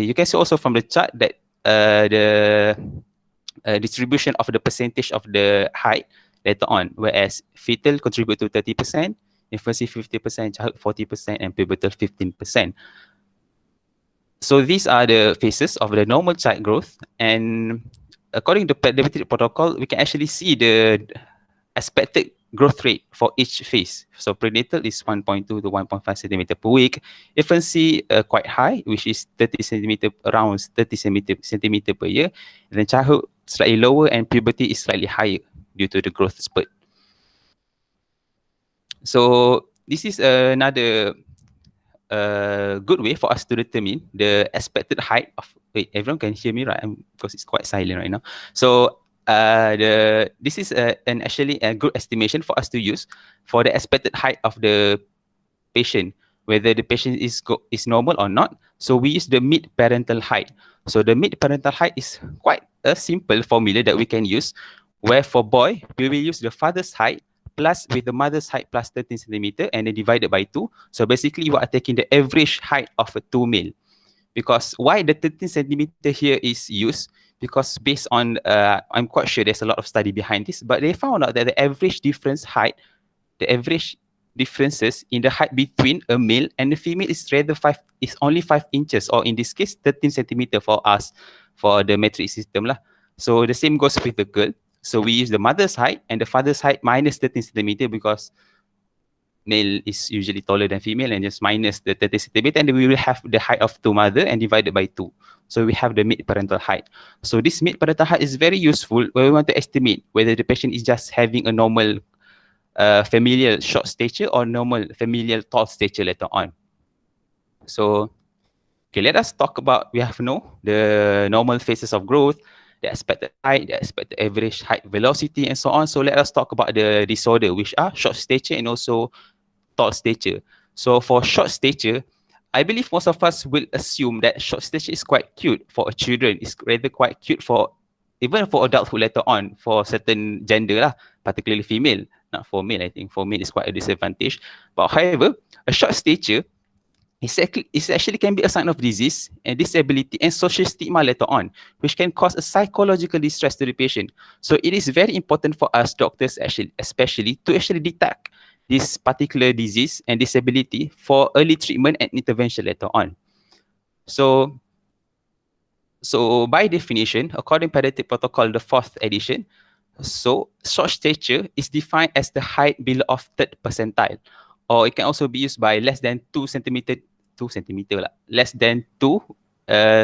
you can see also from the chart that the distribution of the percentage of the height later on, whereas fetal contribute to 30%, infancy 50%, childhood 40%, and pubertal 15%. So these are the phases of the normal child growth, and according to pediatric protocol, we can actually see the expected growth rate for each phase. So prenatal is 1.2 to 1.5 centimeter per week. Infancy quite high, which is 30 centimeter, around 30 centimeter per year. And then childhood slightly lower, and puberty is slightly higher due to the growth spurt. So this is another good way for us to determine the expected height of. Wait, everyone can hear me, right? Because it's quite silent right now. So this is actually a good estimation for us to use for the expected height of the patient, whether the patient is normal or not. So we use the mid-parental height. So the mid-parental height is quite a simple formula that we can use, where for boy, we will use the father's height plus with the mother's height plus 13 centimeter and then divided by 2. So basically, you are taking the average height of a 2 male. Because why the 13 centimeter here is used? Because based on, I'm quite sure there's a lot of study behind this, but they found out that the average differences in the height between a male and a female is only 5 inches, or in this case 13 centimeter for us for the metric system lah. So the same goes with the girl. So we use the mother's height and the father's height minus 13 centimeter, because male is usually taller than female, and just minus the 30 centimeter, and we will have the height of two mother and divided by 2. So we have the mid-parental height. So this mid-parental height is very useful when we want to estimate whether the patient is just having a normal familial short stature or normal familial tall stature later on. So, okay, let us talk about, we have the normal phases of growth, the expected height, the expected average height velocity, and so on. So let us talk about the disorder, which are short stature and also tall stature. So for short stature, I believe most of us will assume that short stature is quite cute for children. It's rather quite cute for even for adulthood later on, for certain gender lah, particularly female. Not for male, I think for male is quite a disadvantage. But however, a short stature is actually can be a sign of disease and disability and social stigma later on, which can cause a psychological distress to the patient. So it is very important for us doctors especially to actually detect this particular disease and disability for early treatment and intervention later on. So by definition, according to Pediatric Protocol, the 4th edition, so short stature is defined as the height below of 3rd percentile, or it can also be used by less than 2 centimeter, less than 2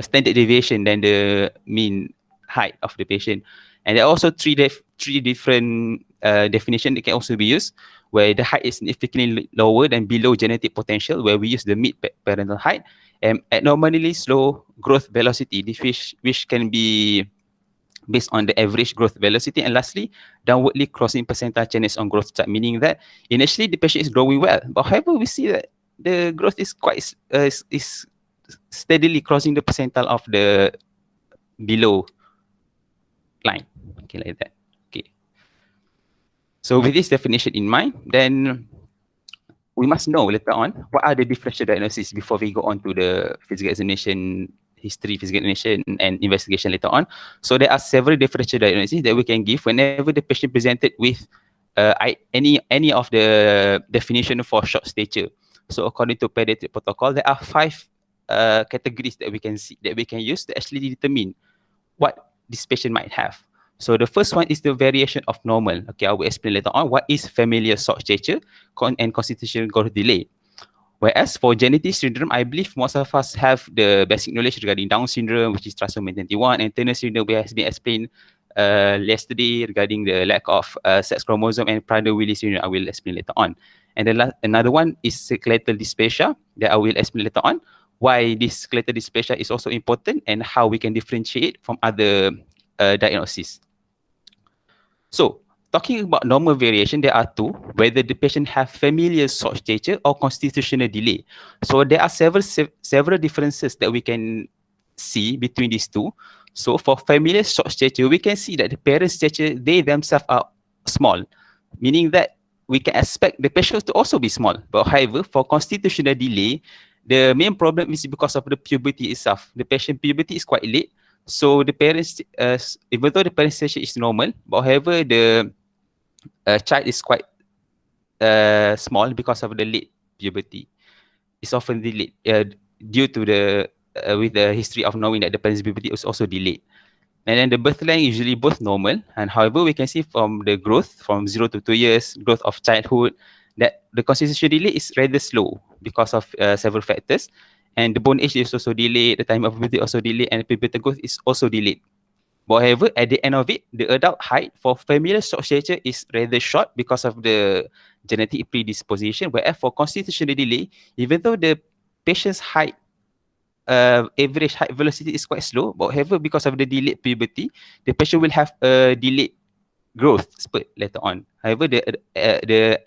standard deviation than the mean height of the patient. And there are also three different definitions that can also be used, where the height is significantly lower than below genetic potential, where we use the mid-parental height, and abnormally slow growth velocity, which can be based on the average growth velocity, and lastly, downwardly crossing percentile changes on growth chart, meaning that initially the patient is growing well, but however we see that the growth is quite is steadily crossing the percentile of the below line, okay, like that. Okay, so with this definition in mind, then we must know later on what are the differential diagnoses before we go on to the physical examination history, physical examination, and investigation later on. So there are several differential diagnoses that we can give whenever the patient presented with any of the definition for short stature. So according to Pediatric Protocol, there are 5 categories that we can use to actually determine what this patient might have. So the first one is the variation of normal. Okay, I will explain later on what is familial short stature and constitutional growth delay. Whereas for genetic syndrome, I believe most of us have the basic knowledge regarding Down syndrome, which is trisomy 21, and Turner syndrome, which has been explained yesterday regarding the lack of sex chromosome, and Prader-Willi syndrome, I will explain later on. And another one is skeletal dysplasia that I will explain later on, why this skeletal dysplasia is also important and how we can differentiate from other diagnoses. So, talking about normal variation, there are 2, whether the patient have familial short stature or constitutional delay. So there are several differences that we can see between these 2. So for familial short stature, we can see that the parent stature, they themselves are small, meaning that we can expect the patient to also be small. But however, for constitutional delay, the main problem is because of the puberty itself. The patient puberty is quite late. So the parents, even though the parent stature is normal, but however, the child is quite small because of the late puberty. It's often delayed due to the with the history of knowing that the parent's puberty is also delayed. And then the birth length usually both normal, and however we can see from the growth from 0 to 2 years, growth of childhood, that the constitutional delay is rather slow because of several factors. And the bone age is also delayed, the time of puberty also delayed, and pubertal growth is also delayed. But however, at the end of it, the adult height for familial short stature is rather short because of the genetic predisposition, whereas for constitutional delay, even though the patient's height average height velocity is quite slow, but however, because of the delayed puberty, the patient will have a delayed growth spurt later on. However, the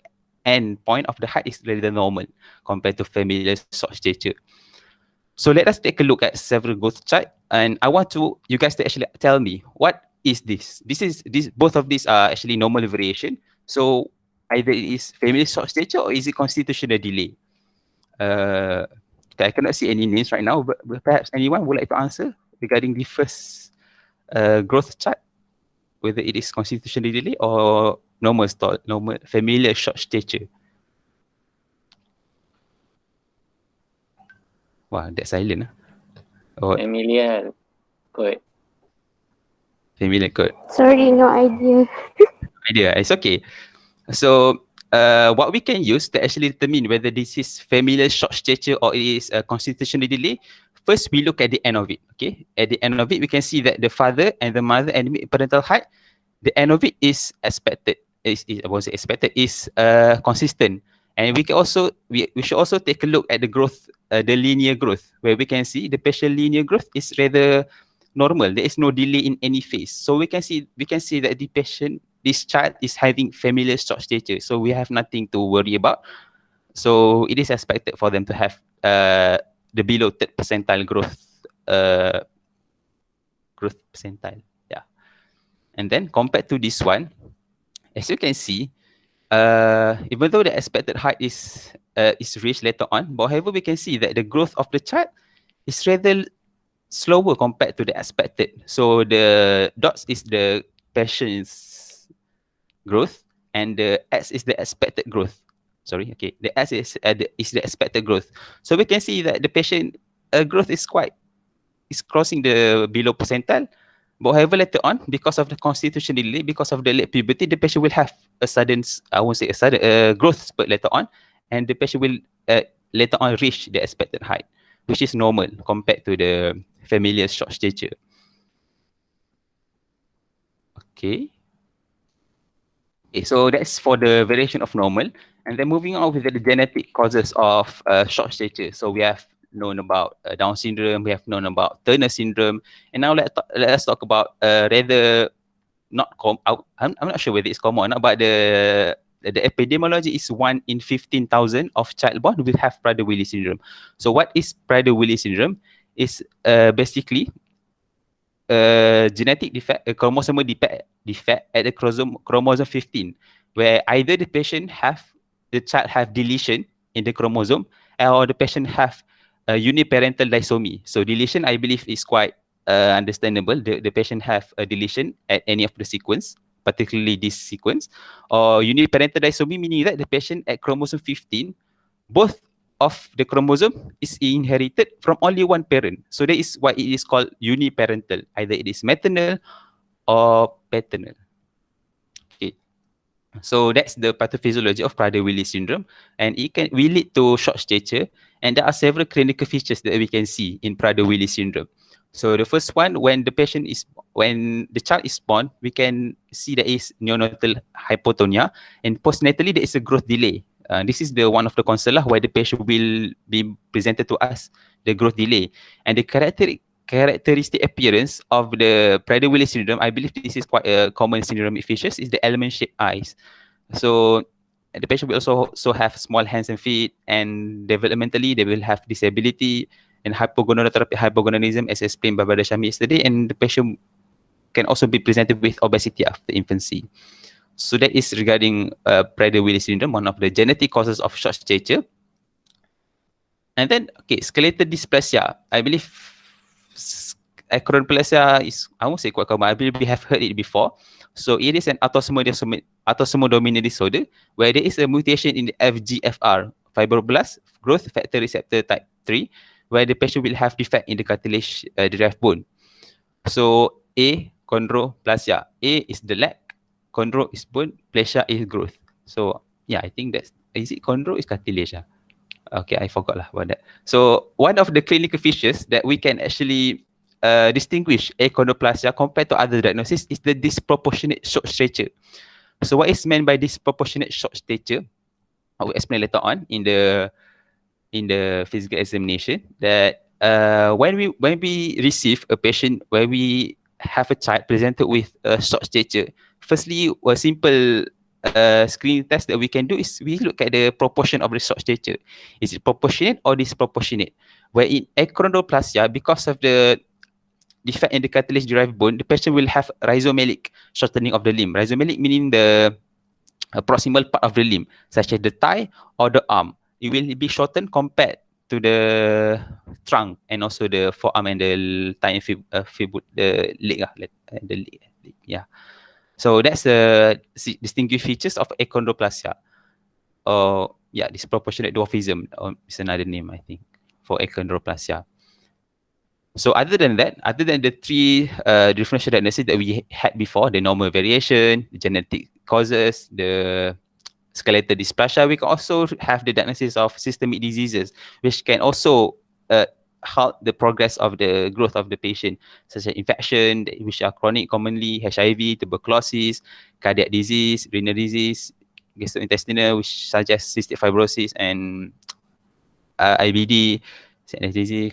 end point of the height is rather normal compared to familial short stature. So let us take a look at several growth chart, and I want you guys to actually tell me what is this. Both of these are actually normal variation. So either it is familial short stature or is it constitutional delay? I cannot see any names right now, but perhaps anyone would like to answer regarding the first growth chart, whether it is constitutional delay or normal familial short stature. Wow, that's silent. Oh, Familial code. Familial code. Sorry, no idea. It's okay. So what we can use to actually determine whether this is familial short stature or it is a constitutional delay, first we look at the end of it. Okay, at the end of it, we can see that the father and the mother and parental height, the end of it is expected. Is consistent, and we can also we should also take a look at the growth, the linear growth, where we can see the patient linear growth is rather normal. There is no delay in any phase, so we can see that the patient, this child is having familial short stature, so we have nothing to worry about. So it is expected for them to have the below third percentile growth percentile. Yeah, and then compared to this one, as you can see, even though the expected height is reached later on, but however we can see that the growth of the child is rather slower compared to the expected. So the dots is the patient's growth, and the X is the expected growth. Sorry, okay, the S is the expected growth. So we can see that the patient growth is crossing the below percentile. But however, later on, because of the constitutional delay, because of the late puberty, the patient will have a sudden, I won't say a sudden growth spurt later on, and the patient will later on reach the expected height, which is normal compared to the familial short stature. Okay. So that's for the variation of normal. And then moving on with the genetic causes of short stature. So we have known about Down syndrome, we have known about Turner syndrome, and now let's talk about rather not I'm not sure whether it's common or not, but the epidemiology is 1 in 15,000 of child born will have Prader-Willi syndrome. So what is Prader-Willi syndrome? Is basically genetic defect, a chromosomal defect at the chromosome 15, where either the child have deletion in the chromosome, or the patient have a uniparental disomy. So deletion, I believe, is quite understandable. The patient have a deletion at any of the sequence, particularly this sequence, or uniparental disomy, meaning that the patient at chromosome 15, both of the chromosome is inherited from only one parent. So that is why it is called uniparental. Either it is maternal or paternal. Okay. So that's the pathophysiology of Prader-Willi syndrome, and it can lead to short stature. And there are several clinical features that we can see in Prader-Willi syndrome. So the first one, when the child is born, we can see there is neonatal hypotonia, and postnatally there is a growth delay. This is one of the concern why the patient will be presented to us, the growth delay. And the characteristic appearance of the Prader-Willi syndrome, I believe this is quite a common syndromic features, is the almond-shaped eyes. So the patient will also have small hands and feet, and developmentally they will have disability and hypogonadotrophic hypogonadism, as explained by Brother Shami yesterday, and the patient can also be presented with obesity after infancy. So that is regarding Prader-Willi syndrome, one of the genetic causes of short stature. And then, okay, skeletal dysplasia. I believe achondroplasia is, I won't say quite common, I believe we have heard it before. So it is an autosomal dominant disorder where there is a mutation in the FGFR, fibroblast growth factor receptor type 3, where the patient will have defect in the cartilage derived bone. So A, chondroplasia. A is the leg, chondro is bone, plasia is growth. So yeah, I think is it chondro is cartilage? Okay, I forgot about that. So one of the clinical features that we can actually distinguish achondroplasia compared to other diagnoses is the disproportionate short stature. So what is meant by disproportionate short stature? I will explain later on in the physical examination that when we receive a patient, when we have a child presented with a short stature, firstly, a simple screening test that we can do is we look at the proportion of the short stature. Is it proportionate or disproportionate? Where in achondroplasia, because of the defect in the cartilage-derived bone, the patient will have rhizomelic shortening of the limb. Rhizomelic meaning the proximal part of the limb, such as the thigh or the arm. It will be shortened compared to the trunk and also the forearm and the thigh and the leg, the leg, yeah. So that's the distinguished features of achondroplasia. Or yeah, disproportionate dwarfism, or is another name I think for achondroplasia. So other than that, other than the three differential diagnoses that we had before, the normal variation, the genetic causes, the skeletal dysplasia, we can also have the diagnosis of systemic diseases, which can also halt the progress of the growth of the patient, such as infection, which are chronic commonly, HIV, tuberculosis, cardiac disease, renal disease, gastrointestinal, which suggest cystic fibrosis, and IBD, disease,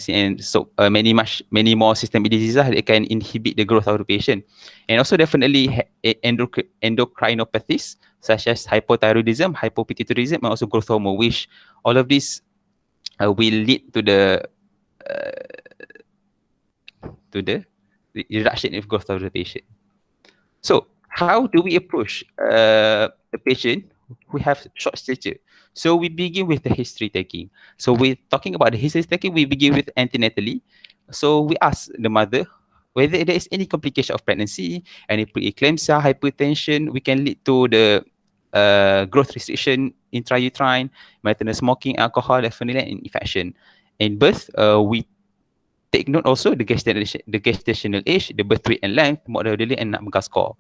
and so many more systemic diseases that can inhibit the growth of the patient. And also definitely endocrinopathies such as hypothyroidism, hypopituitarism, and also growth hormone, which all of these will lead to the reduction of growth of the patient. So how do we approach the patient who have short stature? So we begin with the history taking. So we're talking about the history taking, we begin with antenatally. So we ask the mother whether there is any complication of pregnancy, any preeclampsia, hypertension, we can lead to the growth restriction, intrauterine, maternal smoking, alcohol, definitely, and infection. In birth, we take note also the gestational age, the birth weight and length, mortality, and NAMGA score.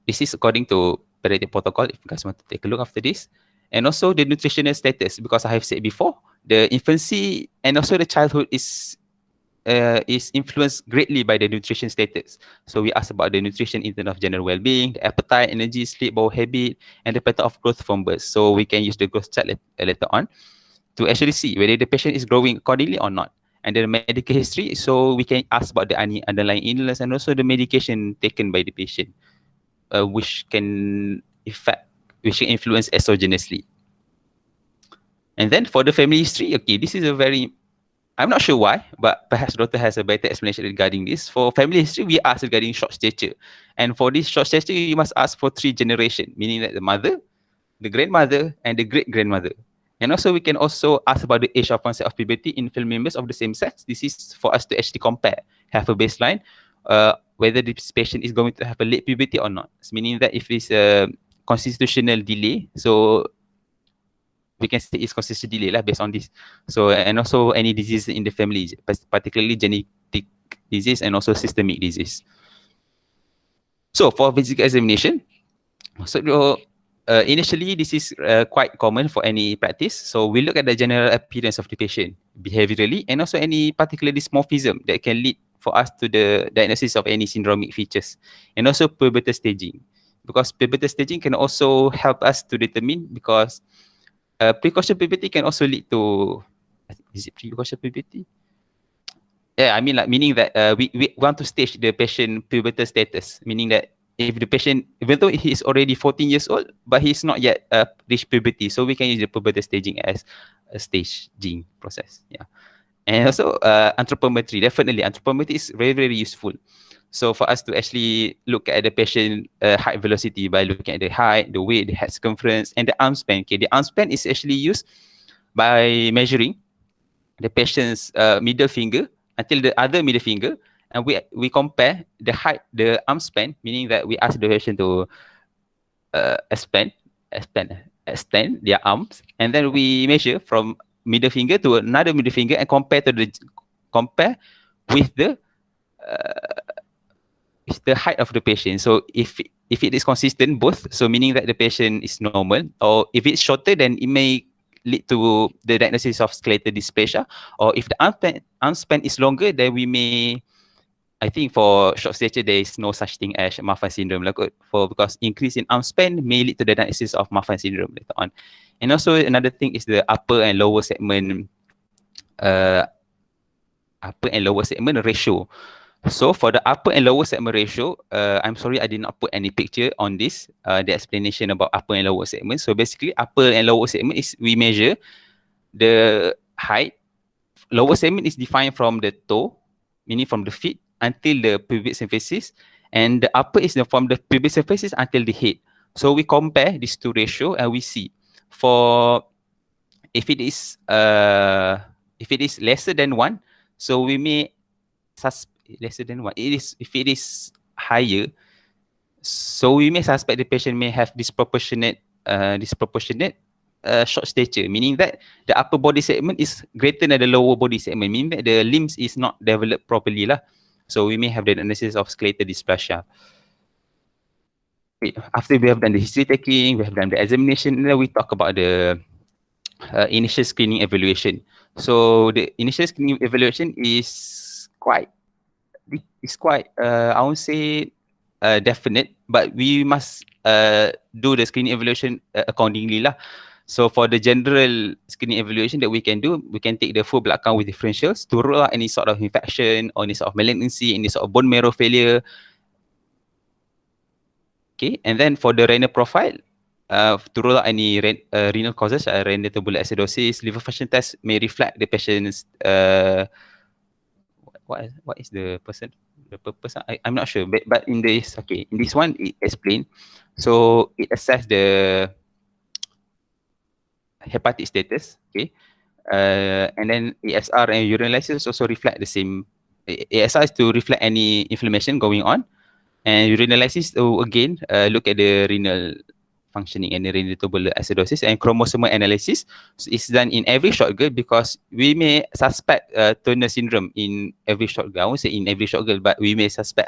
This is according to pediatric protocol, if you guys want to take a look after this. And also the nutritional status, because I have said before, the infancy and also the childhood is influenced greatly by the nutrition status. So we ask about the nutrition in terms of general well-being, the appetite, energy, sleep, bowel habit, and the pattern of growth from birth. So we can use the growth chart later on to actually see whether the patient is growing accordingly or not. And the medical history, so we can ask about the underlying illness and also the medication taken by the patient, which can influence exogenously. And then for the family history, okay, this is a very, I'm not sure why, but perhaps doctor has a better explanation regarding this. For family history, we ask regarding short stature. And for this short stature, you must ask for 3 generations, meaning that the mother, the grandmother, and the great-grandmother. And also, we can also ask about the age of onset of puberty in family members of the same sex. This is for us to actually compare, have a baseline, whether this patient is going to have a late puberty or not. Meaning that if it's a constitutional delay, so we can say it's constitutional delay based on this. So, and also any disease in the family, particularly genetic disease and also systemic disease. So for physical examination, so initially this is quite common for any practice. So we look at the general appearance of the patient behaviorally and also any particular dysmorphism that can lead for us to the diagnosis of any syndromic features, and also pubertal staging, because pubertal staging can also help us to determine, because precocious puberty can also lead to, is it precocious puberty? Yeah, I mean, like, meaning that we want to stage the patient pubertal status, meaning that if the patient, even though he is already 14 years old, but he's not yet reached puberty, so we can use the pubertal staging as a staging process. Yeah, and also anthropometry. Definitely, anthropometry is very, very useful. So for us to actually look at the patient height velocity by looking at the height, the weight, the head circumference, and the arm span. Okay, the arm span is actually used by measuring the patient's middle finger until the other middle finger, and we compare the height, the arm span, meaning that we ask the patient to extend their arms, and then we measure from middle finger to another middle finger and compare with the height of the patient. So if it is consistent both, so meaning that the patient is normal, or if it's shorter, then it may lead to the diagnosis of skeletal dysplasia, or if the arm span is longer, then we may I think for short stature, there is no such thing as Marfan syndrome, like, because increase in arm span may lead to the diagnosis of Marfan syndrome later on. And also another thing is the upper and lower segment ratio. So for the upper and lower segment ratio, I'm sorry I did not put any picture on this, the explanation about upper and lower segment. So basically upper and lower segment is we measure the height. Lower segment is defined from the toe, meaning from the feet until the pubic symphysis, and the upper is from the pubic symphysis until the head. So we compare these two ratio and we see for if it is lesser than 1, so we may lesser than 1. If it is higher, so we may suspect the patient may have disproportionate short stature, meaning that the upper body segment is greater than the lower body segment, meaning that the limbs is not developed properly lah. So we may have the diagnosis of skeletal dysplasia. After we have done the history taking, we have done the examination, and then we talk about the initial screening evaluation. So the initial screening evaluation is quite I won't say definite, but we must do the screening evaluation accordingly lah. So for the general screening evaluation that we can do, we can take the full blood count with differentials to rule out any sort of infection or any sort of malignancy, any sort of bone marrow failure. Okay, and then for the renal profile, to rule out any renal causes, renal tubular acidosis, liver function test may reflect the patient's what is the purpose? I'm not sure, but in this one it explained. So it assess the hepatic status, okay, and then ASR and urinalysis also reflect the same. ASR is to reflect any inflammation going on, and urinalysis to again look at the renal functioning and the renal tubular acidosis. And chromosomal analysis is done in every short girl because we may suspect Turner syndrome in every short girl. I won't say in every short girl, but we may suspect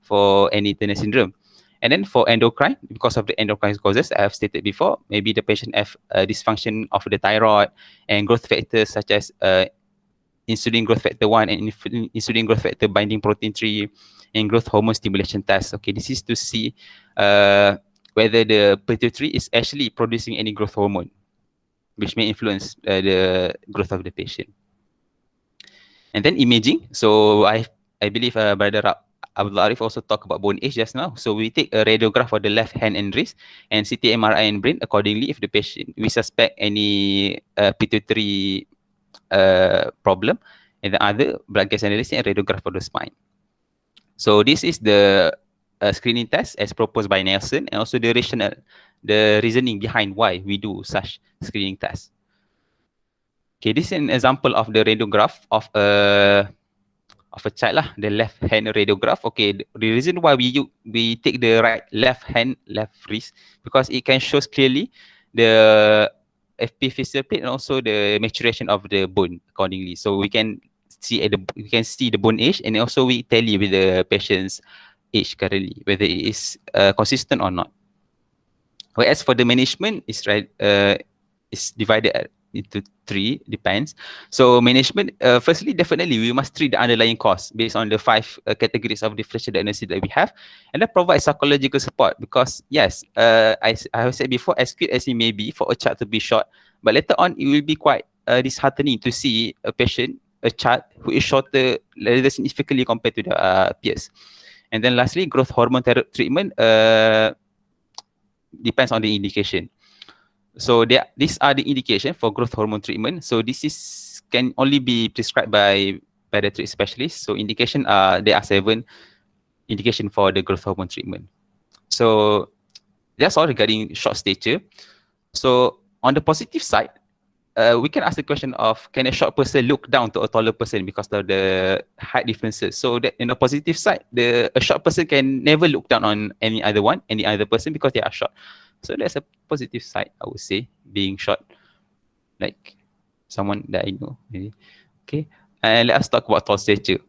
for any Turner syndrome. And then for endocrine, because of the endocrine causes I have stated before, maybe the patient have dysfunction of the thyroid and growth factors such as insulin growth factor 1 and insulin growth factor binding protein 3 and growth hormone stimulation test. Okay, this is to see whether the pituitary is actually producing any growth hormone, which may influence the growth of the patient. And then imaging. So I believe Brother Abdul Arif also talked about bone age just now. So we take a radiograph for the left hand and wrist and CT MRI and brain accordingly if the patient, we suspect any pituitary problem, and the other blood gas analysis and radiograph for the spine. So this is the screening test as proposed by Nelson, and also the reasoning behind why we do such screening test. Okay, this is an example of the radiograph of a child lah, the left hand radiograph. Okay, the reason why we take the left wrist because it can show clearly the epiphyseal plate and also the maturation of the bone accordingly. So we can see the bone age, and also we tally with the patient's age currently whether it is consistent or not. Whereas for the management is divided into 3, depends. So management, firstly, definitely we must treat the underlying cause based on the 5 categories of differential diagnosis that we have, and then provide psychological support because yes, I have said before, as cute as it may be for a child to be short, but later on it will be quite disheartening to see a child who is shorter rather significantly compared to the peers. And then lastly, growth hormone treatment depends on the indication. So these are the indication for growth hormone treatment. So this can only be prescribed by pediatric specialists. So there are 7 indication for the growth hormone treatment. So that's all regarding short stature. So on the positive side, we can ask the question of, can a short person look down to a taller person because of the height differences? So that in the positive side, a short person can never look down on any other person because they are short. So that's a positive side, I would say, being short, like someone that I know. Maybe. Okay, and let us talk about tall stature.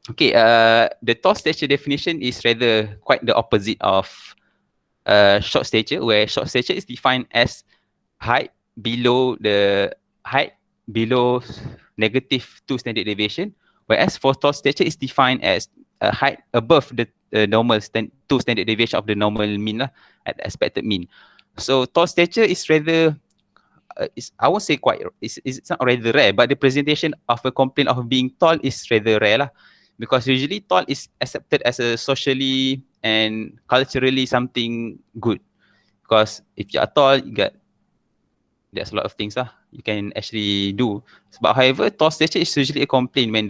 Okay, the tall stature definition is rather quite the opposite of short stature, where short stature is defined as height below -2 standard deviation, whereas for tall stature is defined as height above the normal two standard deviation of the normal mean lah, at the expected mean. So tall stature is rather I won't say quite, it's not rather rare, but the presentation of a complaint of being tall is rather rare lah. Because usually tall is accepted as a socially and culturally something good. Because if you are tall, there's a lot of things lah you can actually do. But however, tall stature is usually a complaint when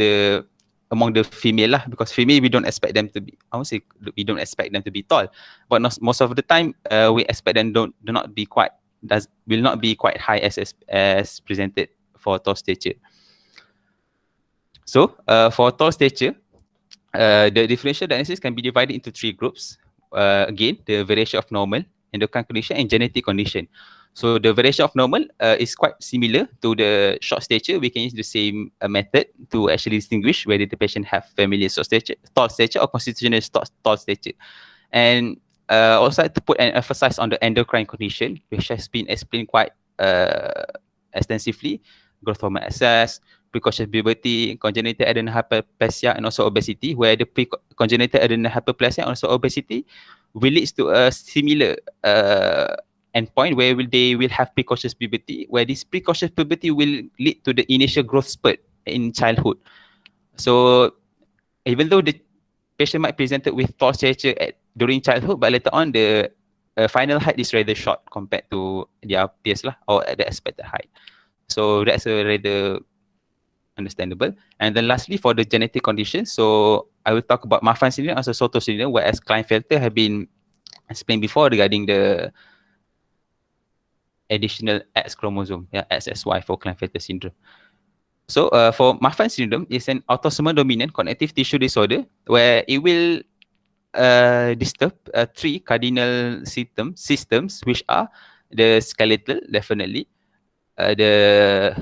among the female lah, because female we don't expect them to be, I won't say we don't expect them to be tall, but most of the time we expect them will not be quite high as presented for tall stature. So for tall stature, the differential diagnosis can be divided into 3 groups. Again, the variation of normal, endocrine condition, and genetic condition. So the variation of normal is quite similar to the short stature. We can use the same method to actually distinguish whether the patient have familial tall stature or constitutional tall stature. And also like to put an emphasis on the endocrine condition, which has been explained quite extensively. Growth hormone excess, precocious puberty, congenital adrenal hypoplasia, and also obesity, where the congenital adrenal hypoplasia and also obesity will lead to a similar endpoint where they will have precocious puberty, where this precocious puberty will lead to the initial growth spurt in childhood. So even though the patient might present with tall stature during childhood, but later on the final height is rather short compared to their peers lah, or at the expected height. So that's a rather understandable. And then lastly, for the genetic conditions, so I will talk about Marfan syndrome as a Soto syndrome, whereas Klinefelter have been explained before regarding the additional X chromosome, XXY for Klinefelter syndrome. So for Marfan syndrome, it's an autosomal dominant connective tissue disorder where it will disturb 3 cardinal systems, which are the skeletal, definitely, the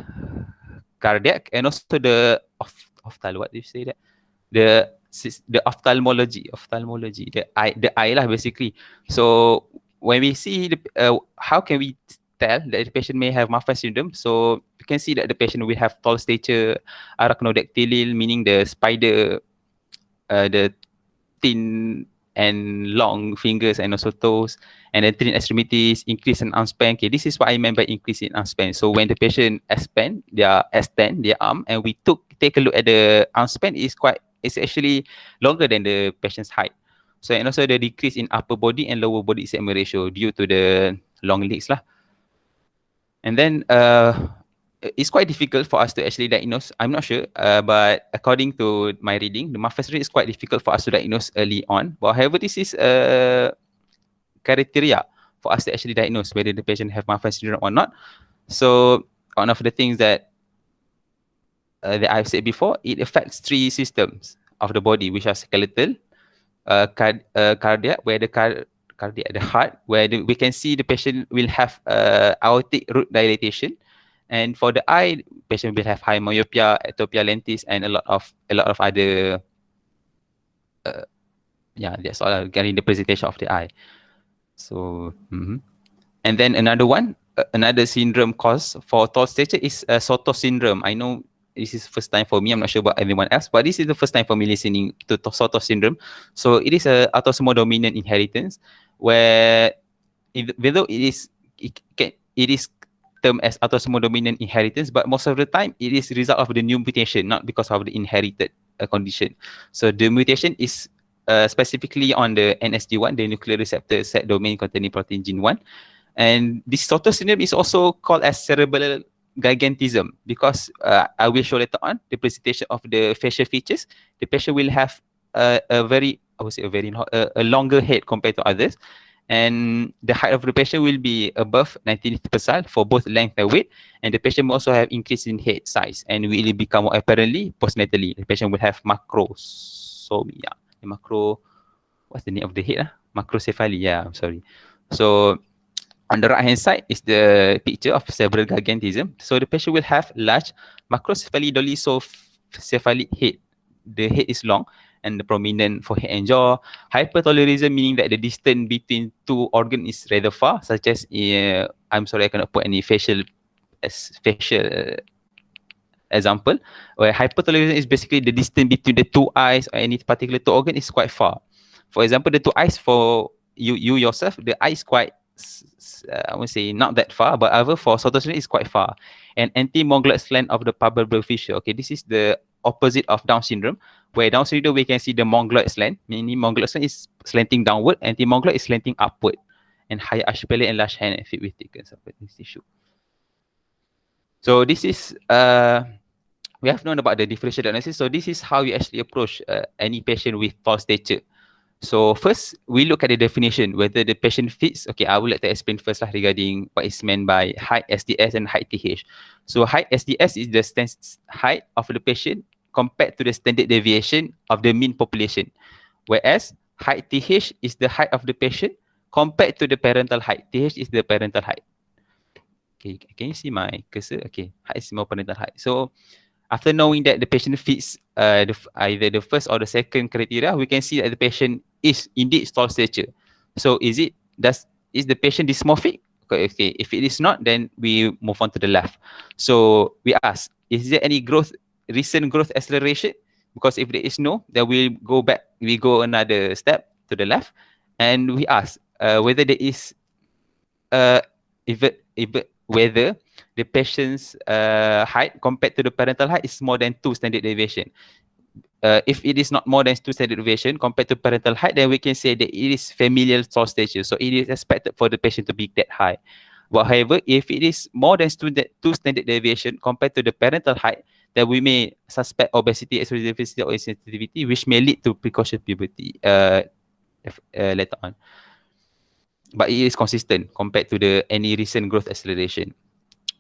cardiac, and also the what do you say that? The ophthalmology, the eye lah basically. So when we see how can we tell that the patient may have Marfan syndrome? So you can see that the patient will have tall stature, arachnodactyly, meaning the spider, the thin and long fingers and also toes, and then thin extremities, increase in arm span. Okay, this is what I meant by increase in arm span. So when the patient extend their arm, and we take a look at the arm span, it's actually longer than the patient's height. So and also the decrease in upper body and lower body segment ratio due to the long legs lah. And then it's quite difficult for us to actually diagnose. I'm not sure, but according to my reading, the Marfan syndrome is quite difficult for us to diagnose early on. But however, this is a criteria for us to actually diagnose whether the patient have Marfan syndrome or not. So one of the things that I've said before, it affects 3 systems of the body, which are skeletal, cardiac, where the cardiac, the heart, where we can see the patient will have aortic root dilatation. And for the eye, patient will have high myopia, ectopia lentis, and a lot of other that's all regarding the presentation of the eye. So and then another syndrome cause for tall stature is Soto syndrome. I know this is first time for me, I'm not sure about anyone else, but this is the first time for me listening to Soto syndrome. So it is a autosomal dominant inheritance where although it is termed as autosomal dominant inheritance, but most of the time it is the result of the new mutation, not because of the inherited condition. So the mutation is specifically on the NSG1, the nuclear receptor set domain containing protein gene 1. And this Soto syndrome is also called as cerebral gigantism because I will show later on the presentation of the facial features. The patient will have a longer head compared to others. And the height of the patient will be above 90 percent for both length and weight, and the patient will also have increase in head size and will become more apparently postnatally. The patient will have macrosomia. What's the name of the head? Macrocephaly. Yeah, I'm sorry. So on the right hand side is the picture of cerebral gigantism. So the patient will have large macrocephaly dolichocephalic head. The head is long and the prominent forehead and jaw. Hypertolerism, meaning that the distance between 2 organs is rather far, such as I'm sorry, I cannot put any facial example, where hypothyroidism is basically the distance between the two eyes or any particular two organ is quite far. For example, the two eyes for you yourself, the eye is quite, I won't say not that far, but however for Sotomayor is quite far. And anti-mongoloid slant of the palpebral fissure. Okay, this is the opposite of Down syndrome, where Down syndrome we can see the mongoloid slant, meaning mongoloid slant is slanting downward, anti-mongoloid is slanting upward, and higher archipelagic and large hand and feet with thickened subcutaneous tissue. So this is we have known about the differential diagnosis. So this is how you actually approach any patient with tall stature. So first, we look at the definition, whether the patient fits. Okay, I would like to explain first regarding what is meant by height SDS and height TH. So height SDS is the height of the patient compared to the standard deviation of the mean population. Whereas height TH is the height of the patient compared to the parental height. TH is the parental height. Okay, can you see my cursor? Okay, height is more parental height. So after knowing that the patient fits either the first or the second criteria, we can see that the patient is indeed tall stature. So is the patient dysmorphic? Okay, if it is not, then we move on to the left. So we ask, is there any recent growth acceleration? Because if there is no, then we go another step to the left, and we ask whether there is whether the patient's height compared to the parental height is more than 2 standard deviation. If it is not more than 2 standard deviation compared to parental height, then we can say that it is familial tall stature. So it is expected for the patient to be that high. But however, if it is more than 2 standard deviation compared to the parental height, then we may suspect obesity, exercise deficiency, or insensitivity, which may lead to precocious puberty later on. But it is consistent compared to any recent growth acceleration.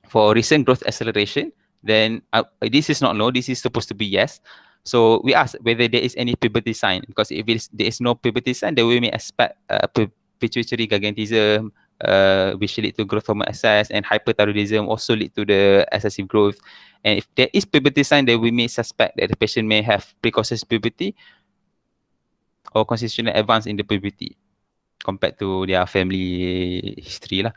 For recent growth acceleration, then this is not no, this is supposed to be yes. So we ask whether there is any puberty sign, because if there is no puberty sign, then we may expect pituitary gigantism, which lead to growth hormone excess, and hyperthyroidism also lead to the excessive growth. And if there is puberty sign, then we may suspect that the patient may have precocious puberty or constitutional advance in the puberty compared to their family history lah.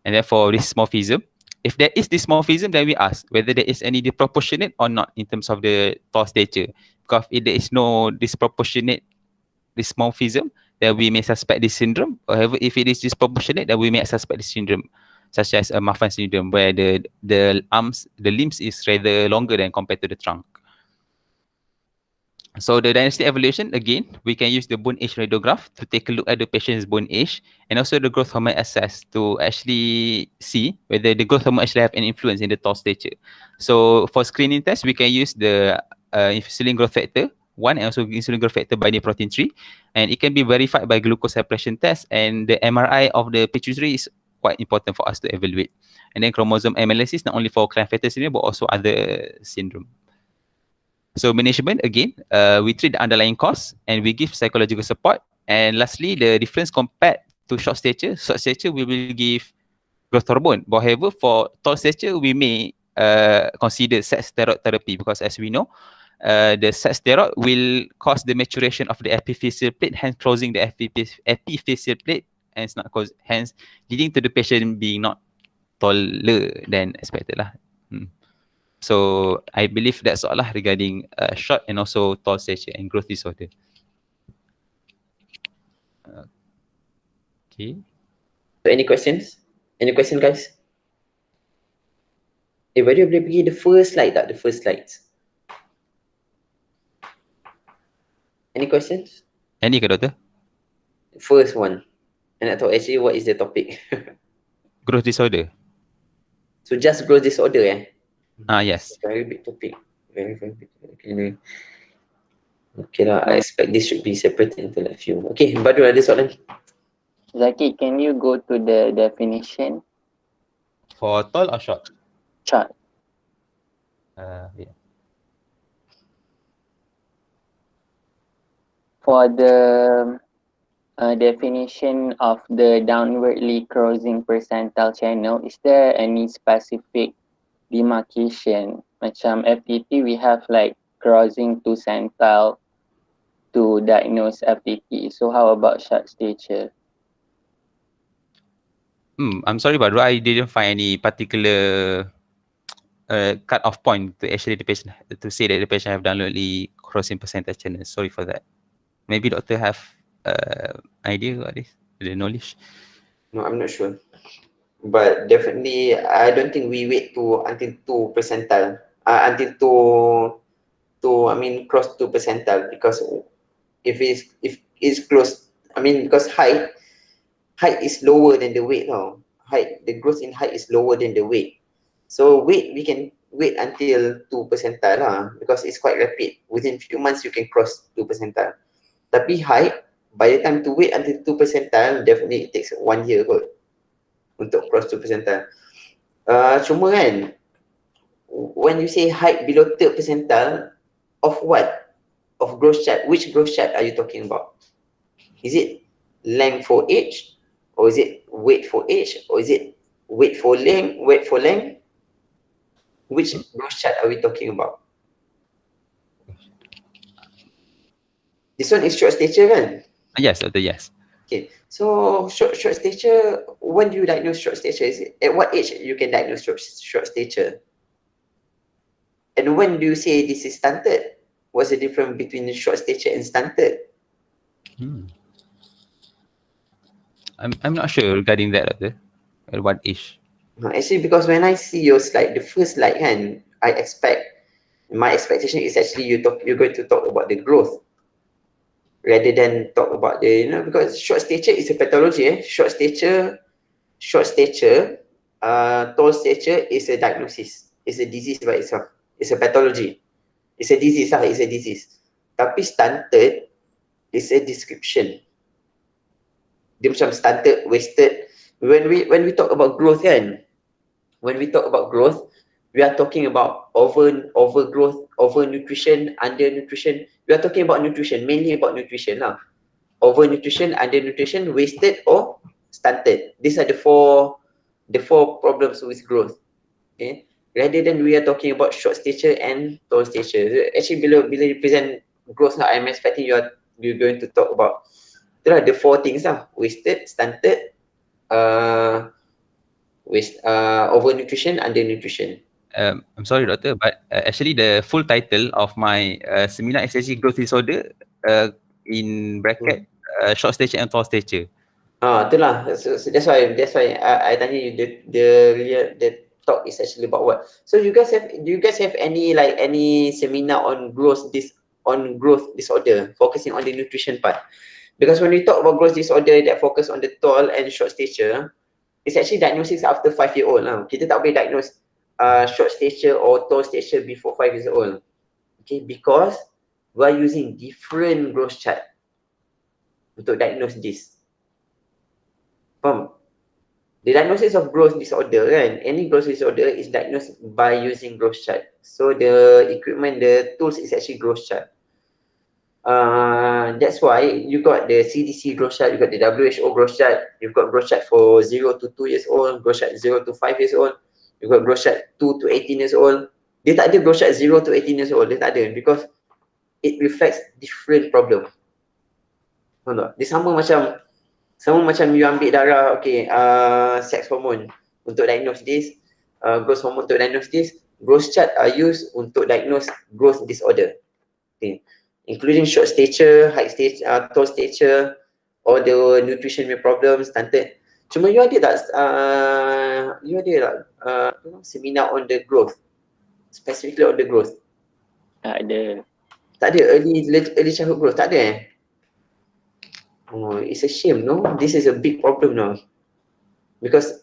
And therefore dysmorphism, if there is dysmorphism, then we ask whether there is any disproportionate or not in terms of the tall stature. Because if there is no disproportionate dysmorphism, then we may suspect this syndrome. However, if it is disproportionate, then we may suspect this syndrome, such as a Marfan syndrome, where the limbs is rather longer than compared to the trunk. So the diagnostic evaluation, again, we can use the bone age radiograph to take a look at the patient's bone age, and also the growth hormone assess to actually see whether the growth hormone actually have an influence in the tall stature. So for screening test, we can use the insulin growth factor 1 and also insulin growth factor binding protein 3, and it can be verified by glucose suppression test, and the MRI of the pituitary is quite important for us to evaluate. And then chromosome analysis, not only for Klinefelter syndrome, but also other syndrome. So management, again, we treat the underlying cause and we give psychological support. And lastly, the difference compared to short stature we will give growth hormone. But however, for tall stature, we may consider sex steroid therapy, because as we know, the sex steroid will cause the maturation of the epiphyseal plate, hence closing the epiphyseal plate, hence leading to the patient being not taller than expected lah. So I believe that's all lah regarding short and also tall stature and growth disorder. Okay. So any questions? Any question, guys? Boleh pergi the first slide tak? The first slides. Any questions? Any ke, Doktor? First one. I nak tahu actually what is the topic. Growth disorder. So just growth disorder Yes. Very big topic. Very big. Okay lah, I expect this should be separated into a few. Okay, Badrul ada soalan? Zaki, can you go to the definition? For tall or short? Short. Yeah. For the definition of the downwardly crossing percentile channel, is there any specific demarcation? Macam FTT, we have like crossing to centile to diagnose FTT. So how about short stature? I'm sorry, Badru, I didn't find any particular cut-off point to actually the patient to say that the patient have downloadly crossing percentage channel. Sorry for that. Maybe doctor have idea about this, the knowledge. No, I'm not sure. But definitely, I don't think we wait to until 2 percentile. Until cross 2 percentile, because if it's close, because height is lower than the weight now. The growth in height is lower than the weight. So weight, we can wait until 2 percentile lah, because it's quite rapid. Within few months, you can cross 2 percentile. Tapi height, by the time to wait until 2 percentile, definitely it takes 1 year kot untuk cross 2 percentile. Cuma kan, when you say height below 3rd percentile, of what? Of growth chart. Which growth chart are you talking about? Is it length for age? Or is it weight for age? Or is it weight for length? Which growth chart are we talking about? This one is short stature kan? Yes, doctor, yes. Okay, so short stature, when do you diagnose short stature? Is it, at what age you can diagnose short stature? And when do you say this is stunted? What's the difference between short stature and stunted? I'm not sure regarding that, doctor. At what age? Actually, because when I see your slide, the first slide, and my expectation is actually you're going to talk about the growth rather than talk about the, because short stature is a pathology. Short stature, tall stature is a diagnosis. It's a disease by itself. It's a pathology. It's a disease lah. It's a disease. Tapi stunted is a description. Dia macam stunted, wasted. When we talk about growth kan, we are talking about overgrowth, overnutrition, undernutrition. We are talking about nutrition, mainly about nutrition lah. Overnutrition, undernutrition, wasted or stunted. These are the four problems with growth. Okay. Rather than we are talking about short stature and tall stature. Actually, bila you present growth lah, I'm expecting you're going to talk about the 4 things lah: wasted, stunted, overnutrition, undernutrition. I'm sorry, doctor, but actually the full title of my seminar is actually growth disorder in bracket short stature and tall stature. Itulah. So that's why I tanya you the talk is actually about what. So do you guys have any seminar on growth disorder, focusing on the nutrition part? Because when we talk about growth disorder that focus on the tall and short stature, it's actually diagnosis after 5-year-old lah. Kita tak boleh diagnose short stature or tall stature before 5 years old. Okay, because we are using different growth chart untuk diagnose this. Faham? The diagnosis of growth disorder kan, any growth disorder is diagnosed by using growth chart. So the equipment, the tools is actually growth chart. That's why you got the CDC growth chart, you got the WHO growth chart, you've got growth chart for 0 to 2 years old, growth chart 0 to 5 years old, you've got growth chart 2 to 18 years old. Dia tak ada growth chart 0 to 18 years old, dia tak ada, because it reflects different problem. Faham tak? Dia sama macam you ambil darah, okay, sex hormone untuk diagnose this, growth hormone untuk diagnose this, growth chart are used untuk diagnose growth disorder. Okay. Including short stature, height stature, tall stature, or the nutrition problems, stunted. Cuma you ada tak seminar on the growth, specifically on the growth? Tak ada. Tak ada early childhood growth, tak ada Oh, it's a shame, no? This is a big problem now, because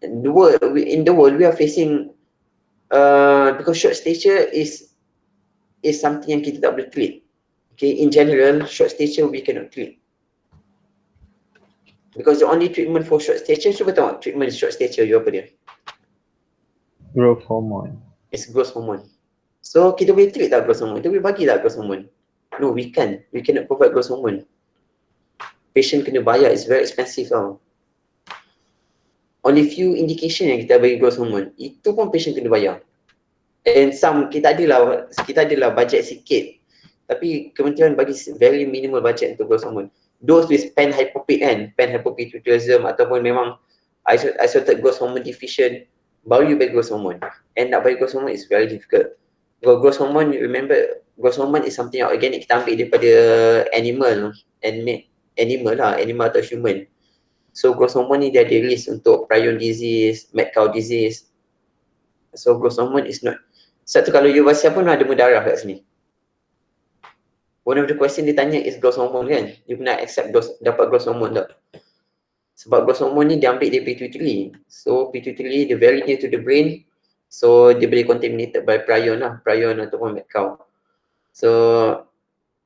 in the world we are facing because short stature is something yang kita tak boleh treat. Okay, in general, short stature we cannot treat. Because the only treatment for short stature, cuba tengok treatment short stature you apa dia? Growth hormone. It's growth hormone. So kita boleh treat tak growth hormone? Kita boleh bagi tak growth hormone? No, we can't. We cannot provide growth hormone. Patient kena bayar, it's very expensive tau. Only few indication yang kita bagi growth hormone, itu pun patient kena bayar. And kita adalah budget sikit, tapi kementerian bagi very minimal budget untuk growth hormone. Those with pan-hypopituitarism ataupun memang isolated growth hormone deficient, baru you bagi growth hormone. And nak bagi growth hormone is very difficult. Growth hormone, remember, growth hormone is something yang organic, kita ambil daripada animal atau human. So growth hormone ni dia ada risk untuk prion disease, mad cow disease. So growth hormone is not. Satu kalau you rasa pun ada mendarah kat sini. One of the question dia tanya is growth hormone kan? You pernah accept dapat growth hormone tak? Sebab growth hormone ni dia ambil dari pituitary. So pituitary dia very near to the brain. So dia boleh contaminated by prion ataupun mad cow. So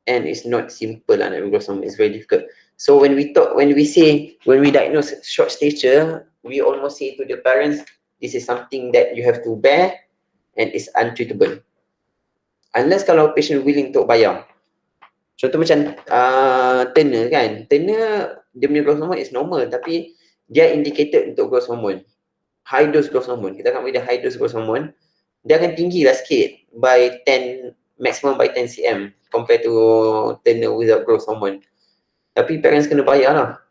and it's not simple lah nak growth hormone. It's very difficult. So when we diagnose short stature, we almost say to the parents, this is something that you have to bear and it's untreatable. Unless kalau patient willing untuk bayar. Contoh macam Turner kan. Turner, dia punya growth hormone is normal tapi dia indicated untuk growth hormone. High dose growth hormone. Kita akan bagi dia high dose growth hormone. Dia akan tinggi lah sikit by 10, maximum by 10 cm compared to Turner without growth hormone. Tapi parents kena bayar lah.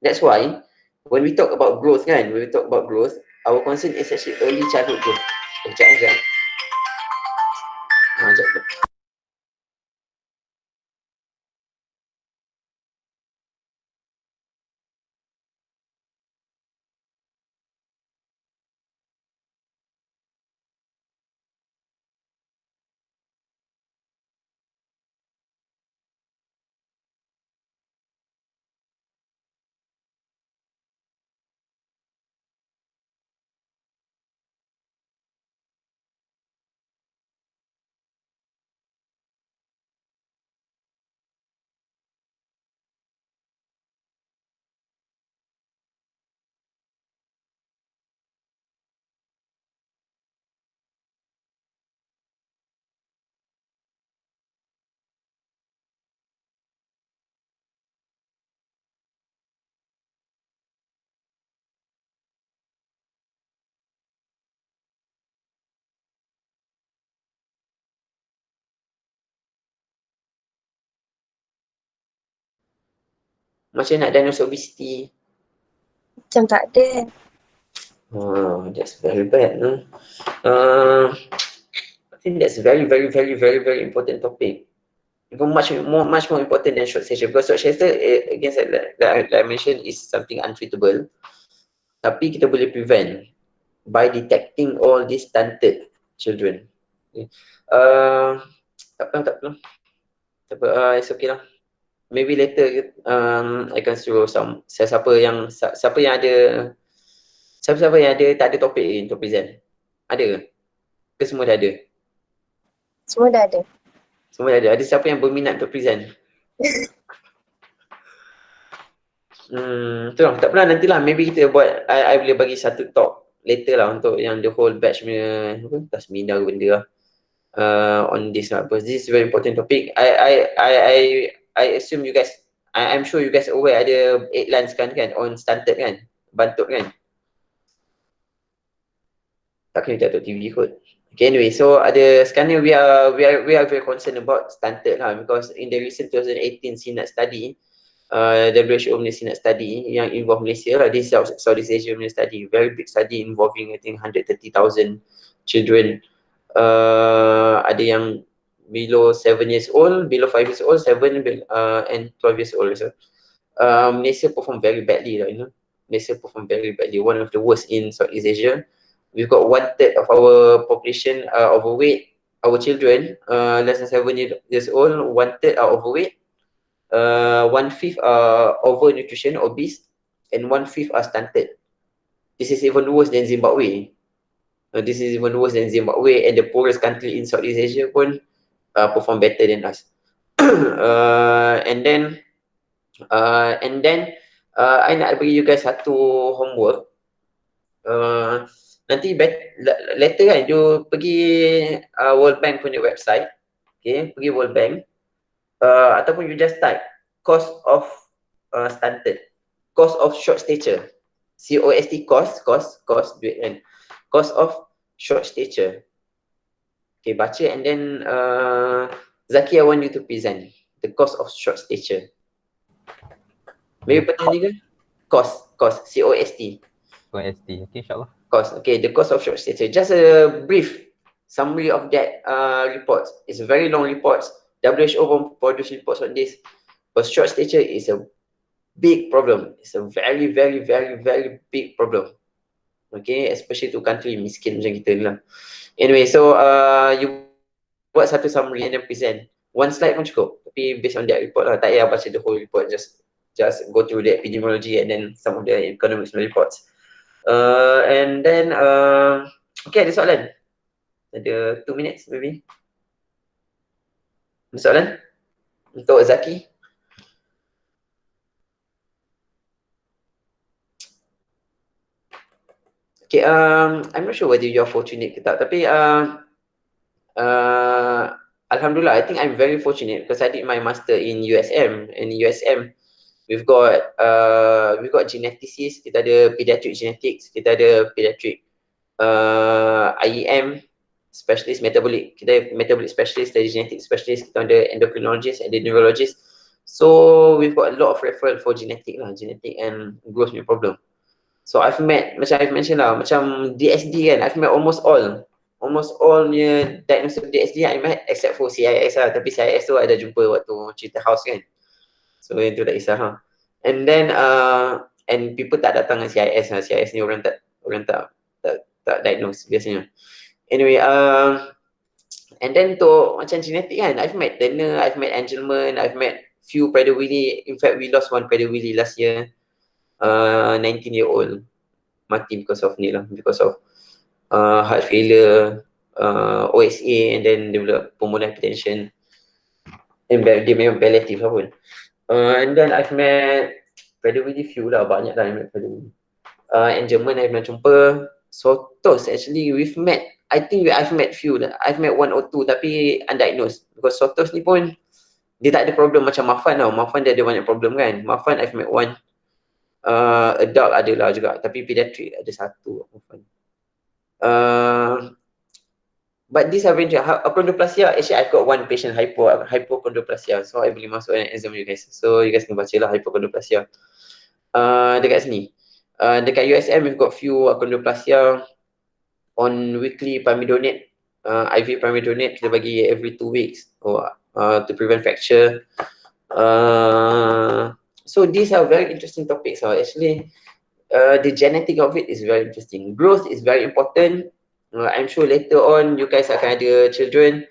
That's why when we talk about growth kan, our concern is actually early childhood growth. Sekejap. Macam nak diagnose obesity? Macam tak ada. That's very bad. No? I think that's very important topic. Even much more important than short stature. Because short stature, again, like I mentioned, is something untreatable. Tapi kita boleh prevent by detecting all these stunted children. Tak apa. It's okay lah. Maybe later I akan suruh siapa yang ada tak ada topik untuk present. Ada ke? Ke semua dah ada? Semua dah ada. Semua dah ada. Ada siapa yang berminat untuk present? Tu lah. Tak apalah, nantilah. Maybe kita buat, I boleh bagi satu talk later lah untuk yang the whole batch punya seminar ke benda lah. On this lah. Because this is a very important topic. I assume you guys, I'm sure you guys aware ada 8 lines kan on stunted kan? Bantut kan? Takkan kita tengok TV kot. Okay, anyway, so ada sekarang ni we are very concerned about stunted lah because in the recent 2018 SINAT study, WHO punya SINAT study yang involve Malaysia lah, this is Southeast Asia punya study, very big study involving I think 130,000 children. Ada yang below 7 years old, below 5 years old, 7 and 12 years old. So, Malaysia perform very badly lah, you know. Malaysia perform very badly, one of the worst in Southeast Asia. We've got 1/3 of our population overweight. Our children less than 7 years old, 1/3 are overweight. 1/5 are overnutrition, obese, and 1/5 are stunted. This is even worse than Zimbabwe. And the poorest country in Southeast Asia pun perform better than us. And then I nak bagi you guys satu homework. Nanti later kan, you pergi World Bank punya website. Okay, pergi World Bank. Ataupun you just type cost of stunted, cost of short stature. Cost duit kan. Cost of short stature. Okay, baca and then Zaki, I want you to present the cost of short stature. Maybe petang ni ke? Cost, COST. OST. Okay, insyaAllah. cause. Okay, the cause of short stature. Just a brief summary of that report. It's a very long report. WHO produced reports on this. But short stature is a big problem. It's a very, very, very, very big problem. Okay, especially to country miskin macam kita ni lah. Anyway, so you buat satu summary and then present. One slide pun cukup. Tapi based on that report lah, tak payah baca the whole report. Just go through the epidemiology and then some of the economics reports. And then okay, ada soalan? Ada 2 minutes maybe. Ada soalan? Untuk Zaki? Okay, I'm not sure whether you're fortunate ke tak, tapi Alhamdulillah, I think I'm very fortunate because I did my master in USM. In USM, we've got geneticists, kita ada pediatric genetics, kita ada pediatric IEM specialist metabolic, kita ada metabolic specialist, ada genetic specialist, kita ada endocrinologist, ada neurologist. So we've got a lot of referral for genetic and growth problem. So I've met, macam I've mentioned lah, macam DSD kan, I've met almost all punya diagnosis DSD I met except for CIS lah. Tapi CIS tu ada jumpa waktu cerita house kan. So yang tu tak kisah ha. And then and people tak datang dengan CIS lah. CIS ni orang tak diagnose biasanya. Anyway, and then to macam genetik kan, I've met Turner, I've met Angelman, I've met few Prader-Willi. In fact, we lost one Prader-Willi last year. 19-year-old mati because of ni lah, because of heart failure, OSA, and then develop pulmonary hypertension, and dia memang palliative lah pun. And then I've met Prader-Willi few lah, banyak lah I met Prader-Willi. And German I've met jumpa. Sotos actually we've met, I think I've met few lah. I've met 1 or 2 tapi undiagnosed, because Sotos ni pun dia tak ada problem macam Mafan tau. Mafan dia ada banyak problem kan. Mafan I've met 1. Adult adalah juga, tapi pediatric ada 1. But these are range. Achondroplasia, actually I've got 1 patient hypochondroplasia, so I boleh masuk and exam you guys. So you guys can baca lah hypochondroplasia. Dekat sini, dekat USM we've got few achondroplasia on weekly primidonate, IV primidonate kita bagi every 2 weeks to prevent fracture. So these are very interesting topics. Actually, the genetic of it is very interesting. Growth is very important. I'm sure later on you guys akan ada children.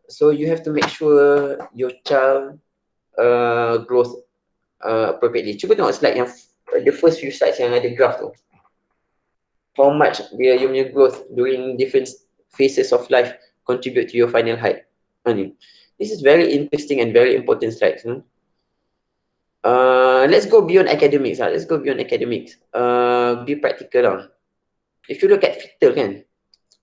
So you have to make sure your child grows appropriately. Cuba tengok slide yang the first few slides yang ada graph tu. How much dia you punya growth during different phases of life contribute to your final height. This is very interesting and very important slides. Let's go beyond academics. Let's go beyond academics. Be practical lah. If you look at fetal kan,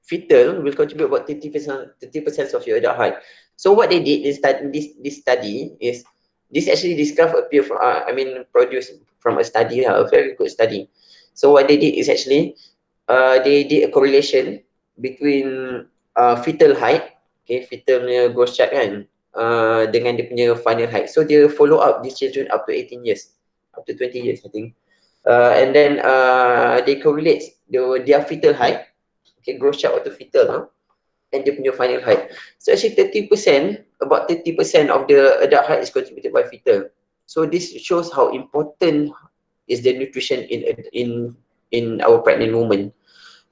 fetal will contribute about 30% of your adult height. So what they did is that this study is, this actually this graph appear from produced from a study, a very good study. So what they did is actually they did a correlation between fetal height, okay, fetal growth chart kan, dengan dia punya final height. So dia follow up these children up to 18 years, up to 20 years I think. And then they correlate their fetal height, okay, growth chart waktu fetal, and dia punya final height. So actually 30%, about 30% of the adult height is contributed by fetal. So this shows how important is the nutrition in our pregnant woman.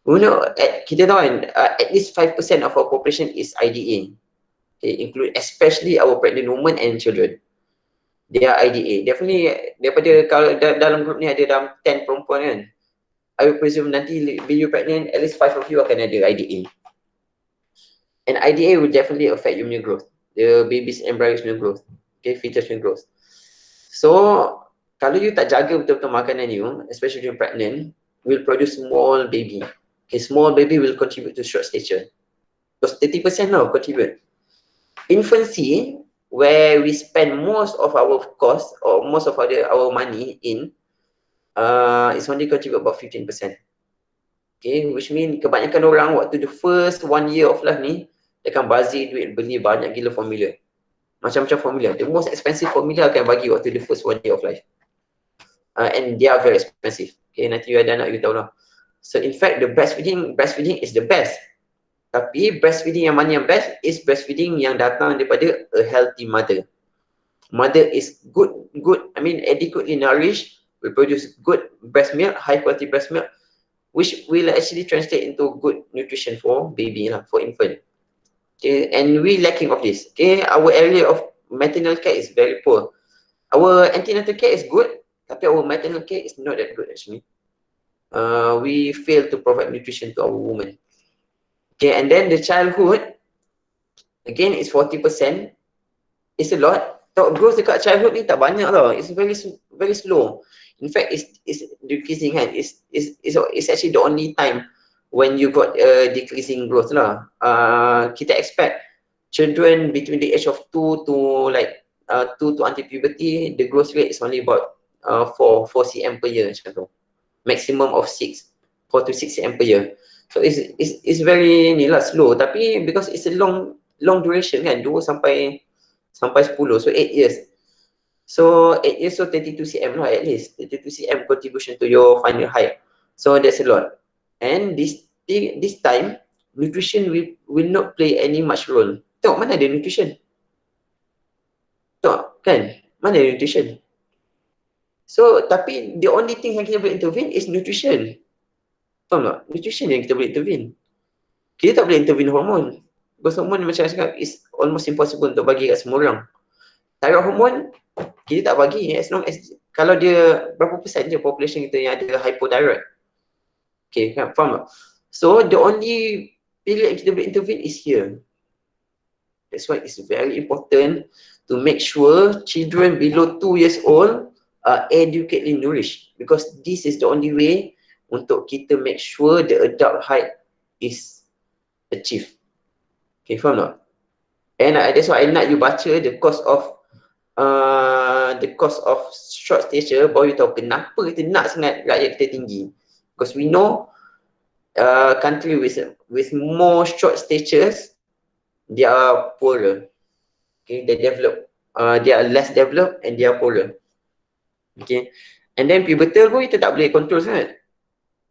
You know, kita tahu kan, at least 5% of our population is IDA. Okay, include especially our pregnant women and children. They are IDA. Definitely daripada kalau dalam group ni ada dalam 10 perempuan kan, I will presume nanti bila you pregnant, at least 5 of you akan ada IDA. And IDA will definitely affect your new growth, the baby's embryos new growth, okay, fetus new growth. So kalau you tak jaga betul-betul makanan you, especially during pregnant, will produce small baby. Okay, small baby will contribute to short stature. Because 30% now contribute. Infancy, where we spend most of our cost or most of our money in, is only contribute about 15%. Okay, which mean kebanyakan orang waktu the first 1 year of life ni, dia akan bazir duit beli banyak gila formula. Macam-macam formula. The most expensive formula akan bagi waktu the first 1 year of life. And they are very expensive. Okay, nanti you ada anak, you tahu lah. So in fact, the breastfeeding is the best. Tapi breastfeeding yang mana yang best is breastfeeding yang datang daripada a healthy mother. Mother is adequately nourished, will produce good breast milk, high quality breast milk, which will actually translate into good nutrition for baby lah, for infant. Okay, and we lacking of this. Okay, our area of maternal care is very poor. Our antenatal care is good, tapi our maternal care is not that good actually. We fail to provide nutrition to our women. Okay, and then the childhood, again, is 40%. It's a lot. Growth dekat childhood ni tak banyak tau. It's very slow. In fact, it's decreasing kan. It's actually the only time when you got decreasing growth lah. Kita expect children between the age of 2 to like 2 to until puberty, the growth rate is only about 4 cm per year macam tu. Maximum of 4 to 6 cm per year. So it's very ni lah, slow. Tapi because it's a long duration kan, 2 sampai 10, so 8 years. So 8 years, so 32 cm lah at least. 32 cm contribution to your final height. So that's a lot. And this time, nutrition will not play any much role. Tengok mana ada nutrition. Tengok kan, mana ada nutrition. So tapi the only thing yang kita boleh intervene is nutrition. Faham tak? Nutrition yang kita boleh intervene. Kita tak boleh intervene hormon. Because hormon macam saya cakap is almost impossible untuk bagi kat semua orang. Thyroid hormon kita tak bagi as long as kalau dia berapa persen je population kita yang ada hypothyroid. Okay, kan? Faham tak? So the only period yang kita boleh intervene is here. That's why it's very important to make sure children below 2 years old are adequately nourished, because this is the only way untuk kita make sure the adult height is achieved. Okay, faham tak? And that's why I nak you baca the cause of short stature, baru you tahu kenapa kita nak sangat rakyat kita tinggi. Because we know country with more short statures, they are poorer. Okay, they are less developed and they are poorer. Okay, and then pubertal pun kita tak boleh control sangat.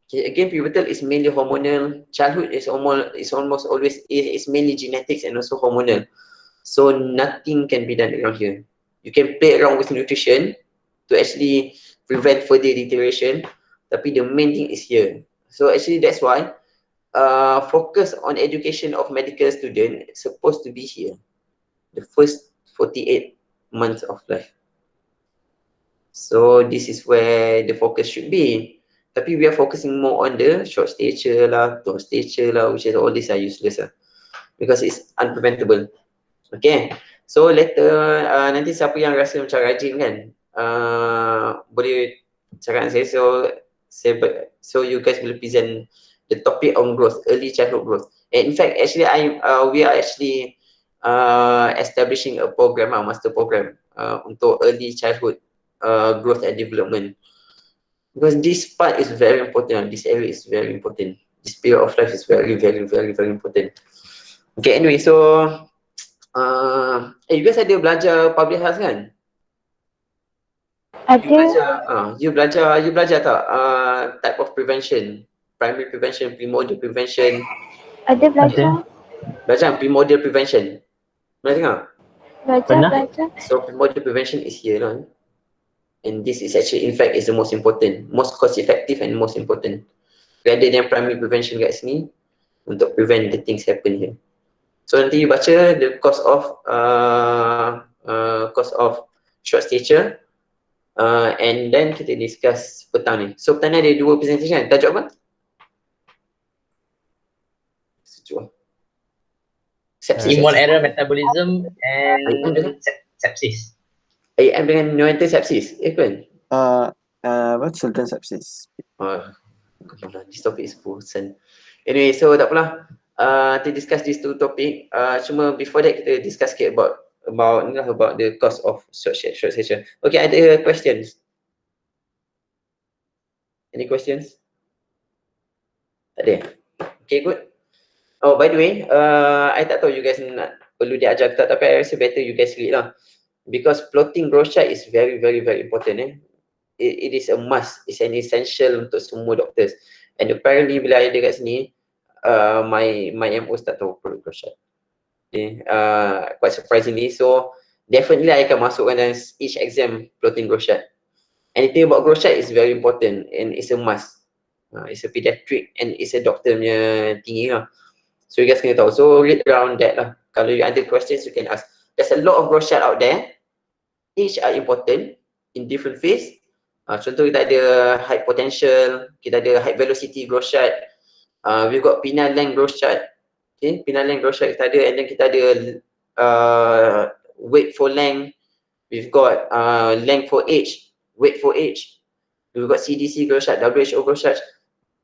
Okay, again, pubertal is mainly hormonal. Childhood is almost always mainly genetics and also hormonal. So nothing can be done around here. You can play around with nutrition to actually prevent further deterioration, tapi the main thing is here. So actually that's why focus on education of medical student is supposed to be here, the first 48 months of life. So this is where the focus should be. Tapi we are focusing more on the short stature lah, tall stature lah, which is all these are useless lah, because it's unpreventable. Okay, so later nanti siapa yang rasa macam rajin kan, boleh cakap dengan saya, so you guys will present the topic on growth, early childhood growth. And in fact, actually we are actually establishing a program, a master program untuk early childhood growth and development, because this part is very important. This area is very important. This period of life is very, very, very, very important. Okay, anyway, so you guys ada belajar public health kan? Ada. You belajar tak type of prevention, primary prevention, primordial prevention? Ada belajar. Belajar primordial prevention. Pernah dengar? Belajar. So primordial prevention is here lah. And this is actually, in fact, is the most important, most cost effective and most important, rather than primary prevention kat sini, untuk prevent the things happen here. So nanti you baca the cause of short stature, and then kita discuss petang ni. So petang ni ada 2 presentation kan? Tajuk apa? Small error metabolism and sepsis. AM dengan neonatal sepsis, kan? Children sepsis. This topic is bosan. Anyway, so tak apalah. To discuss these 2 topic. Cuma before that kita discuss sikit about the cause of short stature. Okay, ada questions? Any questions? Tak ada? Okay, good. Oh, by the way, I tak tahu you guys perlu diajar ke tak, tapi I rasa better you guys read lah. Because plotting growth chart is very, very, very important. It is a must. It's an essential untuk semua doctors. And apparently bila ada kat sini, my MO tak tahu produk growth chart. Okay, quite surprisingly. So definitely I akan masukkan dalam each exam protein growth chart. Anything about growth chart is very important and it's a must. It's a pediatric and it's a doctor punya tinggi lah. So you guys kena tahu. So read around that lah. Kalau you ada questions, you can ask. There's a lot of growth chart out there. Each are important in different phase. Contoh kita ada height potential, kita ada height velocity growth chart. We've got penile length growth chart. Okay, penile length growth chart kita ada, and then kita ada weight for length. We've got length for age, weight for age. We've got CDC growth chart, WHO growth chart.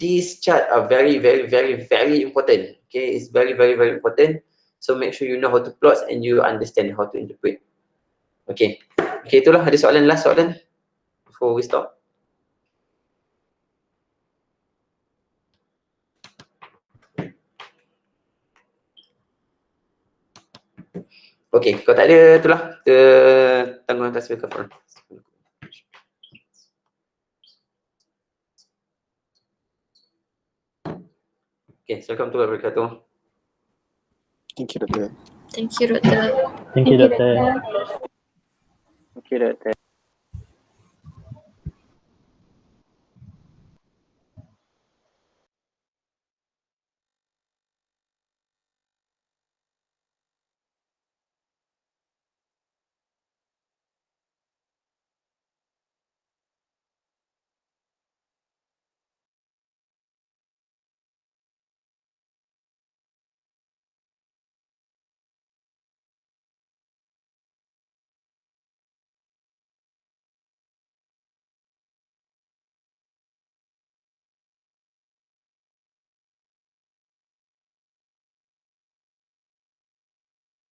These charts are very, very, very, very important. Okay, it's very, very, very important. So make sure you know how to plot and you understand how to interpret. Okay, okay, itulah ada soalan, last soalan before we stop. Okay, kalau tak ada, itulah kita tanggung atas microphone. Okay, assalamualaikum warahmatullahi wabarakatuh. Thank you, Doctor. Thank you, Doctor. Thank you, Doctor. Thank you, Doctor.